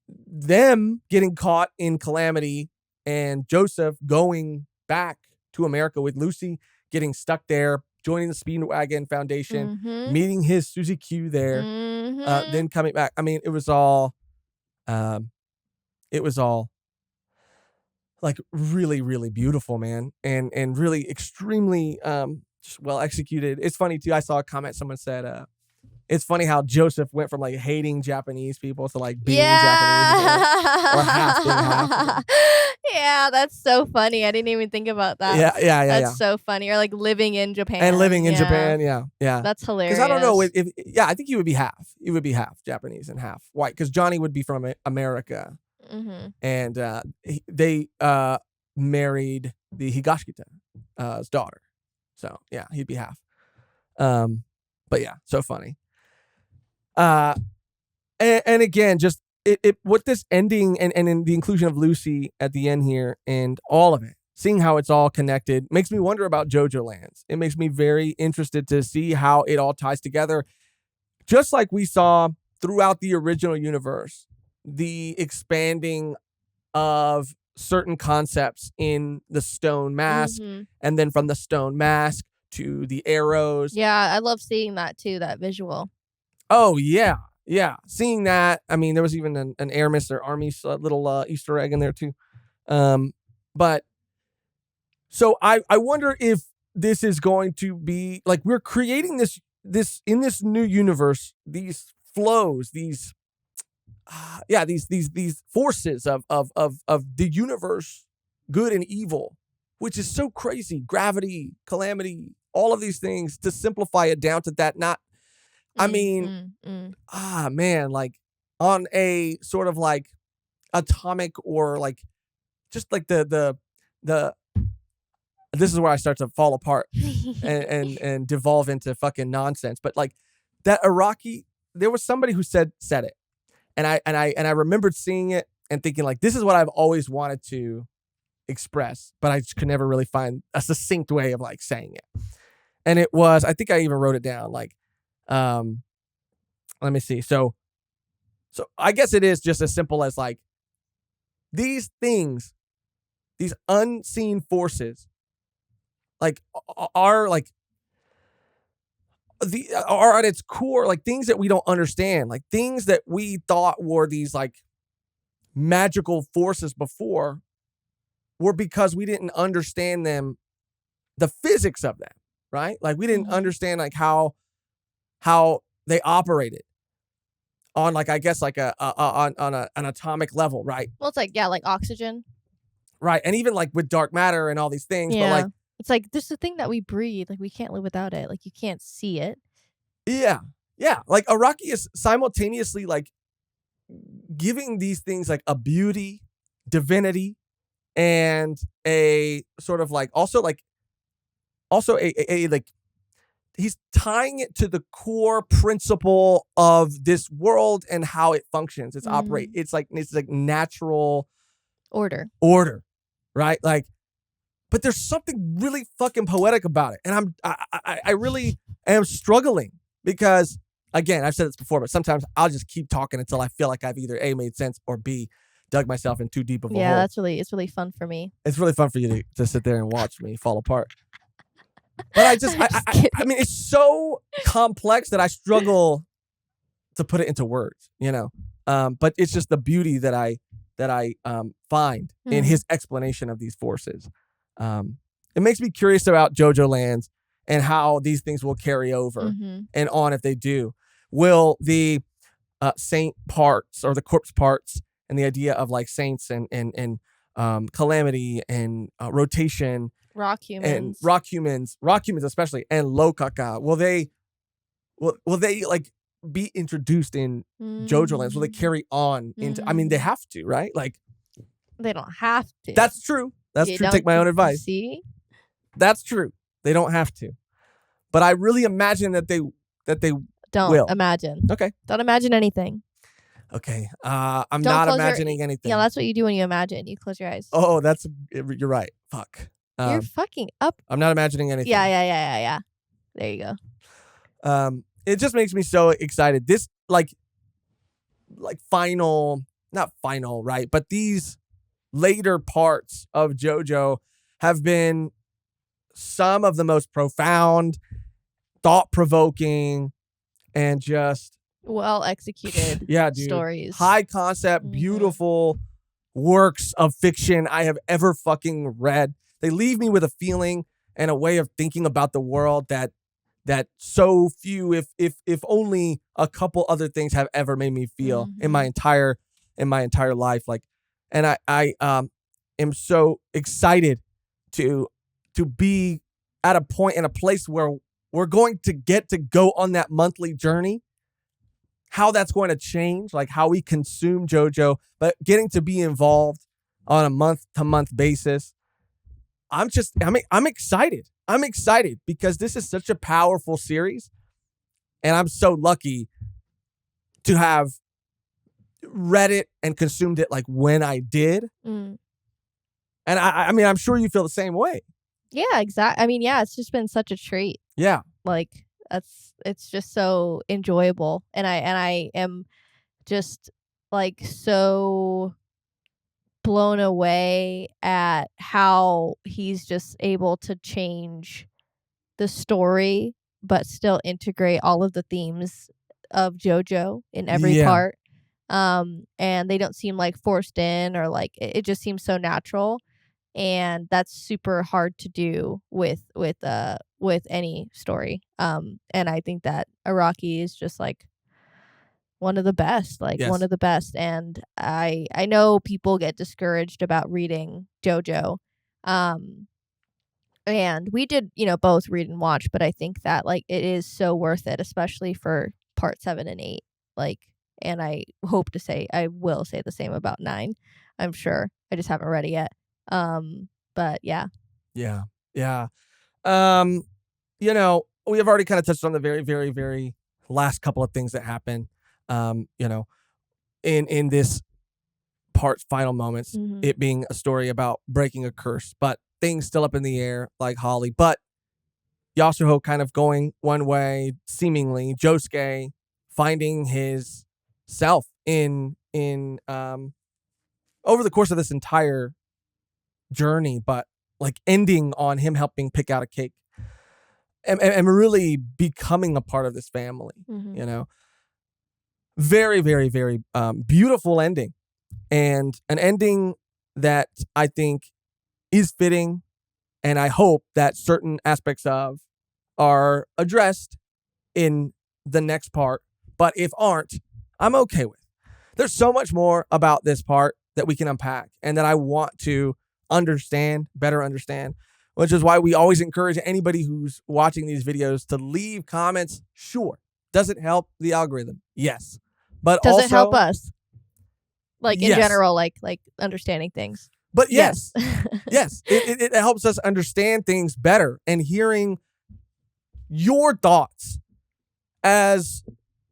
them getting caught in Calamity and Joseph going back to America with Lucy, getting stuck there, joining the Speedwagon Foundation, Mhm. meeting his Susie Q there, Mhm. then coming back. I mean, it was all like really, really beautiful, man, and really extremely just well executed. It's funny too. I saw a comment. Someone said, "It's funny how Joseph went from like hating Japanese people to like being Japanese, or half being half." Yeah, that's so funny. I didn't even think about that. Yeah. That's so funny. Or like living in Japan. And living in Yeah. Japan, yeah. That's hilarious. Because I don't know if I think he would be half. He would be half Japanese and half white. Because Johnny would be from America, and they married the Higashikata's daughter. So yeah, he'd be half. But yeah, so funny. And again, just it with this ending and in the inclusion of Lucy at the end here and all of it, seeing how it's all connected makes me wonder about Jojolands. It makes me very interested to see how it all ties together. Just like we saw throughout the original universe, the expanding of certain concepts in the stone mask, and then from the stone mask to the arrows. Yeah, I love seeing that too, that visual. Oh, yeah. Yeah. Seeing that, I mean, there was even an Air Mister Army's little Easter egg in there too. But so I wonder if this is going to be like we're creating this in this new universe, these flows, these forces of the universe, good and evil, which is so crazy. Gravity, calamity, all of these things to simplify it down to that. Not, I mean, man, like on a sort of like atomic or like just like the this is where I start to fall apart and devolve into fucking nonsense. But like that Iraqi, there was somebody who said it. And I remembered seeing it and thinking like, this is what I've always wanted to express, but I just could never really find a succinct way of like saying it. And it was, I think I even wrote it down. Like, let me see. So I guess it is just as simple as like these things, these unseen forces, like are like are at its core like things that we don't understand, like things that we thought were these like magical forces before were because we didn't understand them, the physics of them, right? Like we didn't understand like how they operated on like I guess like on an atomic level, right? Well, it's like like oxygen, right? And even like with dark matter and all these things, but like it's like there's the thing that we breathe, like we can't live without it, like you can't see it. Yeah, like Araki is simultaneously like giving these things like a beauty, divinity, and a sort of like also a like he's tying it to the core principle of this world and how it functions. It's operate. It's like natural order, right? Like, but there's something really fucking poetic about it, and I really am struggling because again, I've said this before, but sometimes I'll just keep talking until I feel like I've either A, made sense, or B, dug myself in too deep of a hole. Yeah, it's really fun for me. It's really fun for you to sit there and watch me fall apart. But I mean, it's so complex that I struggle to put it into words, you know. But it's just the beauty that I find in his explanation of these forces. It makes me curious about Jojolands and how these things will carry over and on if they do. Will the saint parts or the corpse parts and the idea of like saints and calamity and rotation, rock humans especially, and Lokaka, will they like be introduced in Jojolands? Will they carry on into? I mean, they have to, right? Like They don't have to. That's true. That's You true. Take my own advice. See? That's true. They don't have to. But I really imagine that they Don't will. imagine. Okay. Don't imagine anything. Okay. I'm Don't not close imagining anything. Yeah, that's what you do when you imagine. You close your eyes. Oh, you're right. Fuck. You're fucking up. I'm not imagining anything. Yeah. There you go. It just makes me so excited. This like final, not final, right? But these later parts of JoJo have been some of the most profound, thought-provoking, and just well executed stories. High concept, beautiful works of fiction I have ever fucking read. They leave me with a feeling and a way of thinking about the world that so few, if only a couple other things have ever made me feel in my entire life. Like, and I am so excited to be at a point in a place where we're going to get to go on that monthly journey. How that's going to change, like how we consume JoJo, but getting to be involved on a month-to-month basis. I'm excited. I'm excited because this is such a powerful series, and I'm so lucky to have read it and consumed it like when I did. And I mean, I'm sure you feel the same way. Yeah, exactly. I mean, yeah, it's just been such a treat. Yeah. Like it's just so enjoyable, and I am just like so blown away at how he's just able to change the story but still integrate all of the themes of JoJo in every part. And they don't seem like forced in or like it just seems so natural, and that's super hard to do with any story. And I think that Araki is just like one of the best, one of the best. And I know people get discouraged about reading JoJo. And we did, both read and watch, but I think that like it is so worth it, especially for part 7 and 8. Like, and I will say the same about 9. I'm sure. I just haven't read it yet. But yeah. Yeah. We have already kind of touched on the very, very, very last couple of things that happen. In this part's final moments, it being a story about breaking a curse, but things still up in the air, like Holly. But Yasuho kind of going one way, seemingly. Josuke finding his self in over the course of this entire journey, but like ending on him helping pick out a cake and really becoming a part of this family. Very, very, very beautiful ending, and an ending that I think is fitting, and I hope that certain aspects of are addressed in the next part, but if aren't, I'm okay with. There's so much more about this part that we can unpack and that I want to better understand, which is why we always encourage anybody who's watching these videos to leave comments. Sure. Does it help the algorithm? Yes. But does also, it help us? Like in general, like understanding things. But yes. Yes. It helps us understand things better, and hearing your thoughts as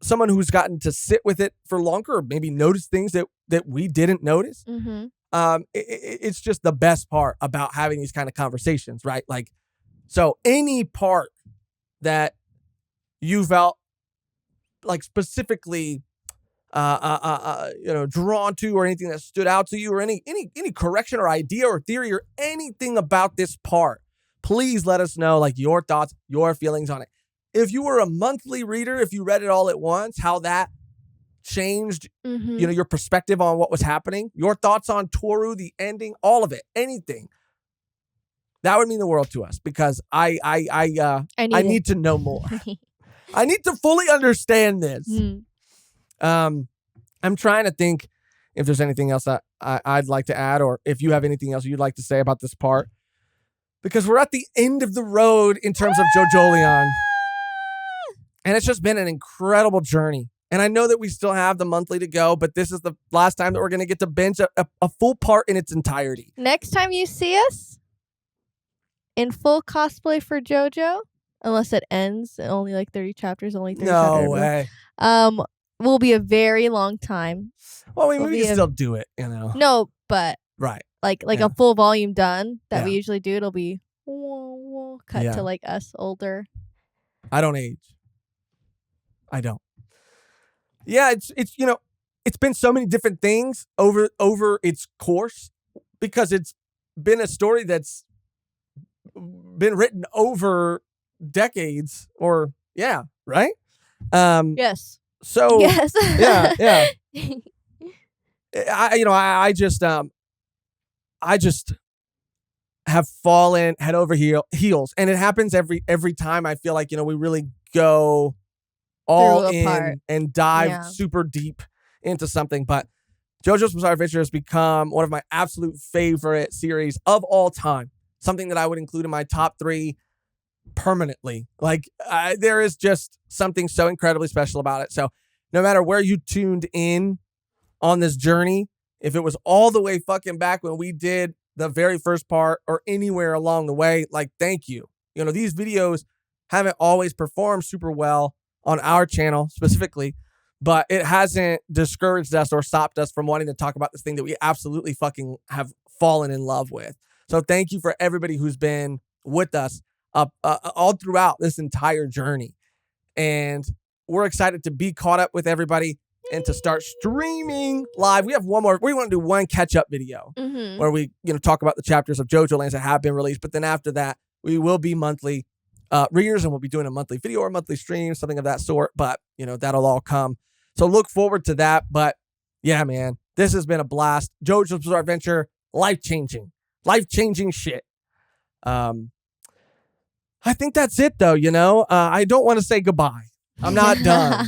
someone who's gotten to sit with it for longer, or maybe notice things that we didn't notice. It's just the best part about having these kind of conversations, right? Like, so any part that you felt like specifically drawn to, or anything that stood out to you, or any correction or idea or theory or anything about this part, please let us know, like, your thoughts, your feelings on it. If you were a monthly reader, if you read it all at once, how that changed your perspective on what was happening, your thoughts on Toru, the ending, all of it, anything, that would mean the world to us, because I need to know more. I need to fully understand this. I'm trying to think if there's anything else I'd like to add, or if you have anything else you'd like to say about this part, because we're at the end of the road in terms of Jojolion. And it's just been an incredible journey. And I know that we still have the monthly to go, but this is the last time that we're going to get to binge a full part in its entirety. Next time you see us in full cosplay for JoJo, unless it ends only like 30 chapters, only 30 chapters. No way. Will be a very long time. Well, I mean, we can still do it, you know. No, but right, like a full volume done that we usually do. It'll be cut to like us older. I don't age. I don't. Yeah, it's you know, it's been so many different things over its course because it's been a story that's been written over decades or right? Yes. So yes. yeah. I just have fallen head over heels, and it happens every time. I feel like, you know, we really go all in and dive super deep into something. But JoJo's Bizarre Adventure has become one of my absolute favorite series of all time. Something that I would include in my top 3 permanently. Like, there is just something so incredibly special about it. So no matter where you tuned in on this journey, if it was all the way fucking back when we did the very first part or anywhere along the way, like, thank you. You know, these videos haven't always performed super well on our channel specifically, but it hasn't discouraged us or stopped us from wanting to talk about this thing that we absolutely fucking have fallen in love with. So thank you for everybody who's been with us all throughout this entire journey. And we're excited to be caught up with everybody and to start streaming live. We have one more. We want to do one catch-up video where we, you know, talk about the chapters of Jojolion that have been released. But then after that, we will be monthly readers, and we'll be doing a monthly video or monthly stream, something of that sort. But, you know, that'll all come. So look forward to that. But yeah, man, this has been a blast. JoJo's Bizarre Adventure, life-changing shit. I think that's it, though. You know, I don't want to say goodbye. I'm not done.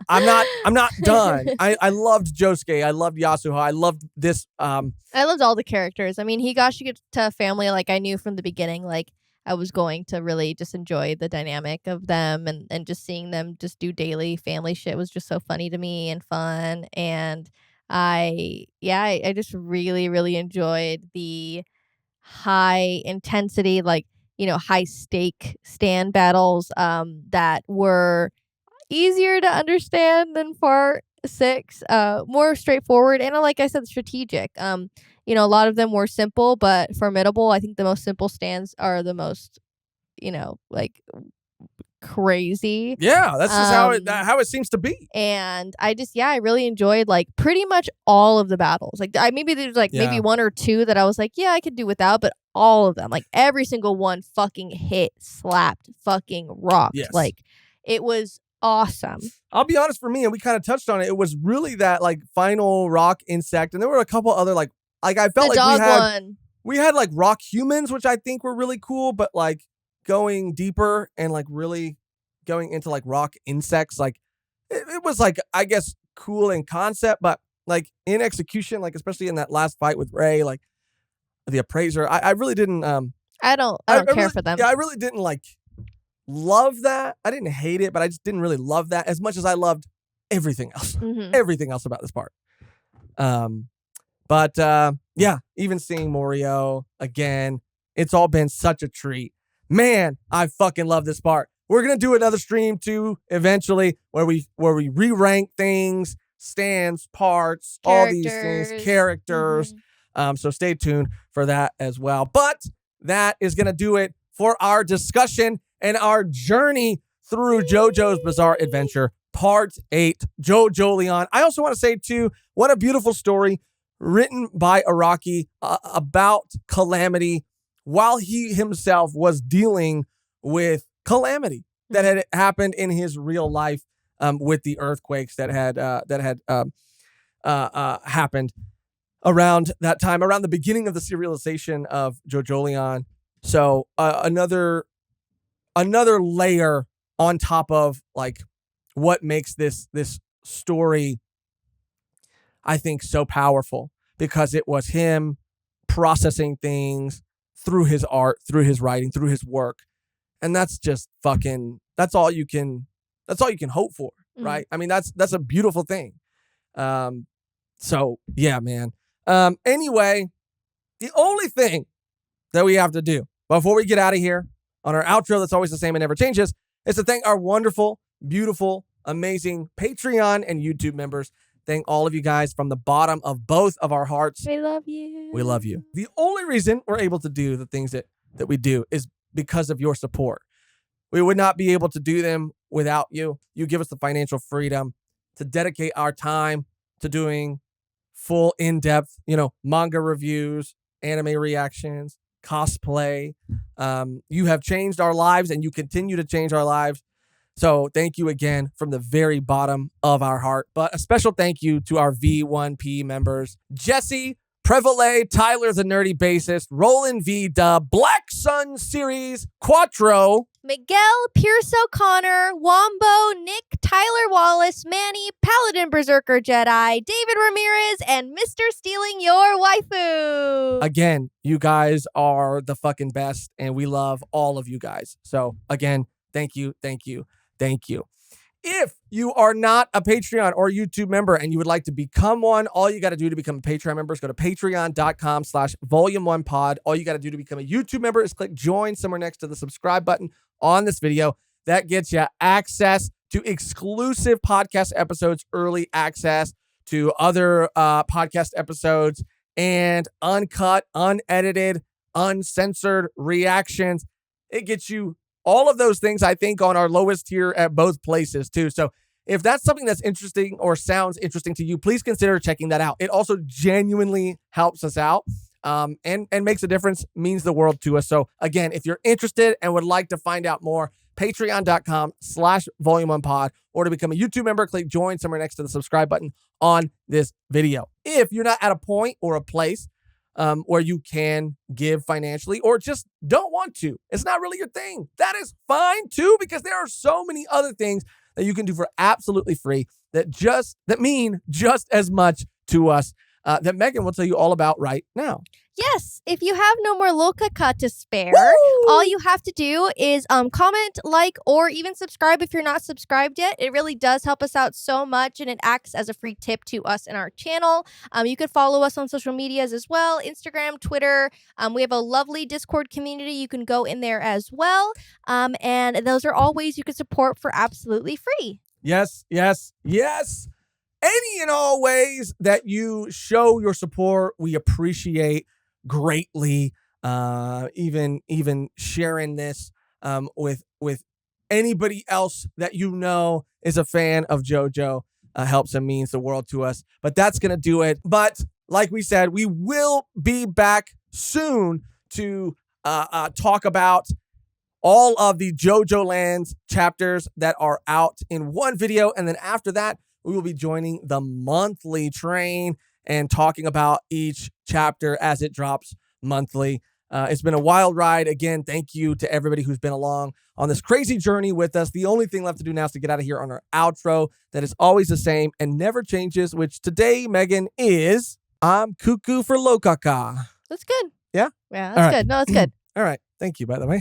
I'm not done. I loved Josuke. I loved Yasuho. I loved this. I loved all the characters. I mean, Higashikata family, like, I knew from the beginning, like, I was going to really just enjoy the dynamic of them, and just seeing them just do daily family shit was just so funny to me and fun. And I just really, really enjoyed the high intensity, like, you know, high stake stand battles that were easier to understand than part 6, more straightforward, and like I said, strategic. You know, a lot of them were simple but formidable. I think the most simple stands are the most, you know, like, crazy. Yeah, that's just how it seems to be. And I really enjoyed, like, pretty much all of the battles. Like, maybe there's like maybe 1 or 2 that I was like, yeah, I could do without, but all of them, like, every single one fucking slapped, fucking rocked. Yes. Like, it was awesome. I'll be honest, for me, and we kind of touched on it, it was really that, like, final rock insect, and there were a couple other, like I felt the like dog we had like rock humans, which I think were really cool, but like going deeper and like really going into like rock insects, like it was like, I guess, cool in concept, but like in execution, like especially in that last fight with Ray, like the appraiser, I really didn't I don't care for them. Yeah, I really didn't like love that. I didn't hate it, but I just didn't really love that as much as I loved everything else. Everything else about this part. But yeah, even seeing Morio again, it's all been such a treat. Man, I fucking love this part. We're gonna do another stream too eventually, where we re-rank things, stands, parts, all these things, characters. So stay tuned for that as well. But that is gonna do it for our discussion and our journey through JoJo's Bizarre Adventure, Part 8, Jojolion. I also want to say too, what a beautiful story written by Araki about Calamity while he himself was dealing with calamity that had happened in his real life, with the earthquakes that had happened around that time, around the beginning of the serialization of Jojolion. So another layer on top of like what makes this story, I think, so powerful, because it was him processing things through his art, through his writing, through his work. And that's just fucking, that's all you can hope for. right? I mean, that's a beautiful thing. So yeah, man. Anyway, the only thing that we have to do before we get out of here on our outro that's always the same and never changes is to thank our wonderful, beautiful, amazing Patreon and YouTube members. Thank all of you guys from the bottom of both of our hearts. We love you. We love you. The only reason we're able to do the things that we do is because of your support. We would not be able to do them without you. You give us the financial freedom to dedicate our time to doing full in-depth, manga reviews, anime reactions, cosplay. You have changed our lives and you continue to change our lives. So thank you again from the very bottom of our heart. But a special thank you to our V1P members, Jesse, Prevale, Tyler the Nerdy Bassist, Roland V Dub, Black Sun Series, Quattro, Miguel, Pierce O'Connor, Wombo, Nick, Tyler Wallace, Manny, Paladin Berserker Jedi, David Ramirez, and Mr. Stealing Your Waifu. Again, you guys are the fucking best, and we love all of you guys. So again, thank you, thank you, thank you. If you are not a Patreon or YouTube member and you would like to become one, all you got to do to become a Patreon member is go to patreon.com/volume1pod. All you got to do to become a YouTube member is click join somewhere next to the subscribe button on this video. That gets you access to exclusive podcast episodes, early access to other podcast episodes, and uncut, unedited, uncensored reactions. It gets you all of those things, I think, on our lowest tier at both places, too. So if that's something that's interesting or sounds interesting to you, please consider checking that out. It also genuinely helps us out and makes a difference, means the world to us. So again, if you're interested and would like to find out more, patreon.com/volume1pod, or to become a YouTube member, click join somewhere next to the subscribe button on this video. If you're not at a point or a place where you can give financially or just don't want to, it's not really your thing, that is fine too, because there are so many other things that you can do for absolutely free that mean just as much to us that Mehgan will tell you all about right now. Yes, if you have no more Lokaka to spare, Woo! all you have to do is comment, like, or even subscribe if you're not subscribed yet. It really does help us out so much, and it acts as a free tip to us and our channel. You can follow us on social medias as well, Instagram, Twitter. We have a lovely Discord community. You can go in there as well. And those are all ways you can support for absolutely free. Yes, yes, yes. Any and all ways that you show your support, we appreciate greatly. Even sharing this with anybody else that you know is a fan of JoJo helps and means the world to us. But that's gonna do it. But like we said, we will be back soon to talk about all of the Jojolion chapters that are out in one video, and then after that, we will be joining the monthly train and talking about each chapter as it drops monthly. It's been a wild ride. Again, thank you to everybody who's been along on this crazy journey with us. The only thing left to do now is to get out of here on our outro that is always the same and never changes, which today, Mehgan, is I'm cuckoo for Lokaka. That's good. Yeah? Yeah, that's good. No, that's good. All right. Thank you, by the way.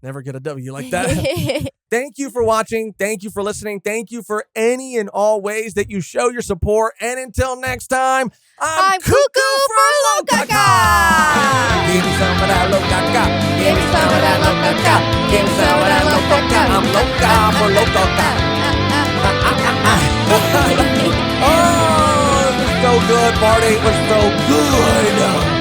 Never get a W like that. Thank you for watching. Thank you for listening. Thank you for any and all ways that you show your support. And until next time, I'm cuckoo for Lokaka. Give me some of that Lokaka. Give me some of that Lokaka. Give me some of that Lokaka. I'm Loka for Lokaka. Oh, it was so good. Part 8 was so good.